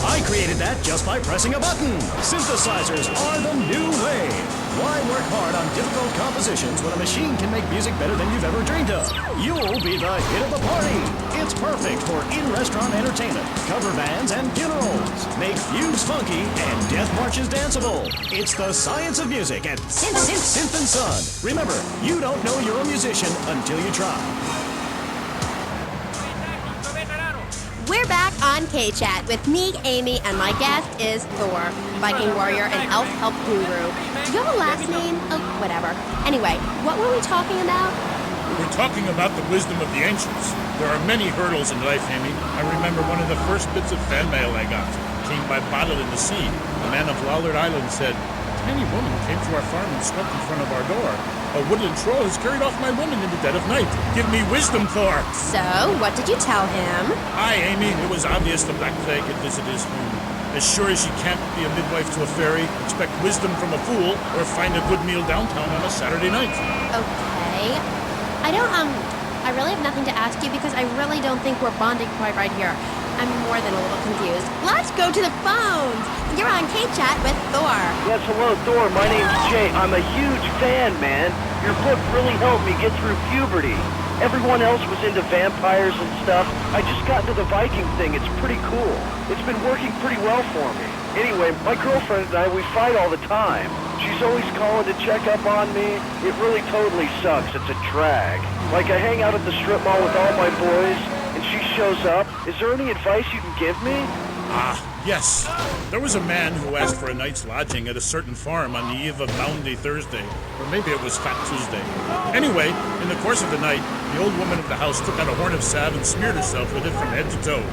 I created that just by pressing a button. Synthesizers are the new wave. Why work hard on difficult compositions when a machine can make music better than you've ever dreamed of? You'll be the hit of the party. It's perfect for in-restaurant entertainment, cover bands, and funerals. Make fugues funky and death marches danceable. It's the science of music at Synth & Son. Remember, you don't know you're a musician until you try. We're back on K-Chat with me, Amy, and my guest is Thor, Viking warrior and elf help guru. Do you have a last name? Oh, whatever. Anyway, what were we talking about? We're talking about the wisdom of the ancients. There are many hurdles in life, Amy. I remember one of the first bits of fan mail I got came by bottle in the sea. A man of Lollard Island said, "A tiny woman came to our farm and slept in front of our door. A woodland troll has carried off my woman in the dead of night. Give me wisdom, Thor." So, what did you tell him? Aye, Amy, it was obvious the Black Plague had visited his home. As sure as you can't be a midwife to a fairy, expect wisdom from a fool, or find a good meal downtown on a Saturday night. Okay. I really have nothing to ask you because I really don't think we're bonding quite right here. I'm more than a little confused. Let's go to the phones. You're on K-Chat with Thor. Yes, hello, Thor. My name's Jay. I'm a huge fan, man. Your book really helped me get through puberty. Everyone else was into vampires and stuff. I just got into the Viking thing. It's pretty cool. It's been working pretty well for me. Anyway, my girlfriend and I, we fight all the time. She's always calling to check up on me. It really totally sucks. It's a drag. Like, I hang out at the strip mall with all my boys, and she shows up. Is there any advice you can give me? Yes. There was a man who asked for a night's lodging at a certain farm on the eve of Maundy Thursday. Or maybe it was Fat Tuesday. Anyway, in the course of the night, the old woman of the house took out a horn of salve and smeared herself with it from head to toe.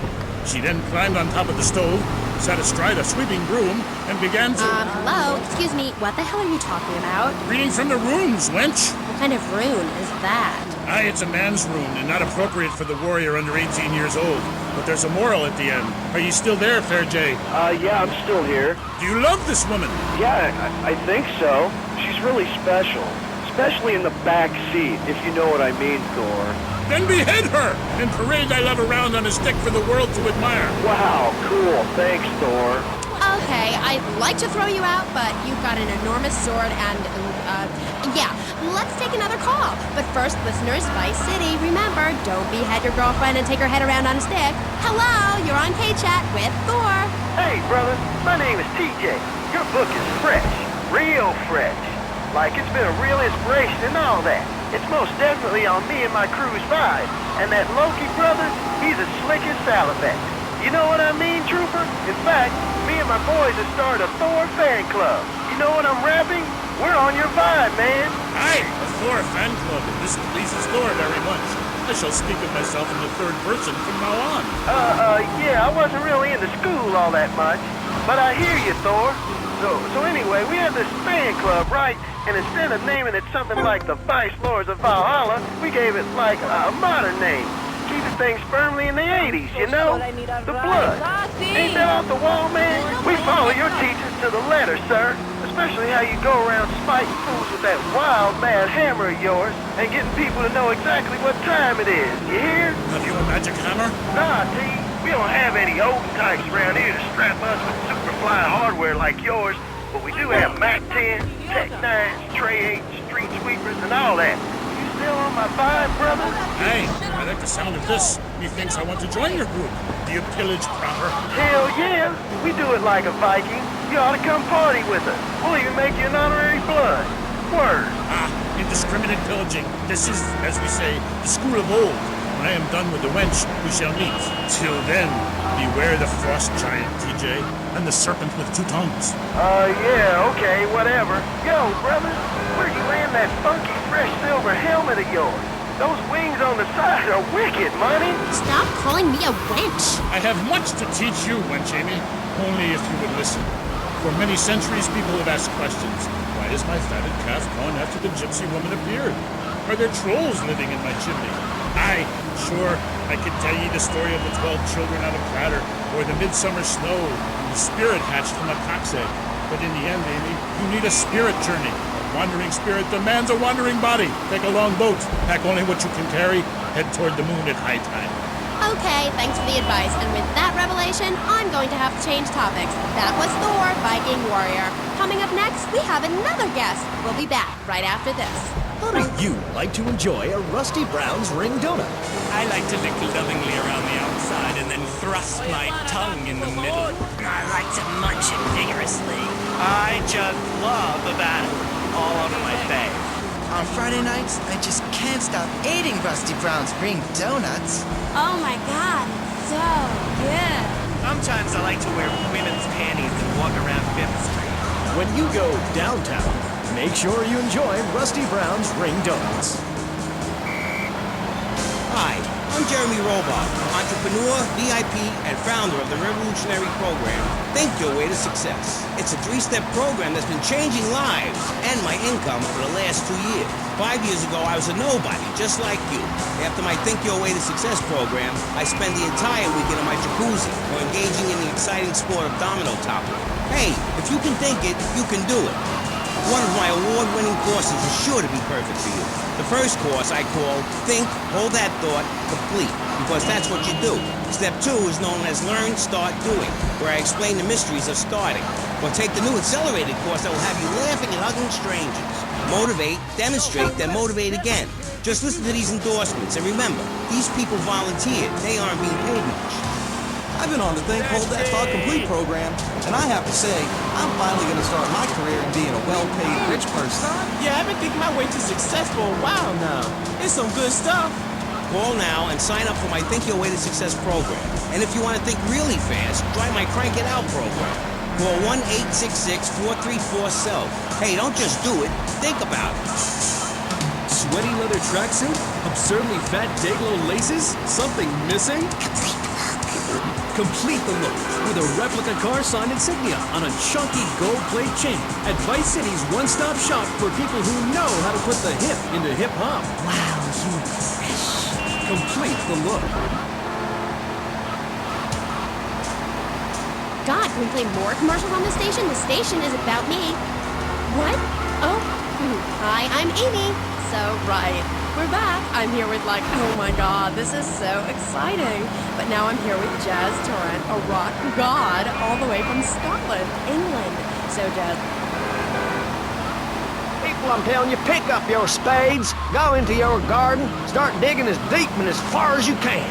She then climbed on top of the stove, sat astride a sweeping broom, and began to... Hello? Excuse me, what the hell are you talking about? Reading from the runes, wench! What kind of rune is that? It's a man's rune, and not appropriate for the warrior under 18 years old. But there's a moral at the end. Are you still there, Fair Jay? Yeah, I'm still here. Do you love this woman? Yeah, I think so. She's really special. Especially in the back seat, if you know what I mean, Thor. Then behead her, and parade thy love around on a stick for the world to admire. Wow, cool. Thanks, Thor. Okay, I'd like to throw you out, but you've got an enormous sword and, yeah, let's take another call. But first, listeners, Vice City, remember, don't behead your girlfriend and take her head around on a stick. Hello, you're on K-Chat with Thor. Hey, brother, my name is TJ. Your book is fresh, real fresh. Like, it's been a real inspiration and all that. It's most definitely on me and my crew's vibe. And that Loki brother, he's as slick as Salivax. You know what I mean, Trooper? In fact, me and my boys have started a Thor fan club. You know what I'm rapping? We're on your vibe, man. Aye, a Thor fan club. This pleases Thor very much. I shall speak of myself in the third person from now on. Yeah, I wasn't really into school all that much. But I hear you, Thor. So anyway, we have this fan club, right? And instead of naming it something like the Vice Lords of Valhalla, we gave it like a modern name. Keeping things firmly in the 80s, you know? The blood. Ain't that off the wall, man? We follow your teachings to the letter, sir. Especially how you go around spiting fools with that wild, mad hammer of yours and getting people to know exactly what time it is. You hear? Have you a magic hammer? Nah, T. We don't have any old types around here to strap us with superfly hardware like yours, but we do have Mac 10, Tech 9s, Tray 8s, Street Sweepers, and all that. You still on my vibe, brother? Hey, I like the sound of this. Methinks I want to join your group. Do you pillage proper? Hell yeah! We do it like a Viking. You ought to come party with us. We'll even make you an honorary blood. Word. Indiscriminate pillaging. This is, as we say, the school of old. When I am done with the wench, we shall meet. Till then, beware the frost giant, TJ, and the serpent with two tongues. Yeah, okay, whatever. Yo, brother, where you land that funky, fresh silver helmet of yours? Those wings on the side are wicked, money. Stop calling me a wench. I have much to teach you, wench Amy. Only if you would listen. For many centuries, people have asked questions. Why is my fatted calf gone after the gypsy woman appeared? Are there trolls living in my chimney? Aye, sure, I could tell ye the story of the 12 children on a platter, or the midsummer snow, and the spirit hatched from a cock's egg. But in the end, Amy, you need a spirit journey. A wandering spirit demands a wandering body. Take a long boat, pack only what you can carry, head toward the moon at high tide. Okay, thanks for the advice. And with that revelation, I'm going to have to change topics. That was Thor, Viking Warrior. Coming up next, we have another guest. We'll be back right after this. How do you like to enjoy a Rusty Brown's ring donut? I like to lick lovingly around the outside and then thrust my tongue in the middle. I like to munch it vigorously. I just love that all over my face. On Friday nights, I just can't stop eating Rusty Brown's ring donuts. Oh my god, it's so good. Sometimes I like to wear women's panties and walk around Fifth Street. When you go downtown, make sure you enjoy Rusty Brown's ring donuts. Hi, I'm Jeremy Robart, entrepreneur, VIP, and founder of the revolutionary program, Think Your Way to Success. It's a 3-step program that's been changing lives and my income for the last 2 years. 5 years ago, I was a nobody, just like you. After my Think Your Way to Success program, I spent the entire weekend in my jacuzzi or engaging in the exciting sport of domino topping. Hey, if you can think it, you can do it. One of my award-winning courses is sure to be perfect for you. The first course I call Think, Hold That Thought, Complete, because that's what you do. Step 2 is known as Learn, Start, Doing, where I explain the mysteries of starting. Or take the new accelerated course that will have you laughing and hugging strangers. Motivate, demonstrate, then motivate again. Just listen to these endorsements, and remember, these people volunteered. They aren't being paid much. I've been on the thing called That's Not Complete program, and I have to say, I'm finally going to start my career in being a well-paid rich person. Yeah, I've been thinking my way to success for a while now. It's some good stuff. Call now and sign up for my Think Your Way to Success program. And if you want to think really fast, try my Crank It Out program. Call 1-866-434-SELF. Hey, don't just do it. Think about it. Sweaty leather tracksuit? Absurdly fat Dayglow laces? Something missing? Complete the look with a replica car signed insignia on a chunky gold plate chain at Vice City's one-stop shop for people who know how to put the hip into hip-hop. Wow, you fresh. Complete the look. God, can we play more commercials on the station? The station is about me. What? Oh, hi, I'm Amy. So, right, we're back. I'm here with oh my God, this is so exciting. But now I'm here with Jazz Torrent, a rock god, all the way from Scotland, England. So, Jazz. People, I'm telling you, pick up your spades, go into your garden, start digging as deep and as far as you can.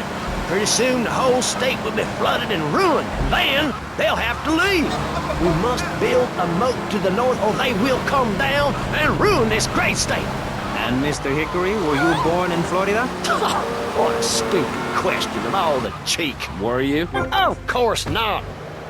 Pretty soon the whole state will be flooded and ruined, and then they'll have to leave. We must build a moat to the north or they will come down and ruin this great state. And Mr. Hickory, were you born in Florida? What a stupid question of all the cheek. Were you? Of course not.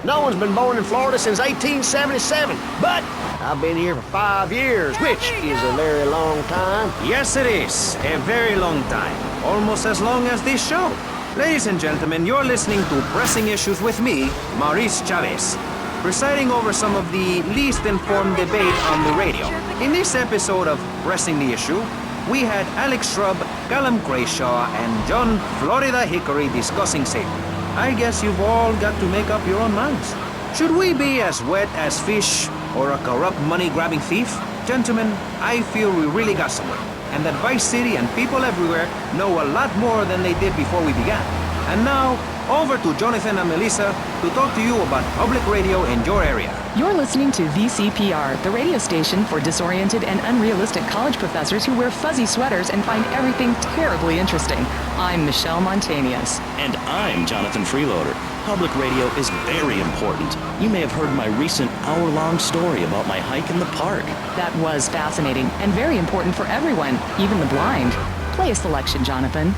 No one's been born in Florida since 1877, but I've been here for 5 years, which is a very long time. Yes, it is. A very long time. Almost as long as this show. Ladies and gentlemen, you're listening to Pressing Issues with me, Maurice Chavez, presiding over some of the least informed debate on the radio. In this episode of Pressing the Issue, we had Alex Shrub, Callum Crayshaw, and John Florida Hickory discussing safety. I guess you've all got to make up your own minds. Should we be as wet as fish or a corrupt money-grabbing thief? Gentlemen, I feel we really got somewhere, and that Vice City and people everywhere know a lot more than they did before we began. And now, over to Jonathan and Melissa to talk to you about public radio in your area. You're listening to VCPR, the radio station for disoriented and unrealistic college professors who wear fuzzy sweaters and find everything terribly interesting. I'm Michelle Montanius. And I'm Jonathan Freeloader. Public radio is very important. You may have heard my recent hour-long story about my hike in the park. That was fascinating and very important for everyone, even the blind. Play a selection, Jonathan.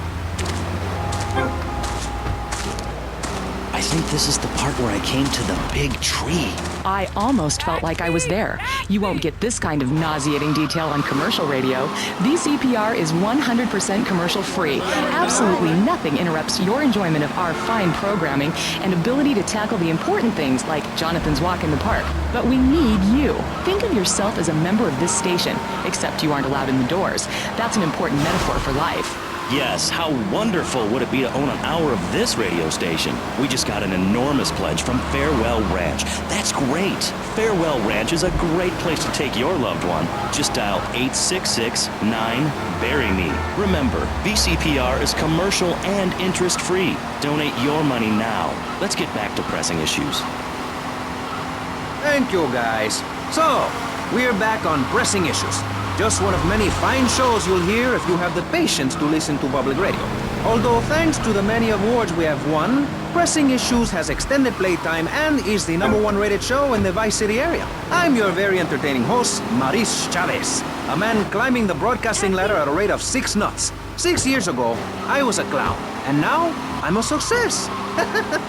I think this is the part where I came to the big tree. I almost felt like I was there. You won't get this kind of nauseating detail on commercial radio. VCPR is 100% commercial free. Absolutely nothing interrupts your enjoyment of our fine programming and ability to tackle the important things like Jonathan's walk in the park. But we need you. Think of yourself as a member of this station, except you aren't allowed in the doors. That's an important metaphor for life. Yes, how wonderful would it be to own an hour of this radio station? We just got an enormous pledge from Farewell Ranch. That's great. Farewell Ranch is a great place to take your loved one. Just dial 866-9-BURY-ME. Remember, VCPR is commercial and interest-free. Donate your money now. Let's get back to pressing issues. Thank you, guys. So, we're back on Pressing Issues. Just one of many fine shows you'll hear if you have the patience to listen to public radio. Although thanks to the many awards we have won, Pressing Issues has extended playtime and is the #1 rated show in the Vice City area. I'm your very entertaining host, Maurice Chavez, a man climbing the broadcasting ladder at a rate of 6 knots. 6 years ago, I was a clown, and now I'm a success.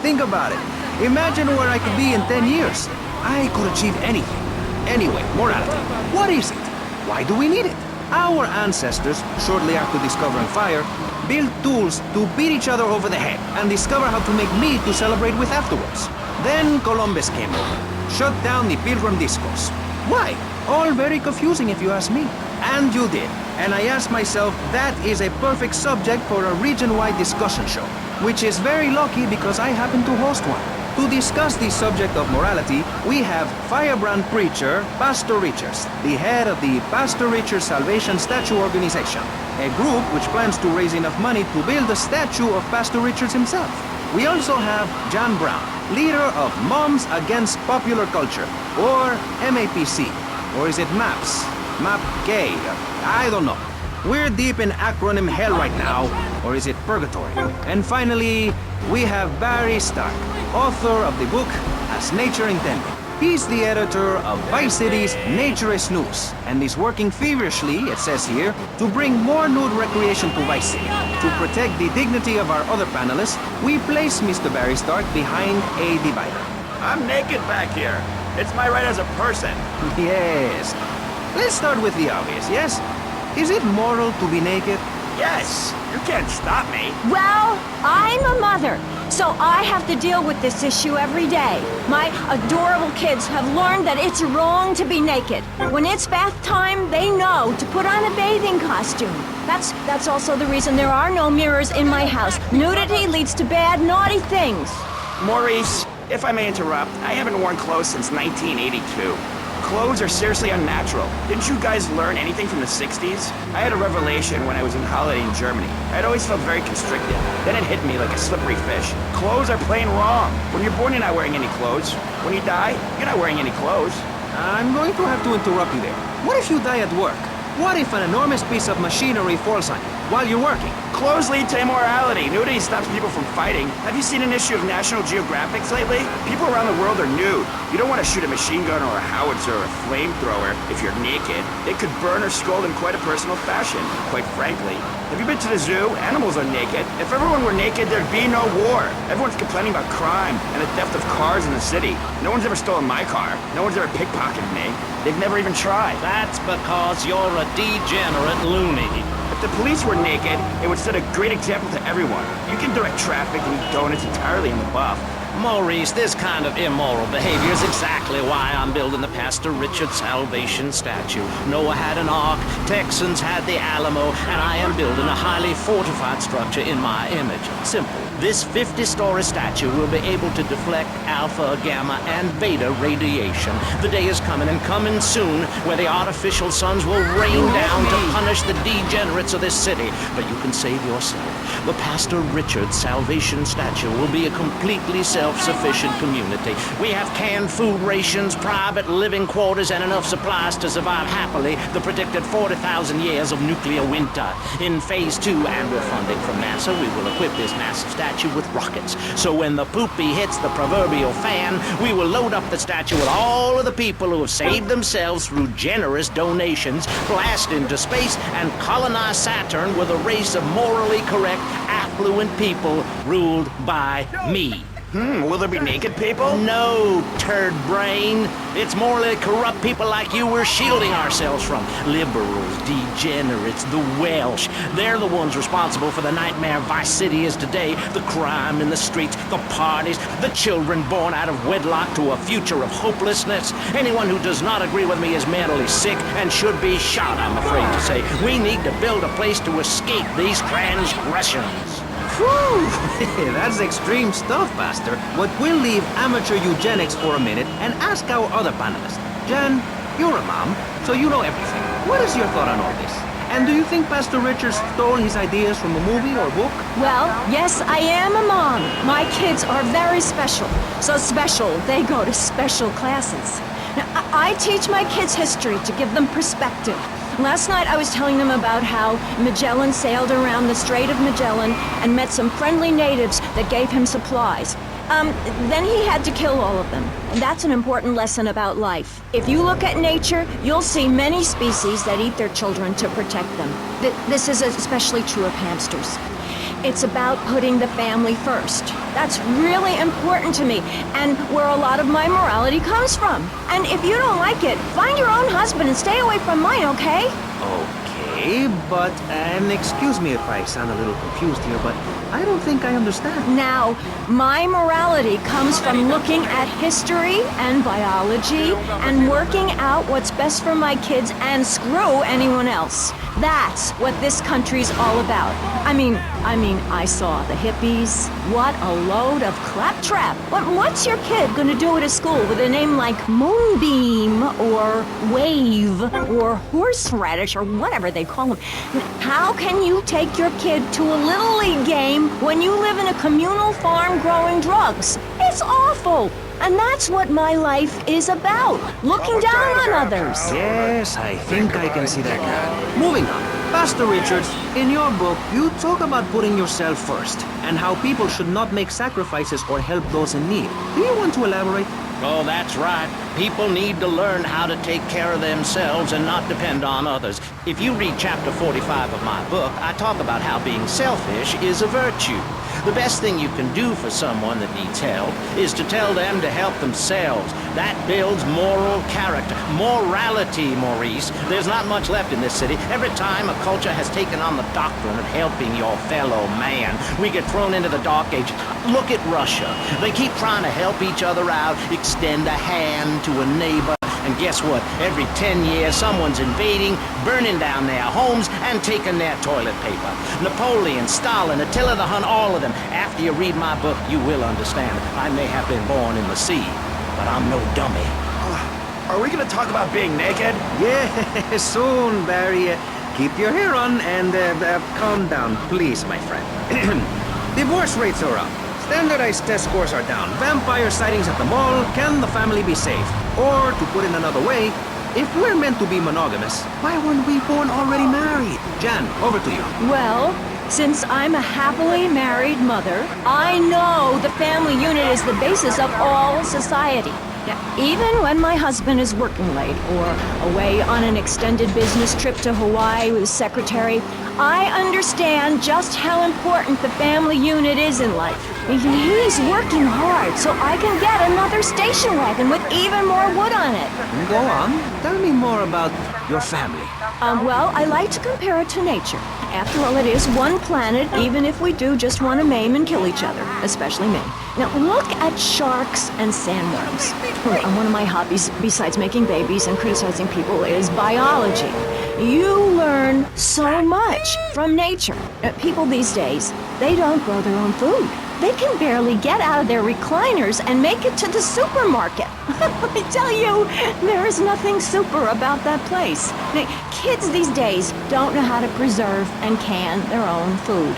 Think about it. Imagine where I could be in 10 years. I could achieve anything. Anyway, morality. What is it? Why do we need it? Our ancestors, shortly after discovering fire, built tools to beat each other over the head and discover how to make meat to celebrate with afterwards. Then Columbus came over, shut down the Pilgrim Discourse. Why? All very confusing if you ask me. And you did. And I asked myself, that is a perfect subject for a region-wide discussion show, which is very lucky because I happen to host one. To discuss the subject of morality, we have firebrand preacher Pastor Richards, the head of the Pastor Richards Salvation Statue Organization, a group which plans to raise enough money to build a statue of Pastor Richards himself. We also have John Brown, leader of Moms Against Popular Culture, or MAPC. Or is it MAPS? MAP-K? I don't know. We're deep in acronym hell right now, or is it purgatory? And finally, we have Barry Stark, author of the book As Nature Intended. He's the editor of Vice City's Naturist News, and is working feverishly, it says here, to bring more nude recreation to Vice City. To protect the dignity of our other panelists, we place Mr. Barry Stark behind a divider. I'm naked back here. It's my right as a person. Yes. Let's start with the obvious, yes? Is it moral to be naked? Yes. You can't stop me. Well, I'm a mother, so I have to deal with this issue every day. My adorable kids have learned that it's wrong to be naked. When it's bath time, they know to put on a bathing costume. That's also the reason there are no mirrors in my house. Nudity leads to bad, naughty things. Maurice, if I may interrupt, I haven't worn clothes since 1982. Clothes are seriously unnatural. Didn't you guys learn anything from the 60s? I had a revelation when I was on holiday in Germany. I'd always felt very constricted. Then it hit me like a slippery fish. Clothes are plain wrong. When you're born, you're not wearing any clothes. When you die, you're not wearing any clothes. I'm going to have to interrupt you there. What if you die at work? What if an enormous piece of machinery falls on you while you're working? Clothes lead to immorality. Nudity stops people from fighting. Have you seen an issue of National Geographic lately? People around the world are nude. You don't want to shoot a machine gun or a howitzer or a flamethrower if you're naked. It could burn or scald in quite a personal fashion, quite frankly. Have you been to the zoo? Animals are naked. If everyone were naked, there'd be no war. Everyone's complaining about crime and the theft of cars in the city. No one's ever stolen my car. No one's ever pickpocketed me. They've never even tried. That's because you're a degenerate loony. If the police were naked, it would set a great example to everyone. You can direct traffic and eat donuts entirely in the buff. Maurice, this kind of immoral behavior is exactly why I'm building the Pastor Richard Salvation statue. Noah had an ark, Texans had the Alamo, and I am building a highly fortified structure in my image. Simple. This 50-story statue will be able to deflect alpha, gamma, and beta radiation. The day is coming, and coming soon, where the artificial suns will rain down to punish the degenerates of this city. But you can save yourself. The Pastor Richard Salvation statue will be a completely self-sufficient community. We have canned food rations, private living quarters, and enough supplies to survive happily the predicted 40,000 years of nuclear winter. In Phase 2, and with funding from NASA, we will equip this massive statue with rockets. So when the poopy hits the proverbial fan, we will load up the statue with all of the people who have saved themselves through generous donations, blast into space, and colonize Saturn with a race of morally correct, affluent people ruled by me. Will there be naked people? No, turd brain. It's morally corrupt people like you we're shielding ourselves from. Liberals, degenerates, the Welsh. They're the ones responsible for the nightmare Vice City is today. The crime in the streets, the parties, the children born out of wedlock to a future of hopelessness. Anyone who does not agree with me is mentally sick and should be shot, I'm afraid to say. We need to build a place to escape these transgressions. Whew! That's extreme stuff, Pastor. But we'll leave amateur eugenics for a minute and ask our other panelists. Jan, you're a mom, so you know everything. What is your thought on all this? And do you think Pastor Richard stole his ideas from a movie or book? Well, yes, I am a mom. My kids are very special. So special, they go to special classes. Now, I teach my kids history to give them perspective. Last night I was telling them about how Magellan sailed around the Strait of Magellan and met some friendly natives that gave him supplies. Then he had to kill all of them. And that's an important lesson about life. If you look at nature, you'll see many species that eat their children to protect them. This is especially true of hamsters. It's about putting the family first. That's really important to me, and where a lot of my morality comes from. And if you don't like it, find your own husband and stay away from mine, okay? Okay, but, and excuse me if I sound a little confused here, but I don't think I understand. Now, my morality comes from looking at history and biology and working out what's best for my kids and screw anyone else. That's what this country's all about. I mean, I saw the hippies. What a load of claptrap. What's your kid gonna do at a school with a name like Moonbeam or Wave or Horseradish or whatever they call them? How can you take your kid to a Little League game when you live in a communal farm growing drugs? It's was awful. And that's what my life is about. Looking down on others. Yes, I think I can see that now. Moving on. Pastor Richards, in your book, you talk about putting yourself first and how people should not make sacrifices or help those in need. Do you want to elaborate? Oh, that's right. People need to learn how to take care of themselves and not depend on others. If you read chapter 45 of my book, I talk about how being selfish is a virtue. The best thing you can do for someone that needs help is to tell them to help themselves. That builds moral character. Morality, Maurice. There's not much left in this city. Every time a culture has taken on the doctrine of helping your fellow man, we get thrown into the dark ages. Look at Russia. They keep trying to help each other out, extend a hand to a neighbor. And guess what? Every 10 years, someone's invading, burning down their homes, and taking their toilet paper. Napoleon, Stalin, Attila the Hun, all of them. After you read my book, you will understand. I may have been born in the sea, but I'm no dummy. Are we gonna talk about being naked? Yeah, soon, Barry. Keep your hair on and calm down, please, my friend. Divorce rates are up. Standardized test scores are down. Vampire sightings at the mall. Can the family be saved? Or, to put it another way, if we're meant to be monogamous, why weren't we born already married? Jan, over to you. Well, since I'm a happily married mother, I know the family unit is the basis of all society. Now, even when my husband is working late or away on an extended business trip to Hawaii with his secretary, I understand just how important the family unit is in life. He's working hard so I can get another station wagon with even more wood on it. Go on. Tell me more about your family. Well, I like to compare it to nature. After all, it is one planet, even if we do just want to maim and kill each other, especially me. Now, look at sharks and sandworms. One of my hobbies, besides making babies and criticizing people, is biology. You learn so much from nature. People these days, they don't grow their own food. They can barely get out of their recliners and make it to the supermarket. I tell you, there is nothing super about that place. Kids these days don't know how to preserve and can their own food.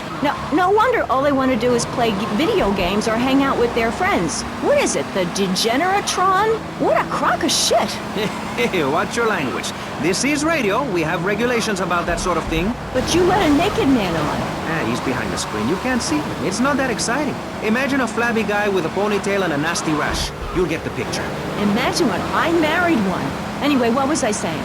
No wonder all they want to do is play video games or hang out with their friends. What is it, the Degeneratron? What a crock of shit. Hey, watch your language. This is radio. We have regulations about that sort of thing. But you let a naked man on. He's behind the screen. You can't see him. It's not that exciting. Imagine a flabby guy with a ponytail and a nasty rash. You'll get the picture. Imagine one. I married one. Anyway, what was I saying?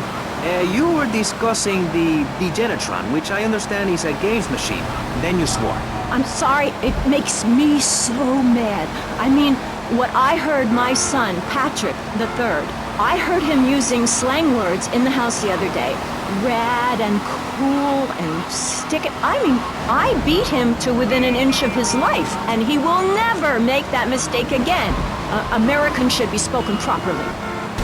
You were discussing the Degenatron, which I understand is a games machine. Then you swore. I'm sorry. It makes me so mad. I mean, what I heard my son, Patrick III, I heard him using slang words in the house the other day. Rad and cool and stick it. I mean, I beat him to within an inch of his life, and he will never make that mistake again. Americans should be spoken properly.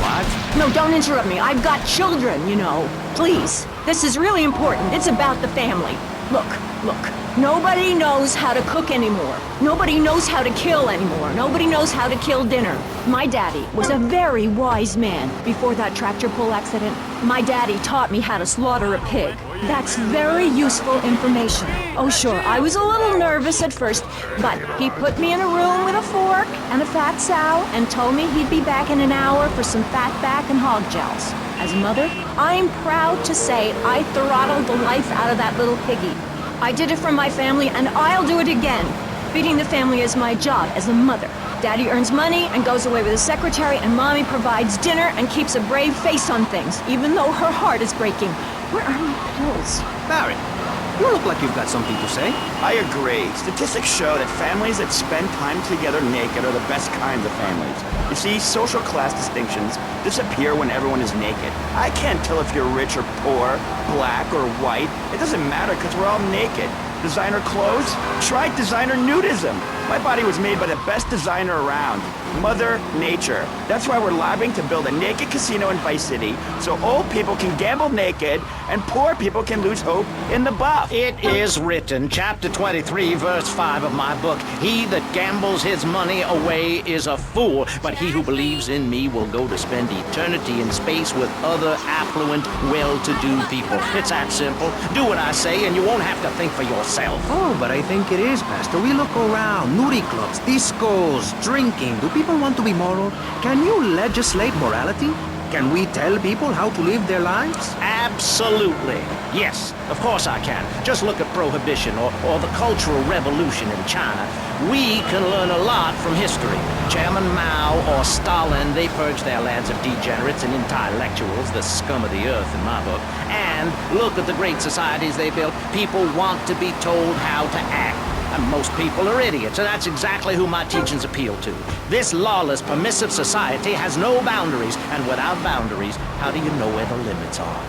What? No, don't interrupt me. I've got children, you know. Please. This is really important. It's about the family. Look. Nobody knows how to cook anymore. Nobody knows how to kill anymore. Nobody knows how to kill dinner. My daddy was a very wise man. Before that tractor pull accident, my daddy taught me how to slaughter a pig. That's very useful information. Oh, sure, I was a little nervous at first, but he put me in a room with a fork and a fat sow and told me he'd be back in an hour for some fat back and hog jowls. As a mother, I'm proud to say I throttled the life out of that little piggy. I did it for my family, and I'll do it again. Feeding the family is my job as a mother. Daddy earns money and goes away with his secretary, and Mommy provides dinner and keeps a brave face on things, even though her heart is breaking. Where are my pills? Barry, you look like you've got something to say. I agree. Statistics show that families that spend time together naked are the best kinds of families. You see, social class distinctions disappear when everyone is naked. I can't tell if you're rich or poor, black or white. It doesn't matter because we're all naked. Designer clothes? Try designer nudism. My body was made by the best designer around. Mother Nature. That's why we're lobbying to build a naked casino in Vice City so old people can gamble naked and poor people can lose hope in the buff. It is written, chapter 23, verse 5 of my book, "He that gambles his money away is a fool, but he who believes in me will go to spend eternity in space with other affluent, well-to-do people." It's that simple. Do what I say and you won't have to think for yourself. Oh, but I think it is, Pastor. We look around, nudie clubs, discos, drinking. Do people want to be moral? Can you legislate morality? Can we tell people how to live their lives? Absolutely. Yes, of course I can. Just look at Prohibition or the Cultural Revolution in China. We can learn a lot from history. Chairman Mao or Stalin, they purged their lands of degenerates and intellectuals, the scum of the earth in my book. And look at the great societies they built. People want to be told how to act. And most people are idiots, and that's exactly who my teachings appeal to. This lawless, permissive society has no boundaries, and without boundaries, how do you know where the limits are?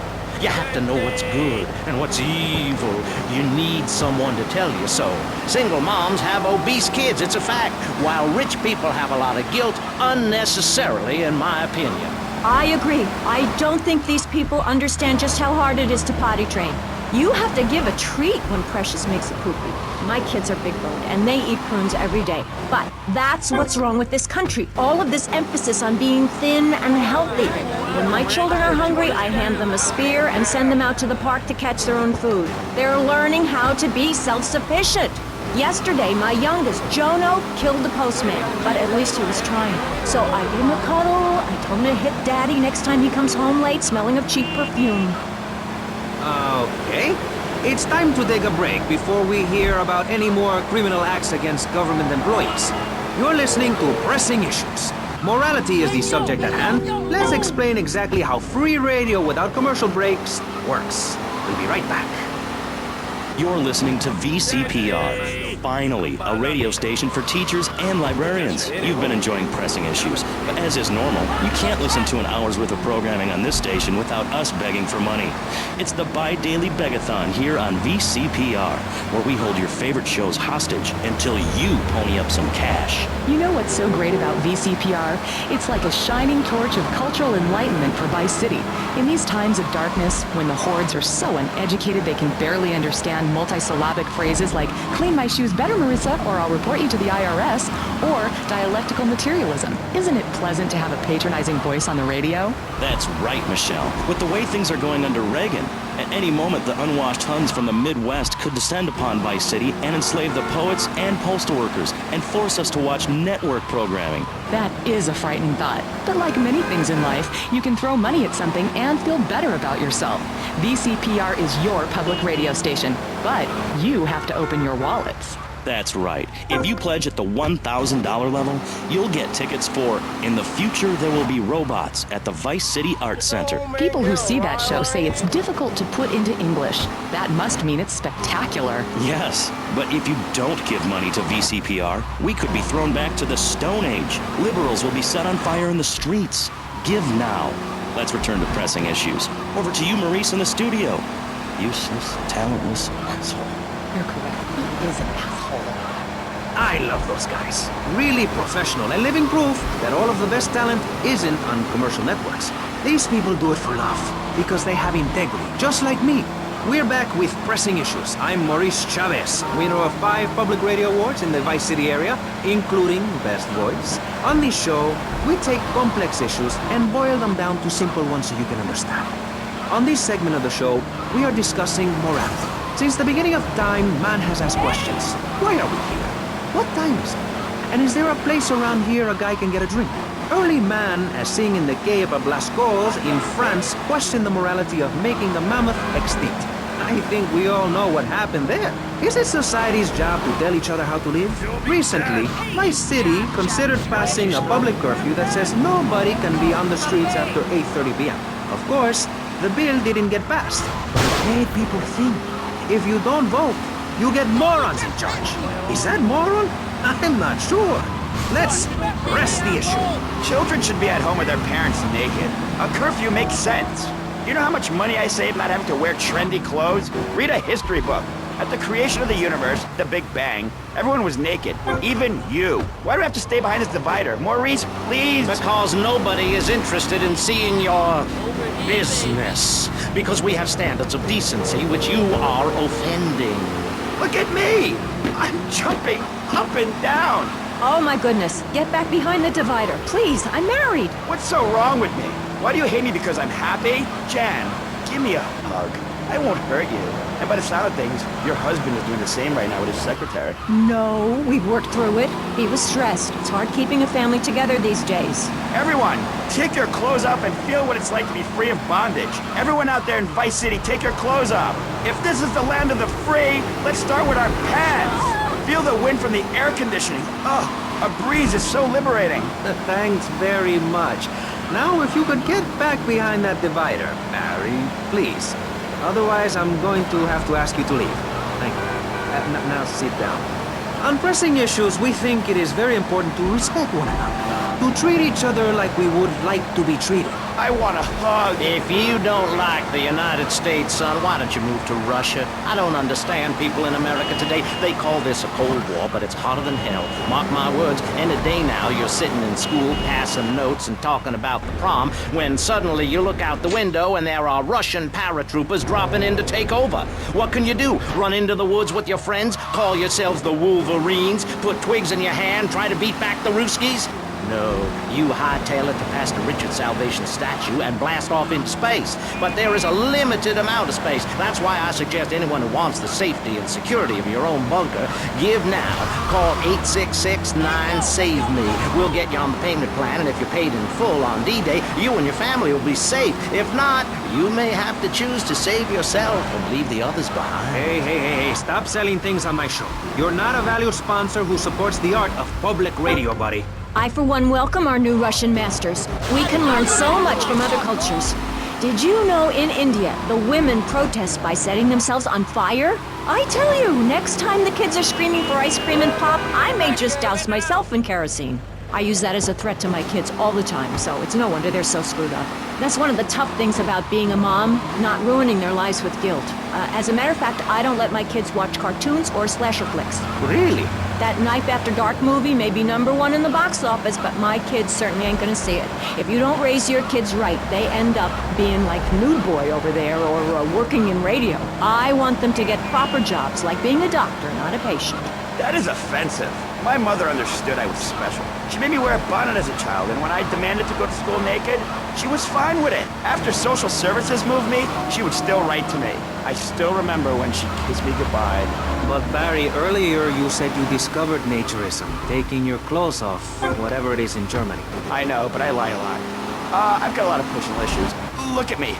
You have to know what's good and what's evil. You need someone to tell you so. Single moms have obese kids, it's a fact, while rich people have a lot of guilt, unnecessarily, in my opinion. I agree. I don't think these people understand just how hard it is to potty train. You have to give a treat when Precious makes a poopy. My kids are big-boned, and they eat prunes every day. But that's what's wrong with this country. All of this emphasis on being thin and healthy. When my children are hungry, I hand them a spear and send them out to the park to catch their own food. They're learning how to be self-sufficient. Yesterday, my youngest, Jono, killed the postman, but at least he was trying. So I gave him a cuddle, I told him to hit Daddy next time he comes home late smelling of cheap perfume. Okay. It's time to take a break before we hear about any more criminal acts against government employees. You're listening to Pressing Issues. Morality is the subject at hand. Let's explain exactly how free radio without commercial breaks works. We'll be right back. You're listening to VCPR. Finally, a radio station for teachers and librarians. You've been enjoying Pressing Issues, but as is normal, you can't listen to an hour's worth of programming on this station without us begging for money. It's the bi-daily begathon here on VCPR, where we hold your favorite shows hostage until you pony up some cash. You know what's so great about VCPR? It's like a shining torch of cultural enlightenment for Vice City. In these times of darkness, when the hordes are so uneducated they can barely understand multisyllabic phrases like "clean my shoes better, Marissa," or "I'll report you to the IRS," or dialectical materialism. Isn't it pleasant to have a patronizing voice on the radio? That's right, Michelle. With the way things are going under Reagan, at any moment the unwashed Huns from the Midwest could descend upon Vice City and enslave the poets and postal workers and force us to watch network programming. That is a frightening thought. But like many things in life, you can throw money at something and feel better about yourself. VCPR is your public radio station, but you have to open your wallets. That's right. If you pledge at the $1,000 level, you'll get tickets for "In the Future There Will Be Robots" at the Vice City Arts Center. People who see that show say it's difficult to put into English. That must mean it's spectacular. Yes, but if you don't give money to VCPR, we could be thrown back to the Stone Age. Liberals will be set on fire in the streets. Give now. Let's return to Pressing Issues. Over to you, Maurice, in the studio. Useless, talentless asshole. You're correct. He is an asshole. I love those guys. Really professional and living proof that all of the best talent isn't on commercial networks. These people do it for love, because they have integrity, just like me. We're back with Pressing Issues. I'm Maurice Chavez, winner of 5 public radio awards in the Vice City area, including Best Voice. On this show, we take complex issues and boil them down to simple ones so you can understand. On this segment of the show, we are discussing morality. Since the beginning of time, man has asked questions. Why are we here? What time is it? And is there a place around here a guy can get a drink? Early man, as seen in the cave of Lascaux in France, questioned the morality of making the mammoth extinct. I think we all know what happened there. Is it society's job to tell each other how to live? Recently, Vice City considered passing a public curfew that says nobody can be on the streets after 8:30 p.m. Of course, the bill didn't get passed, but it made people think. If you don't vote, you get morons in charge. Is that moral? I'm not sure. Let's press the issue. Children should be at home with their parents naked. A curfew makes sense. You know how much money I save not having to wear trendy clothes? Read a history book. At the creation of the universe, the Big Bang, everyone was naked. Even you. Why do I have to stay behind this divider? Maurice, please? Because nobody is interested in seeing your business. Because we have standards of decency which you are offending. Look at me! I'm jumping up and down. Oh my goodness, get back behind the divider, please, I'm married. What's so wrong with me? Why do you hate me because I'm happy? Jan, give me a hug. I won't hurt you. And by the sound of things, your husband is doing the same right now with his secretary. No, we've worked through it. He was stressed. It's hard keeping a family together these days. Everyone, take your clothes off and feel what it's like to be free of bondage. Everyone out there in Vice City, take your clothes off. If this is the land of the free, let's start with our pants. Feel the wind from the air conditioning. Ugh, a breeze is so liberating. Thanks very much. Now, if you could get back behind that divider, Barry, please. Otherwise, I'm going to have to ask you to leave. Thank you. Now sit down. On pressing issues, we think it is very important to respect one another. To treat each other like we would like to be treated. I want a hug. If you don't like the United States, son, why don't you move to Russia? I don't understand people in America today. They call this a Cold War, but it's hotter than hell. Mark my words, any day now you're sitting in school passing notes and talking about the prom, when suddenly you look out the window and there are Russian paratroopers dropping in to take over. What can you do? Run into the woods with your friends? Call yourselves the Wolverines? Put twigs in your hand? Try to beat back the Ruskies? No, you hightail it to Pastor Richard's Salvation statue and blast off into space. But there is a limited amount of space. That's why I suggest anyone who wants the safety and security of your own bunker, give now. Call 866-9-SAVE-ME. We'll get you on the payment plan, and if you're paid in full on D-Day, you and your family will be safe. If not, you may have to choose to save yourself and leave the others behind. Hey, stop selling things on my show. You're not a valued sponsor who supports the art of public radio, buddy. I, for one, welcome our new Russian masters. We can learn so much from other cultures. Did you know in India, the women protest by setting themselves on fire? I tell you, next time the kids are screaming for ice cream and pop, I may just douse myself in kerosene. I use that as a threat to my kids all the time, so it's no wonder they're so screwed up. That's one of the tough things about being a mom, not ruining their lives with guilt. As a matter of fact, I don't let my kids watch cartoons or slasher flicks. Really? That Knife After Dark movie may be #1 in the box office, but my kids certainly ain't gonna see it. If you don't raise your kids right, they end up being like Nude Boy over there or working in radio. I want them to get proper jobs, like being a doctor, not a patient. That is offensive. My mother understood I was special. She made me wear a bonnet as a child, and when I demanded to go to school naked, she was fine with it. After social services moved me, she would still write to me. I still remember when she kissed me goodbye. But Barry, earlier you said you discovered naturism, taking your clothes off, whatever it is in Germany. I know, but I lie a lot. I've got a lot of personal issues. Look at me.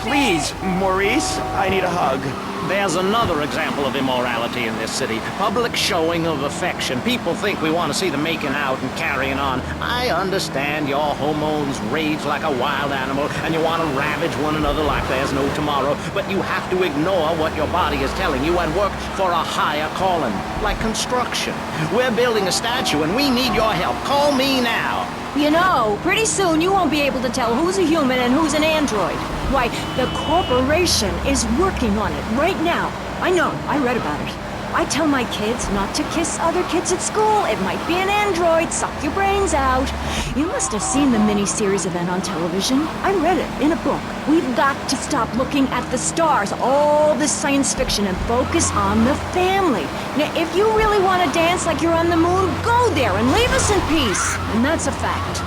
Please, Maurice, I need a hug. There's another example of immorality in this city. Public showing of affection. People think we want to see them making out and carrying on. I understand your hormones rage like a wild animal and you want to ravage one another like there's no tomorrow, but you have to ignore what your body is telling you and work for a higher calling, like construction. We're building a statue and we need your help. Call me now. You know, pretty soon you won't be able to tell who's a human and who's an android. Why, the corporation is working on it right now. I know, I read about it. I tell my kids not to kiss other kids at school. It might be an android, suck your brains out. You must have seen the mini-series event on television. I read it in a book. We've got to stop looking at the stars, all this science fiction, and focus on the family. Now, if you really want to dance like you're on the moon, go there and leave us in peace. And that's a fact.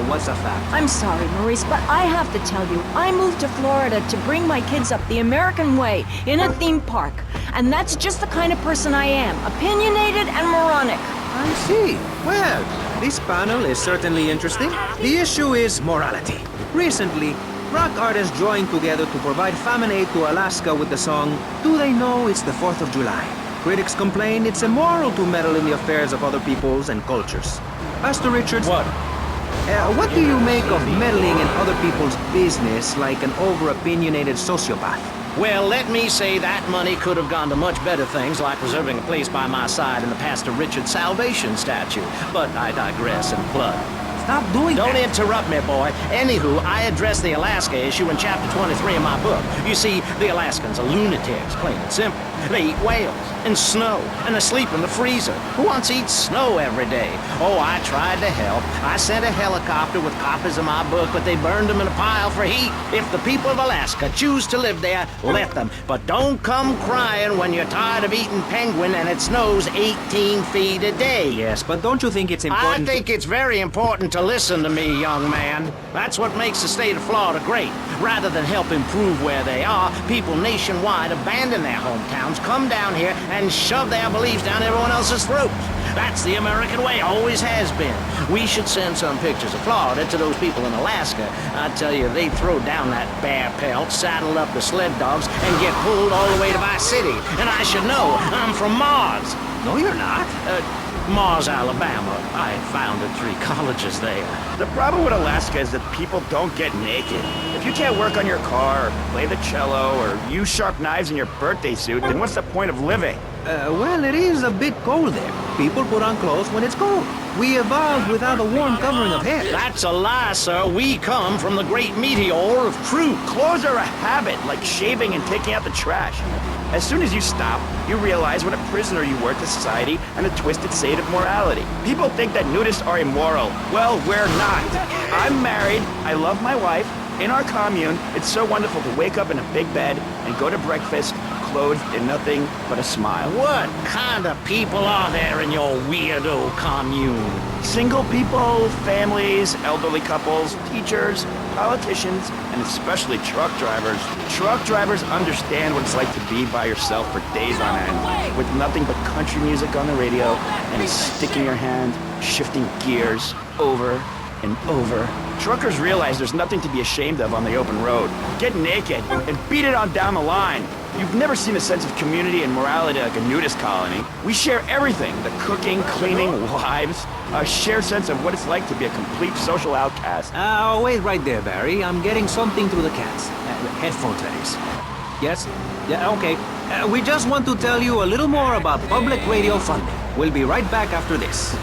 What's a fact? I'm sorry, Maurice, but I have to tell you, I moved to Florida to bring my kids up the American way in a theme park. And that's just the kind of person I am, opinionated and moronic. I see. Well, this panel is certainly interesting. The issue is morality. Recently, rock artists joined together to provide famine aid to Alaska with the song, Do They Know It's the 4th of July? Critics complain it's immoral to meddle in the affairs of other peoples and cultures. Pastor Richards... What? What do you make of meddling in other people's business like an over-opinionated sociopath? Well, let me say that money could have gone to much better things, like reserving a place by my side in the Pastor Richard Salvation statue. But I digress and plug. Stop doing that. Don't interrupt me, boy. Anywho, I address the Alaska issue in chapter 23 of my book. You see, the Alaskans are lunatics, plain and simple. They eat whales and snow, and they sleep in the freezer. Who wants to eat snow every day? Oh, I tried to help. I sent a helicopter with copies of my book, but they burned them in a pile for heat. If the people of Alaska choose to live there, let them. But don't come crying when you're tired of eating penguin and it snows 18 feet a day. Yes, but don't you think it's important? I think it's very important to listen to me, young man. That's what makes the state of Florida great. Rather than help improve where they are, people nationwide abandon their hometowns, come down here, and shove their beliefs down everyone else's throats. That's the American way, always has been. We should send some pictures of Florida to those people in Alaska. I tell you, they throw down that bear pelt, saddle up the sled dogs, and get pulled all the way to Vice City. And I should know, I'm from Mars. No, you're not. Mars, Alabama. I founded 3 colleges there. The problem with Alaska is that people don't get naked. If you can't work on your car, or play the cello, or use sharp knives in your birthday suit, then what's the point of living? Well, it is a bit cold there. People put on clothes when it's cold. We evolved without a warm covering of hair. That's a lie, sir. We come from the great meteor of truth. Clothes are a habit, like shaving and taking out the trash. As soon as you stop, you realize what a prisoner you were to society and the twisted state of morality. People think that nudists are immoral. Well, we're not. I'm married, I love my wife. In our commune, it's so wonderful to wake up in a big bed and go to breakfast clothed in nothing but a smile. What kind of people are there in your weirdo commune? Single people, families, elderly couples, teachers, politicians, and especially truck drivers. Truck drivers understand what it's like to be by yourself for days on end, with nothing but country music on the radio and a stick in your hand, shifting gears over and over. Truckers realize there's nothing to be ashamed of on the open road. Get naked and beat it on down the line. You've never seen a sense of community and morality like a nudist colony. We share everything, the cooking, cleaning, wives, a shared sense of what it's like to be a complete social outcast. Wait right there, Barry. I'm getting something through the cats. Headphones, that is. Yes? Yeah, okay. We just want to tell you a little more about public radio funding. We'll be right back after this.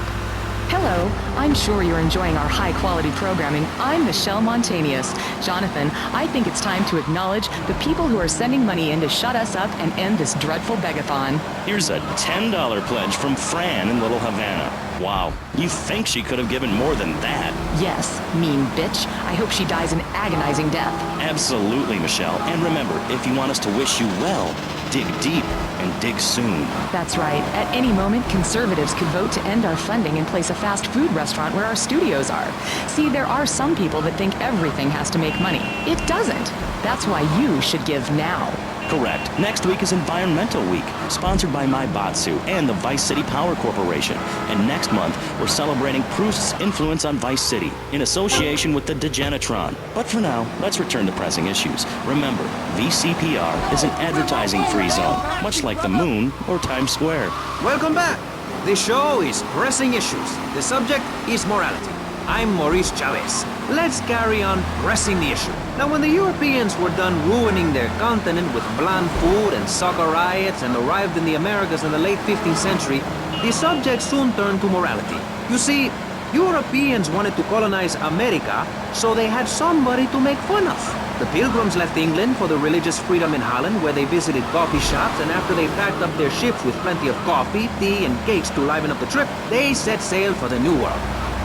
Hello, I'm sure you're enjoying our high-quality programming. I'm Michelle Montanius. Jonathan, I think it's time to acknowledge the people who are sending money in to shut us up and end this dreadful begathon. Here's a $10 pledge from Fran in Little Havana. Wow, you think she could have given more than that? Yes, mean bitch. I hope she dies an agonizing death. Absolutely, Michelle. And remember, if you want us to wish you well, dig deep and dig soon. That's right. At any moment, conservatives could vote to end our funding and place a fast food restaurant where our studios are. See, there are some people that think everything has to make money. It doesn't. That's why you should give now. Correct. Next week is Environmental Week, sponsored by My Batsu and the Vice City Power Corporation. And next month, we're celebrating Proust's influence on Vice City in association with the Degenitron. But for now, let's return to pressing issues. Remember, VCPR is an advertising-free zone, much like the moon or Times Square. Welcome back. The show is Pressing Issues. The subject is morality. I'm Maurice Chavez. Let's carry on pressing the issue. Now, when the Europeans were done ruining their continent with bland food and soccer riots and arrived in the Americas in the late 15th century, the subject soon turned to morality. You see, Europeans wanted to colonize America, so they had somebody to make fun of. The Pilgrims left England for the religious freedom in Holland, where they visited coffee shops, and after they packed up their ships with plenty of coffee, tea, and cakes to liven up the trip, they set sail for the New World,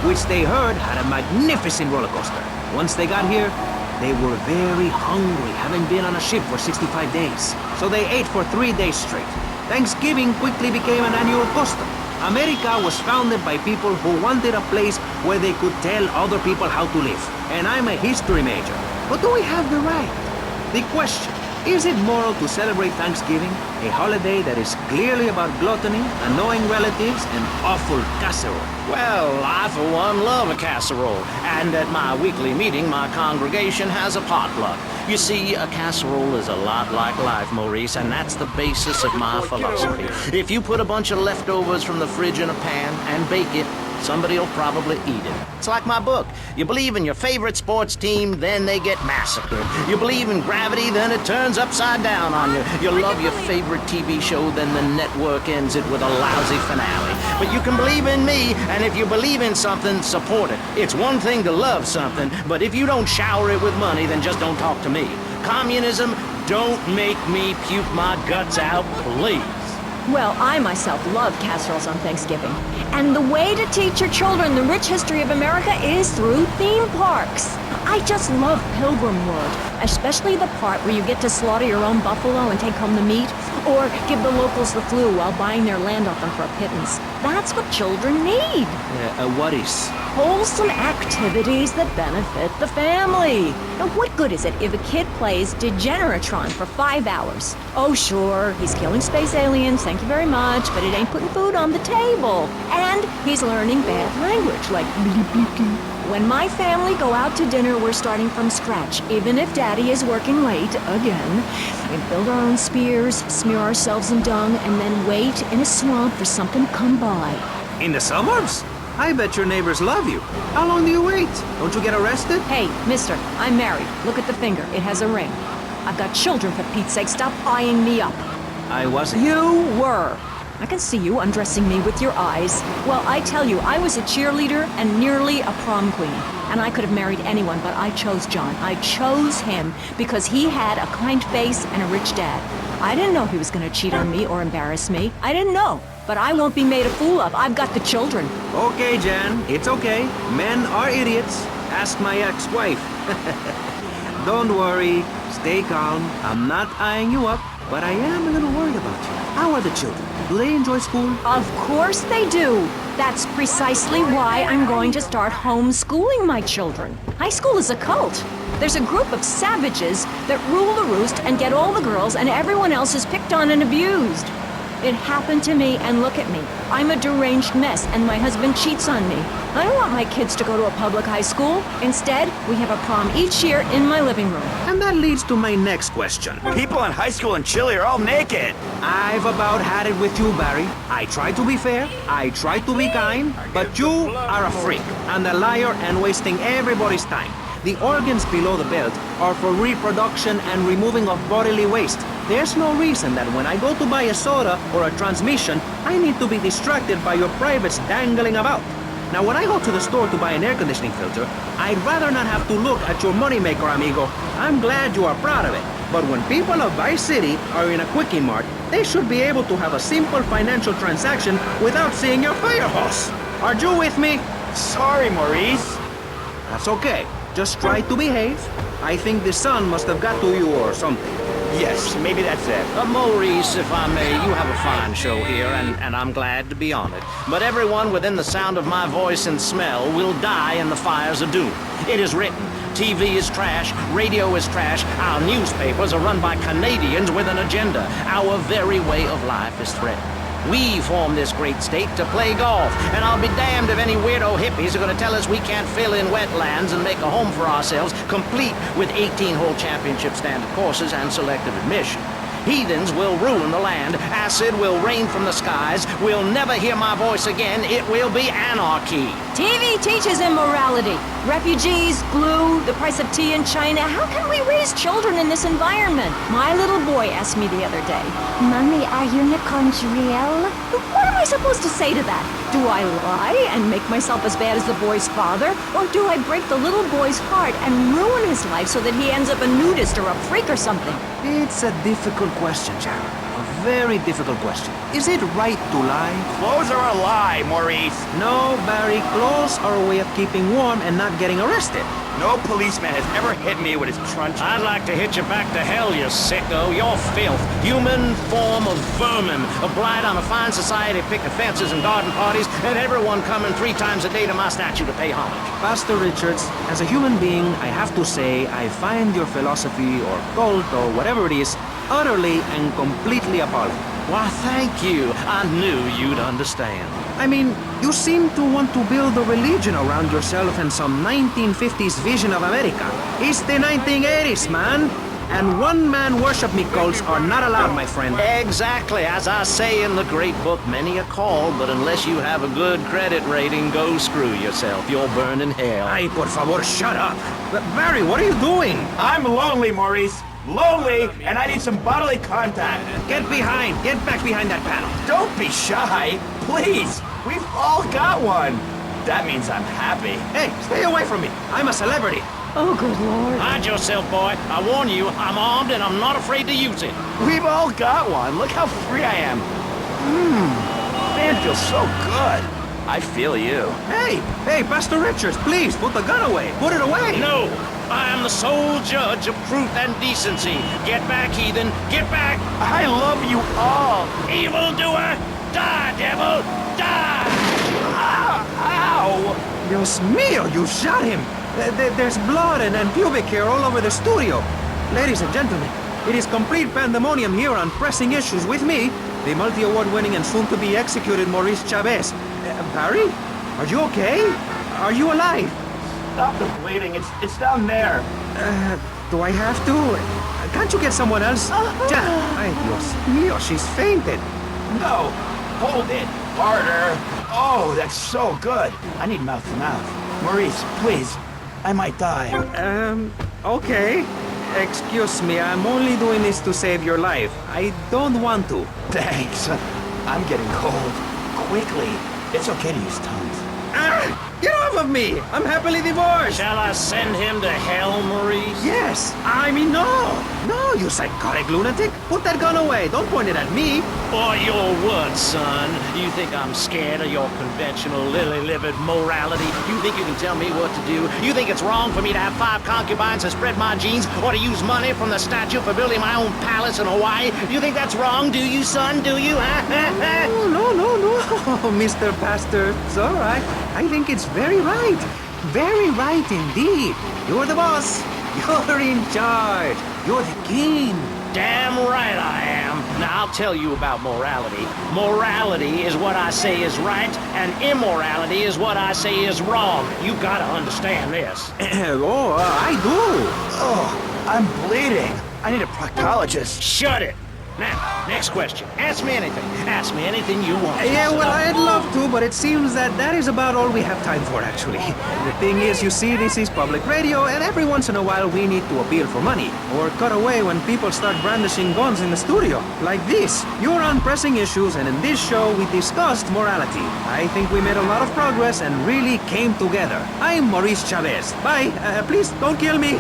which they heard had a magnificent roller coaster. Once they got here, they were very hungry, having been on a ship for 65 days. So they ate for 3 days straight. Thanksgiving quickly became an annual custom. America was founded by people who wanted a place where they could tell other people how to live. And I'm a history major. But do we have the right? The question, is it moral to celebrate Thanksgiving, a holiday that is clearly about gluttony, annoying relatives, and awful casserole? Well, I for one love a casserole, and at my weekly meeting, my congregation has a potluck. You see, a casserole is a lot like life, Maurice, and that's the basis of my philosophy. If you put a bunch of leftovers from the fridge in a pan and bake it, somebody'll probably eat it. It's like my book. You believe in your favorite sports team, then they get massacred. You believe in gravity, then it turns upside down on you. You love your favorite TV show, then the network ends it with a lousy finale. But you can believe in me, and if you believe in something, support it. It's one thing to love something, but if you don't shower it with money, then just don't talk to me. Communism, don't make me puke my guts out, please. Well, I myself love casseroles on Thanksgiving. And the way to teach your children the rich history of America is through theme parks. I just love Pilgrim World, especially the part where you get to slaughter your own buffalo and take home the meat, or give the locals the flu while buying their land off them for a pittance. That's what children need. What is? Wholesome activities that benefit the family. Now, what good is it if a kid plays Degeneratron for 5 hours? Oh, sure, he's killing space aliens, thank you very much, but it ain't putting food on the table. And he's learning bad language, like bleep. When my family go out to dinner, we're starting from scratch, even if Daddy is working late again. We build our own spears, smear ourselves in dung, and then wait in a swamp for something to come by. In the suburbs? I bet your neighbors love you. How long do you wait? Don't you get arrested? Hey, mister, I'm married. Look at the finger. It has a ring. I've got children, for Pete's sake. Stop eyeing me up. I wasn't. You were. I can see you undressing me with your eyes. Well, I tell you, I was a cheerleader and nearly a prom queen. And I could have married anyone, but I chose John. I chose him because he had a kind face and a rich dad. I didn't know he was going to cheat on me or embarrass me. I didn't know. But I won't be made a fool of. I've got the children. Okay, Jan. It's okay. Men are idiots. Ask my ex-wife. Don't worry. Stay calm. I'm not eyeing you up, but I am a little worried about you. How are the children? Do they enjoy school? Of course they do. That's precisely why I'm going to start homeschooling my children. High school is a cult. There's a group of savages that rule the roost and get all the girls, and everyone else is picked on and abused. It happened to me, and look at me. I'm a deranged mess, and my husband cheats on me. I don't want my kids to go to a public high school. Instead, we have a prom each year in my living room. And that leads to my next question. People in high school in Chile are all naked. I've about had it with you, Barry. I try to be fair, I try to be kind, but you are a freak, and a liar, and wasting everybody's time. The organs below the belt are for reproduction and removing of bodily waste. There's no reason that when I go to buy a soda or a transmission, I need to be distracted by your privates dangling about. Now, when I go to the store to buy an air conditioning filter, I'd rather not have to look at your moneymaker, amigo. I'm glad you are proud of it. But when people of Vice City are in a Quickie Mart, they should be able to have a simple financial transaction without seeing your fire hose. Are you with me? Sorry, Maurice. That's okay. Just try to behave. I think the sun must have got to you or something. Yes, maybe that's it. Maurice, if I may, you have a fine show here, and I'm glad to be on it. But everyone within the sound of my voice and smell will die in the fires of doom. It is written. TV is trash, radio is trash, our newspapers are run by Canadians with an agenda. Our very way of life is threatened. We formed this great state to play golf, and I'll be damned if any weirdo hippies are going to tell us we can't fill in wetlands and make a home for ourselves, complete with 18-hole championship standard courses and selective admission. Heathens will ruin the land, acid will rain from the skies, we'll never hear my voice again, it will be anarchy. TV teaches immorality. Refugees, glue, the price of tea in China. How can we raise children in this environment? My little boy asked me the other day, Mommy, are unicorns real? What am I supposed to say to that? Do I lie and make myself as bad as the boy's father? Or do I break the little boy's heart and ruin his life so that he ends up a nudist or a freak or something? It's a difficult question, Jack. A very difficult question. Is it right to lie? Clothes are a lie, Maurice. No, Barry. Clothes are a way of keeping warm and not getting arrested. No policeman has ever hit me with his truncheon. I'd like to hit you back to hell, you sicko. You're filth. Human form of vermin. A blight on a fine society, picking fences and garden parties, and everyone coming 3 times a day to my statue to pay homage. Pastor Richards, as a human being, I have to say I find your philosophy or cult or whatever it is utterly and completely appalling. Why, thank you. I knew you'd understand. I mean, you seem to want to build a religion around yourself and some 1950s vision of America. It's the 1980s, man. And one-man worship me cults are not allowed, my friend. Exactly. As I say in the great book, many a call, but unless you have a good credit rating, go screw yourself. You'll burn in hell. Ay, por favor, shut up. Barry, what are you doing? I'm lonely, Maurice. Lonely, and I need some bodily contact. Get back behind that panel. Don't be shy, please. We've all got one. That means I'm happy. Hey, stay away from me. I'm a celebrity. Oh, good lord. Hide yourself, boy. I warn you, I'm armed and I'm not afraid to use it. We've all got one. Look how free I am. Man, feels so good. I feel you. Hey, Pastor Richards, please, put the gun away. Put it away. No, I am the sole judge of truth and decency. Get back, heathen. Get back. I love you all. Evildoer, die, devil, die. Ow! Dios mío, you shot him. There's blood and pubic hair all over the studio. Ladies and gentlemen, it is complete pandemonium here on Pressing Issues with me, the multi-award-winning and soon-to-be executed Maurice Chavez. Barry? Are you okay? Are you alive? Stop the bleeding. It's down there. Do I have to? Can't you get someone else? Ay, Dios mío, she's fainted. No. Hold it. Harder. Oh, that's so good. I need mouth to mouth. Maurice, please. I might die. Okay. Excuse me, I'm only doing this to save your life. I don't want to. Thanks. I'm getting cold. Quickly. It's okay to use tongues. Get off of me! I'm happily divorced! Shall I send him to hell, Maurice? Yes! I mean, no! No, you psychotic lunatic! Put that gun away! Don't point it at me! Or your what, son? You think I'm scared of your conventional lily-livered morality? You think you can tell me what to do? You think it's wrong for me to have 5 concubines and spread my genes, or to use money from the statue for building my own palace in Hawaii? You think that's wrong, do you, son? Do you? No, Mr. Pastor. It's all right. I think it's very right. Very right indeed. You're the boss. You're in charge. You're the king. Damn right I am. Now I'll tell you about morality. Morality is what I say is right, and immorality is what I say is wrong. You gotta understand this. I do. Oh, I'm bleeding. I need a proctologist. Shut it. Now, next question. Ask me anything. Ask me anything you want. Yeah, well, I'd love to, but it seems that is about all we have time for, actually. The thing is, you see, this is public radio, and every once in a while we need to appeal for money, or cut away when people start brandishing guns in the studio. Like this. You're on Pressing Issues, and in this show we discussed morality. I think we made a lot of progress and really came together. I'm Maurice Chavez. Bye. Please, don't kill me.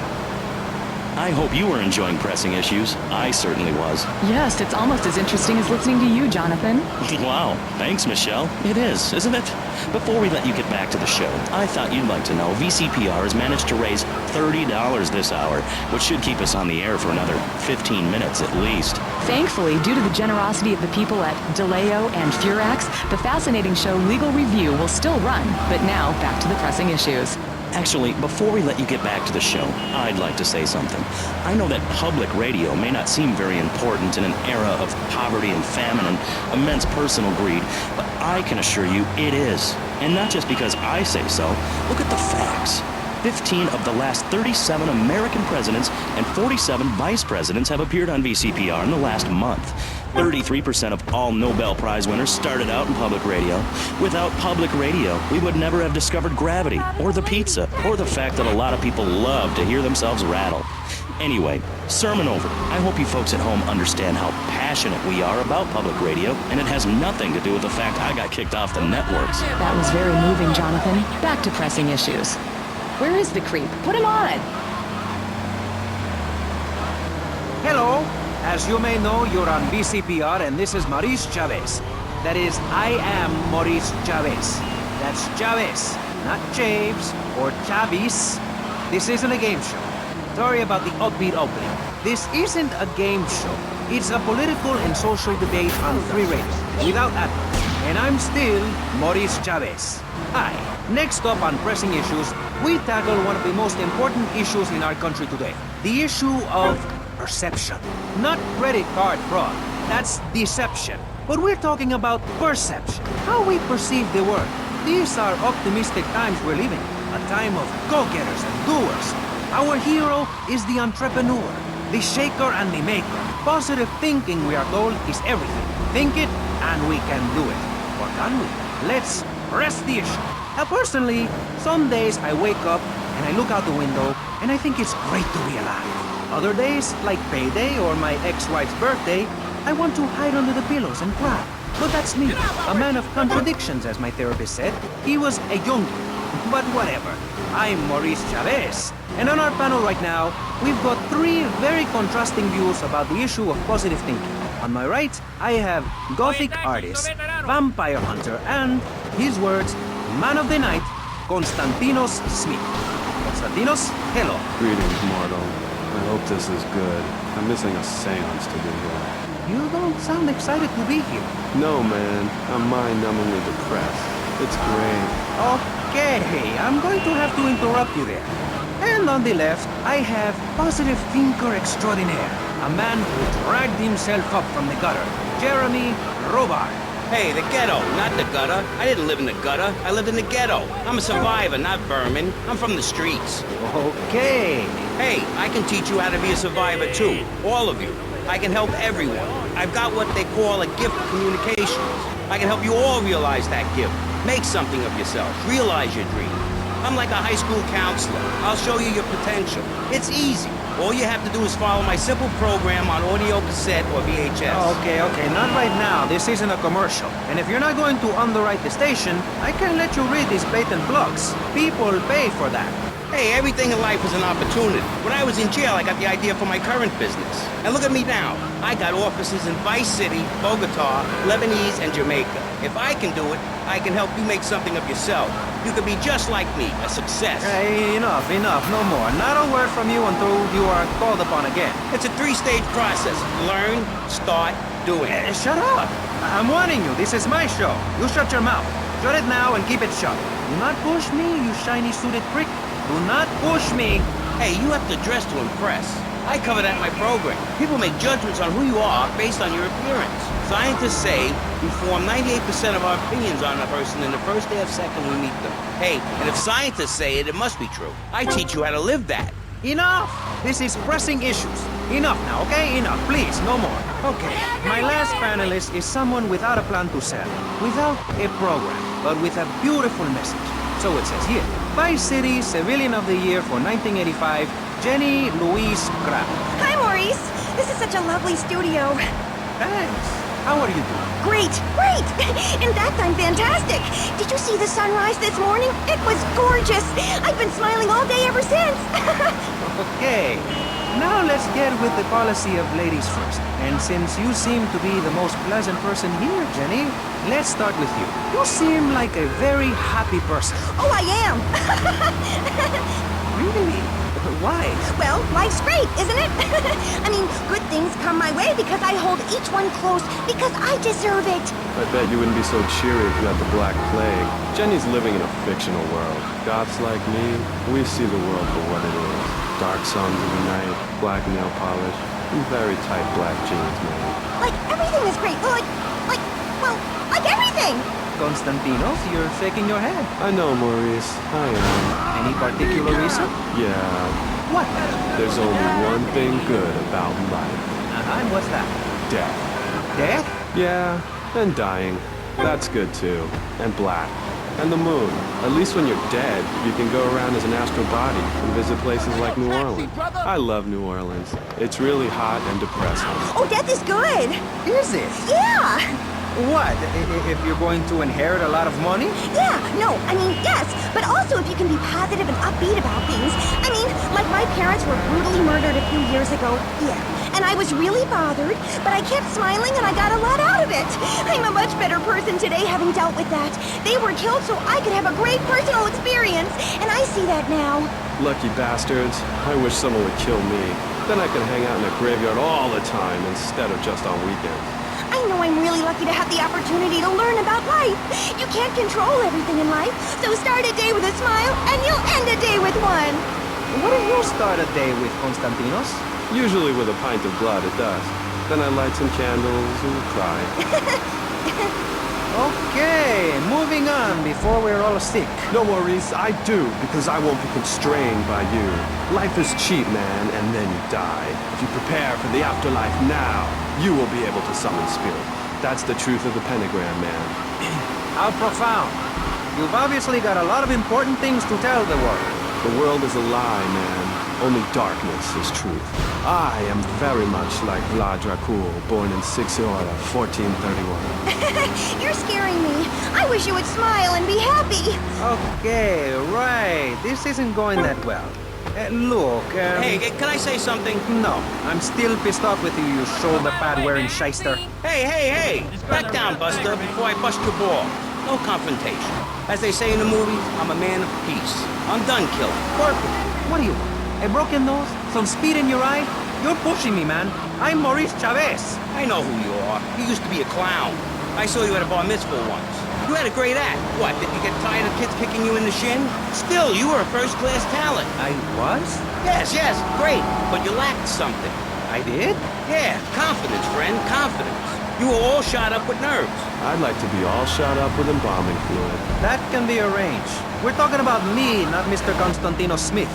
I hope you were enjoying Pressing Issues. I certainly was. Yes, it's almost as interesting as listening to you, Jonathan. Wow. Thanks, Michelle. It is, isn't it? Before we let you get back to the show, I thought you'd like to know VCPR has managed to raise $30 this hour, which should keep us on the air for another 15 minutes at least. Thankfully, due to the generosity of the people at DeLeo and Furax, the fascinating show Legal Review will still run. But now, back to the Pressing Issues. Actually, before we let you get back to the show, I'd like to say something. I know that public radio may not seem very important in an era of poverty and famine and immense personal greed, but I can assure you it is. And not just because I say so. Look at the facts. 15 of the last 37 American presidents and 47 vice presidents have appeared on VCPR in the last month. 33% of all Nobel Prize winners started out in public radio. Without public radio, we would never have discovered gravity, or the pizza, or the fact that a lot of people love to hear themselves rattle. Anyway, sermon over. I hope you folks at home understand how passionate we are about public radio, and it has nothing to do with the fact I got kicked off the networks. That was very moving, Jonathan. Back to Pressing Issues. Where is the creep? Put him on! Hello. As you may know, you're on VCPR, and this is Maurice Chavez. That is, I am Maurice Chavez. That's Chavez, not Chaves or Chavis. This isn't a game show. Sorry about the upbeat opening. This isn't a game show. It's a political and social debate on free radio, without adults. And I'm still Maurice Chavez. Hi. Next up on Pressing Issues, we tackle one of the most important issues in our country today. The issue of perception. Not credit card fraud. That's deception. But we're talking about perception. How we perceive the world. These are optimistic times we're living. A time of go-getters and doers. Our hero is the entrepreneur. the shaker and the maker. Positive thinking, we are told, is everything. Think it, and we can do it. Or can we? Let's press the issue. Now, personally, some days I wake up and I look out the window and I think it's great to be alive. Other days, like payday or my ex-wife's birthday, I want to hide under the pillows and cry. But that's me, a man of contradictions, as my therapist said. He was a junkie. But whatever. I'm Maurice Chavez. And on our panel right now, we've got three very contrasting views about the issue of positive thinking. On my right, I have Gothic artist, vampire hunter, and, his words, man of the night, Konstantinos Smith. Konstantinos, hello. Greetings, mortal. I hope this is good. I'm missing a seance to do here. You don't sound excited to be here. No, man. I'm mind-numbingly depressed. It's great. Okay, I'm going to have to interrupt you there. And on the left, I have positive thinker extraordinaire, a man who dragged himself up from the gutter, Jeremy Robart. Hey, the ghetto, not the gutter. I didn't live in the gutter. I lived in the ghetto. I'm a survivor, not vermin. I'm from the streets. Okay. Hey, I can teach you how to be a survivor too. All of you. I can help everyone. I've got what they call a gift of communication. I can help you all realize that gift. Make something of yourself. Realize your dream. I'm like a high school counselor. I'll show you your potential. It's easy. All you have to do is follow my simple program on audio cassette or VHS. Okay, not right now. This isn't a commercial. And if you're not going to underwrite the station, I can let you read these patent blogs. People pay for that. Hey, everything in life is an opportunity. When I was in jail, I got the idea for my current business. And look at me now. I got offices in Vice City, Bogota, Lebanese, and Jamaica. If I can do it, I can help you make something of yourself. You can be just like me, a success. Hey, enough, no more. Not a word from you until you are called upon again. It's a three-stage process. Learn, start, doing. Shut up! I'm warning you, this is my show. You shut your mouth. Shut it now and keep it shut. Do not push me, you shiny suited prick. Do not push me. Hey, you have to dress to impress. I cover that in my program. People make judgments on who you are based on your appearance. Scientists say we form 98% of our opinions on a person in the first day of second we meet them. Hey, and if scientists say it, it must be true. I teach you how to live that. Enough! This is pressing issues. Enough now, okay? Enough, please, no more. Okay, my last panelist is someone without a plan to sell, without a program, but with a beautiful message. So it says here, Vice City Civilian of the Year for 1985, Jenny Louise Kraft. Hi, Maurice. This is such a lovely studio. Thanks. How are you doing? Great. In fact, I'm fantastic. Did you see the sunrise this morning? It was gorgeous. I've been smiling all day ever since. Okay. Now let's get with the policy of ladies first. And since you seem to be the most pleasant person here, Jenny, let's start with you. You seem like a very happy person. Oh, I am. Really? Why? Well, life's great, isn't it? I mean, good things come my way because I hold each one close because I deserve it. I bet you wouldn't be so cheery if you had the Black Plague. Jenny's living in a fictional world. Goths like me, we see the world for what it is. Dark songs of the night, black nail polish, and very tight black jeans, man. Like, everything is great. Like everything. Konstantinos, you're shaking your head. I know, Maurice. I am. Any particular reason? Yeah. What? There's only one thing good about life. And what's that? Death. Death? Yeah, and dying. That's good too. And black. And the moon. At least when you're dead, you can go around as an astral body and visit places like New Orleans. I love New Orleans. It's really hot and depressing. Oh, death is good. Is it? Yeah. What? If you're going to inherit a lot of money? Yeah, no, I mean, yes. But also if you can be positive and upbeat about things. I mean, like my parents were brutally murdered a few years ago. Yeah. And I was really bothered, but I kept smiling and I got a lot out of it. I'm a much better person today having dealt with that. They were killed so I could have a great personal experience, and I see that now. Lucky bastards. I wish someone would kill me. Then I could hang out in a graveyard all the time instead of just on weekends. I know I'm really lucky to have the opportunity to learn about life. You can't control everything in life, so start a day with a smile, and you'll end a day with one. What do you start a day with, Konstantinos? Usually with a pint of blood, it does. Then I light some candles and cry. Okay, moving on before we're all sick. No worries, I do, because I won't be constrained by you. Life is cheap, man, and then you die. If you prepare for the afterlife now, you will be able to summon spirit. That's the truth of the pentagram, man. How profound. You've obviously got a lot of important things to tell the world. The world is a lie, man. Only darkness is truth. I am very much like Vlad Dracul, born in Sixiora, 1431. You're scaring me. I wish you would smile and be happy. Okay, right. This isn't going that well. Look, Hey, can I say something? No, I'm still pissed off with you, you shoulder-pad-wearing shyster. Hey! Back down, Buster, before I bust your ball. No confrontation. As they say in the movies, I'm a man of peace. I'm done killing. Perfect. What do you want? A broken nose? Some speed in your eye? You're pushing me, man. I'm Maurice Chavez. I know who you are. You used to be a clown. I saw you at a bar mitzvah once. You had a great act. What, did you get tired of kids kicking you in the shin? Still, you were a first-class talent. I was? Yes, great. But you lacked something. I did? Yeah, confidence, friend, confidence. You were all shot up with nerves. I'd like to be all shot up with embalming fluid. That can be arranged. We're talking about me, not Mr. Constantino Smith.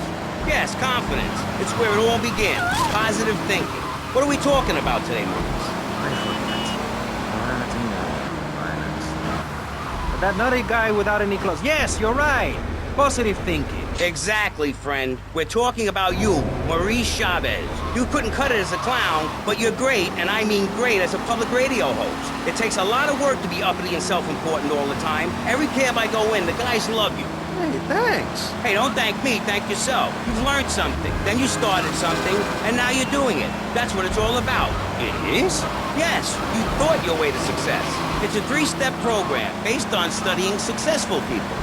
Yes, confidence. It's where it all began. Positive thinking. What are we talking about today, Maurice? I forgot. That nutty guy without any clothes. Yes, you're right. Positive thinking. Exactly, friend. We're talking about you, Maurice Chavez. You couldn't cut it as a clown, but you're great, and I mean great, as a public radio host. It takes a lot of work to be uppity and self-important all the time. Every cab I go in, the guys love you. Hey, thanks. Hey, don't thank me, thank yourself. You've learned something, then you started something, and now you're doing it. That's what it's all about. It is? Yes, you thought your way to success. It's a 3-step program based on studying successful people.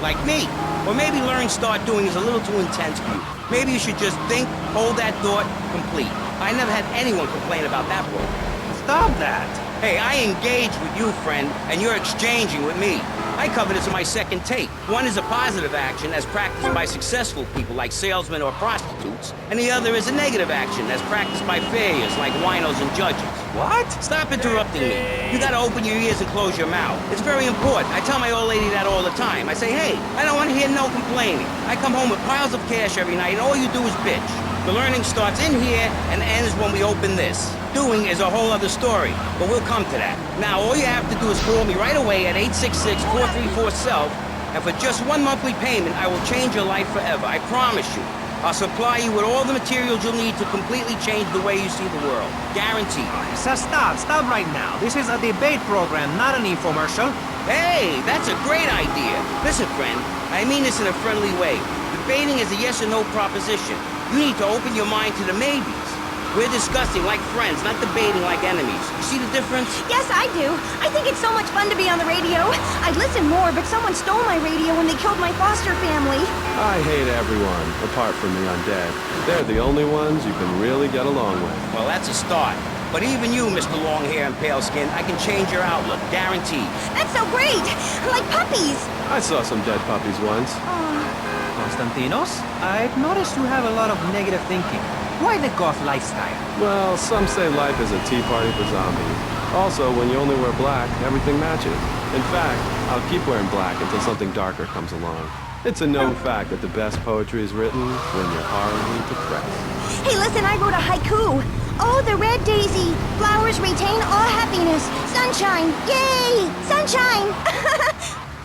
Like me. Or maybe learning start doing is a little too intense for you. Maybe you should just think, hold that thought, complete. I never had anyone complain about that program. Stop that. Hey, I engage with you, friend, and you're exchanging with me. I cover this in my second take. One is a positive action as practiced by successful people like salesmen or prostitutes, and the other is a negative action as practiced by failures like winos and judges. What? Stop interrupting me. You gotta open your ears and close your mouth. It's very important. I tell my old lady that all the time. I say, hey, I don't want to hear no complaining. I come home with piles of cash every night, and all you do is bitch. The learning starts in here and ends when we open this. Doing is a whole other story, but we'll come to that. Now, all you have to do is call me right away at 866-434-SELF, and for just one monthly payment, I will change your life forever. I promise you. I'll supply you with all the materials you'll need to completely change the way you see the world. Guaranteed. So stop right now. This is a debate program, not an infomercial. Hey, that's a great idea. Listen, friend, I mean this in a friendly way. Debating is a yes or no proposition. You need to open your mind to the maybes. We're discussing like friends, not debating like enemies. You see the difference? Yes, I do. I think it's so much fun to be on the radio. I'd listen more, but someone stole my radio when they killed my foster family. I hate everyone, apart from the undead. They're the only ones you can really get along with. Well, that's a start. But even you, Mr. Long Hair and Pale Skin, I can change your outlook, guaranteed. That's so great! Like puppies! I saw some dead puppies once. Constantinos, I've noticed you have a lot of negative thinking. Why the goth lifestyle? Well, some say life is a tea party for zombies. Also, when you only wear black, everything matches. In fact, I'll keep wearing black until something darker comes along. It's a known fact that the best poetry is written when you're horribly depressed. Hey, listen, I wrote a haiku. Oh, the red daisy. Flowers retain all happiness. Sunshine. Yay! Sunshine!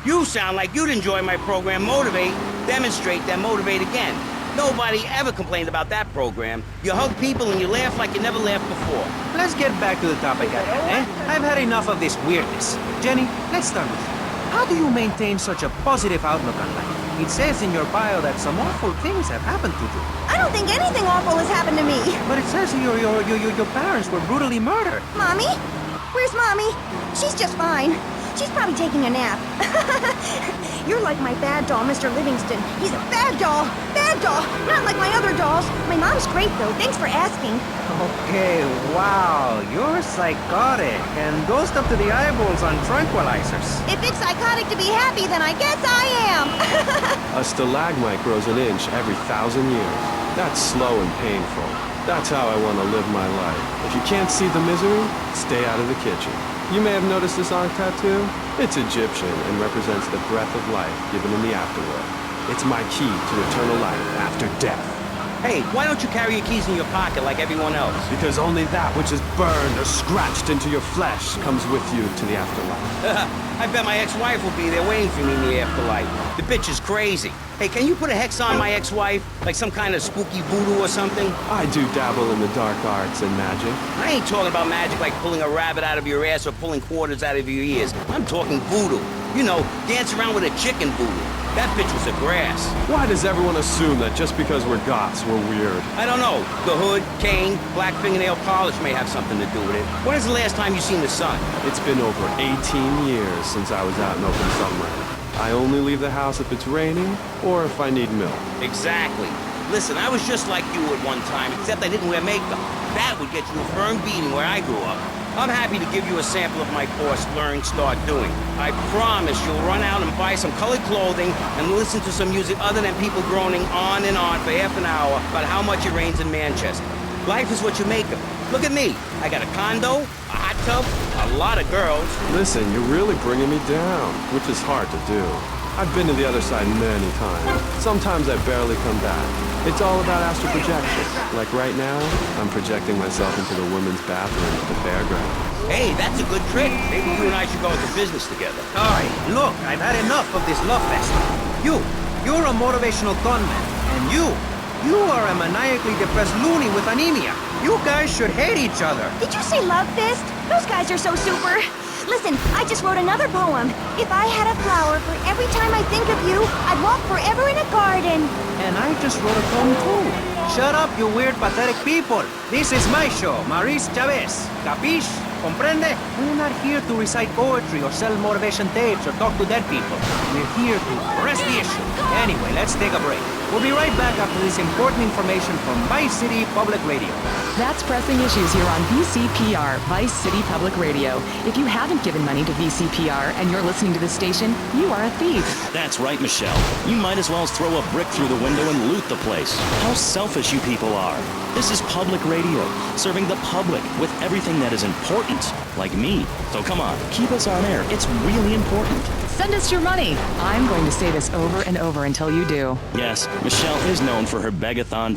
You sound like you'd enjoy my program Motivate, Demonstrate, then Motivate again. Nobody ever complained about that program. You hug people and you laugh like you never laughed before. Let's get back to the topic at hand, eh? I've had enough of this weirdness. Jenny, let's start with you. How do you maintain such a positive outlook on life? It says in your bio that some awful things have happened to you. I don't think anything awful has happened to me. But it says your parents were brutally murdered. Mommy? Where's Mommy? She's just fine. She's probably taking a nap. You're like my bad doll, Mr. Livingston. He's a bad doll. Bad doll. Not like my other dolls. My mom's great, though. Thanks for asking. Okay, wow. You're psychotic and dosed up to the eyeballs on tranquilizers. If it's psychotic to be happy, then I guess I am. A stalagmite grows an inch every 1,000 years. That's slow and painful. That's how I want to live my life. If you can't see the misery, stay out of the kitchen. You may have noticed this Ankh tattoo. It's Egyptian and represents the breath of life given in the afterworld. It's my key to eternal life after death. Hey, why don't you carry your keys in your pocket like everyone else? Because only that which is burned or scratched into your flesh comes with you to the afterlife. I bet my ex-wife will be there waiting for me in the afterlife. The bitch is crazy. Hey, can you put a hex on my ex-wife? Like some kind of spooky voodoo or something? I do dabble in the dark arts and magic. I ain't talking about magic like pulling a rabbit out of your ass or pulling quarters out of your ears. I'm talking voodoo. You know, dance around with a chicken voodoo. That bitch was a grass. Why does everyone assume that just because we're goths, we're weird? I don't know. The hood, cane, black fingernail polish may have something to do with it. When is the last time you seen the sun? It's been over 18 years since I was out in open sunlight. I only leave the house if it's raining or if I need milk. Exactly. Listen, I was just like you at one time, except I didn't wear makeup. That would get you a firm beating where I grew up. I'm happy to give you a sample of my course, Learn, Start Doing. I promise you'll run out and buy some colored clothing and listen to some music other than people groaning on and on for half an hour about how much it rains in Manchester. Life is what you make of it. Look at me. I got a condo, a hot tub, a lot of girls. Listen, you're really bringing me down, which is hard to do. I've been to the other side many times. Sometimes I barely come back. It's all about astral projection. Like right now, I'm projecting myself into the women's bathroom at the fairground. Hey, that's a good trick. Maybe you and I should go into business together. All right, look, I've had enough of this love fest. You're a motivational gunman. And you are a maniacally depressed loony with anemia. You guys should hate each other. Did you say love fist? Those guys are so super. Listen, I just wrote another poem. If I had a flower for every time I think of you, I'd walk forever in a garden. And I just wrote a poem too. Shut up, you weird, pathetic people. This is my show, Maurice Chavez. Capiche? Comprende? We're not here to recite poetry or sell motivation tapes or talk to dead people. We're here to press the issue. Anyway, let's take a break. We'll be right back after this important information from Vice City Public Radio. That's Pressing Issues here on VCPR, Vice City Public Radio. If you haven't given money to VCPR and you're listening to this station, you are a thief. That's right, Michelle. You might as well throw a brick through the window and loot the place. How selfish you people are. This is public radio, serving the public with everything that is important, like me. So come on, keep us on air. It's really important. Send us your money. I'm going to say this over and over until you do. Yes, Michelle is known for her begathon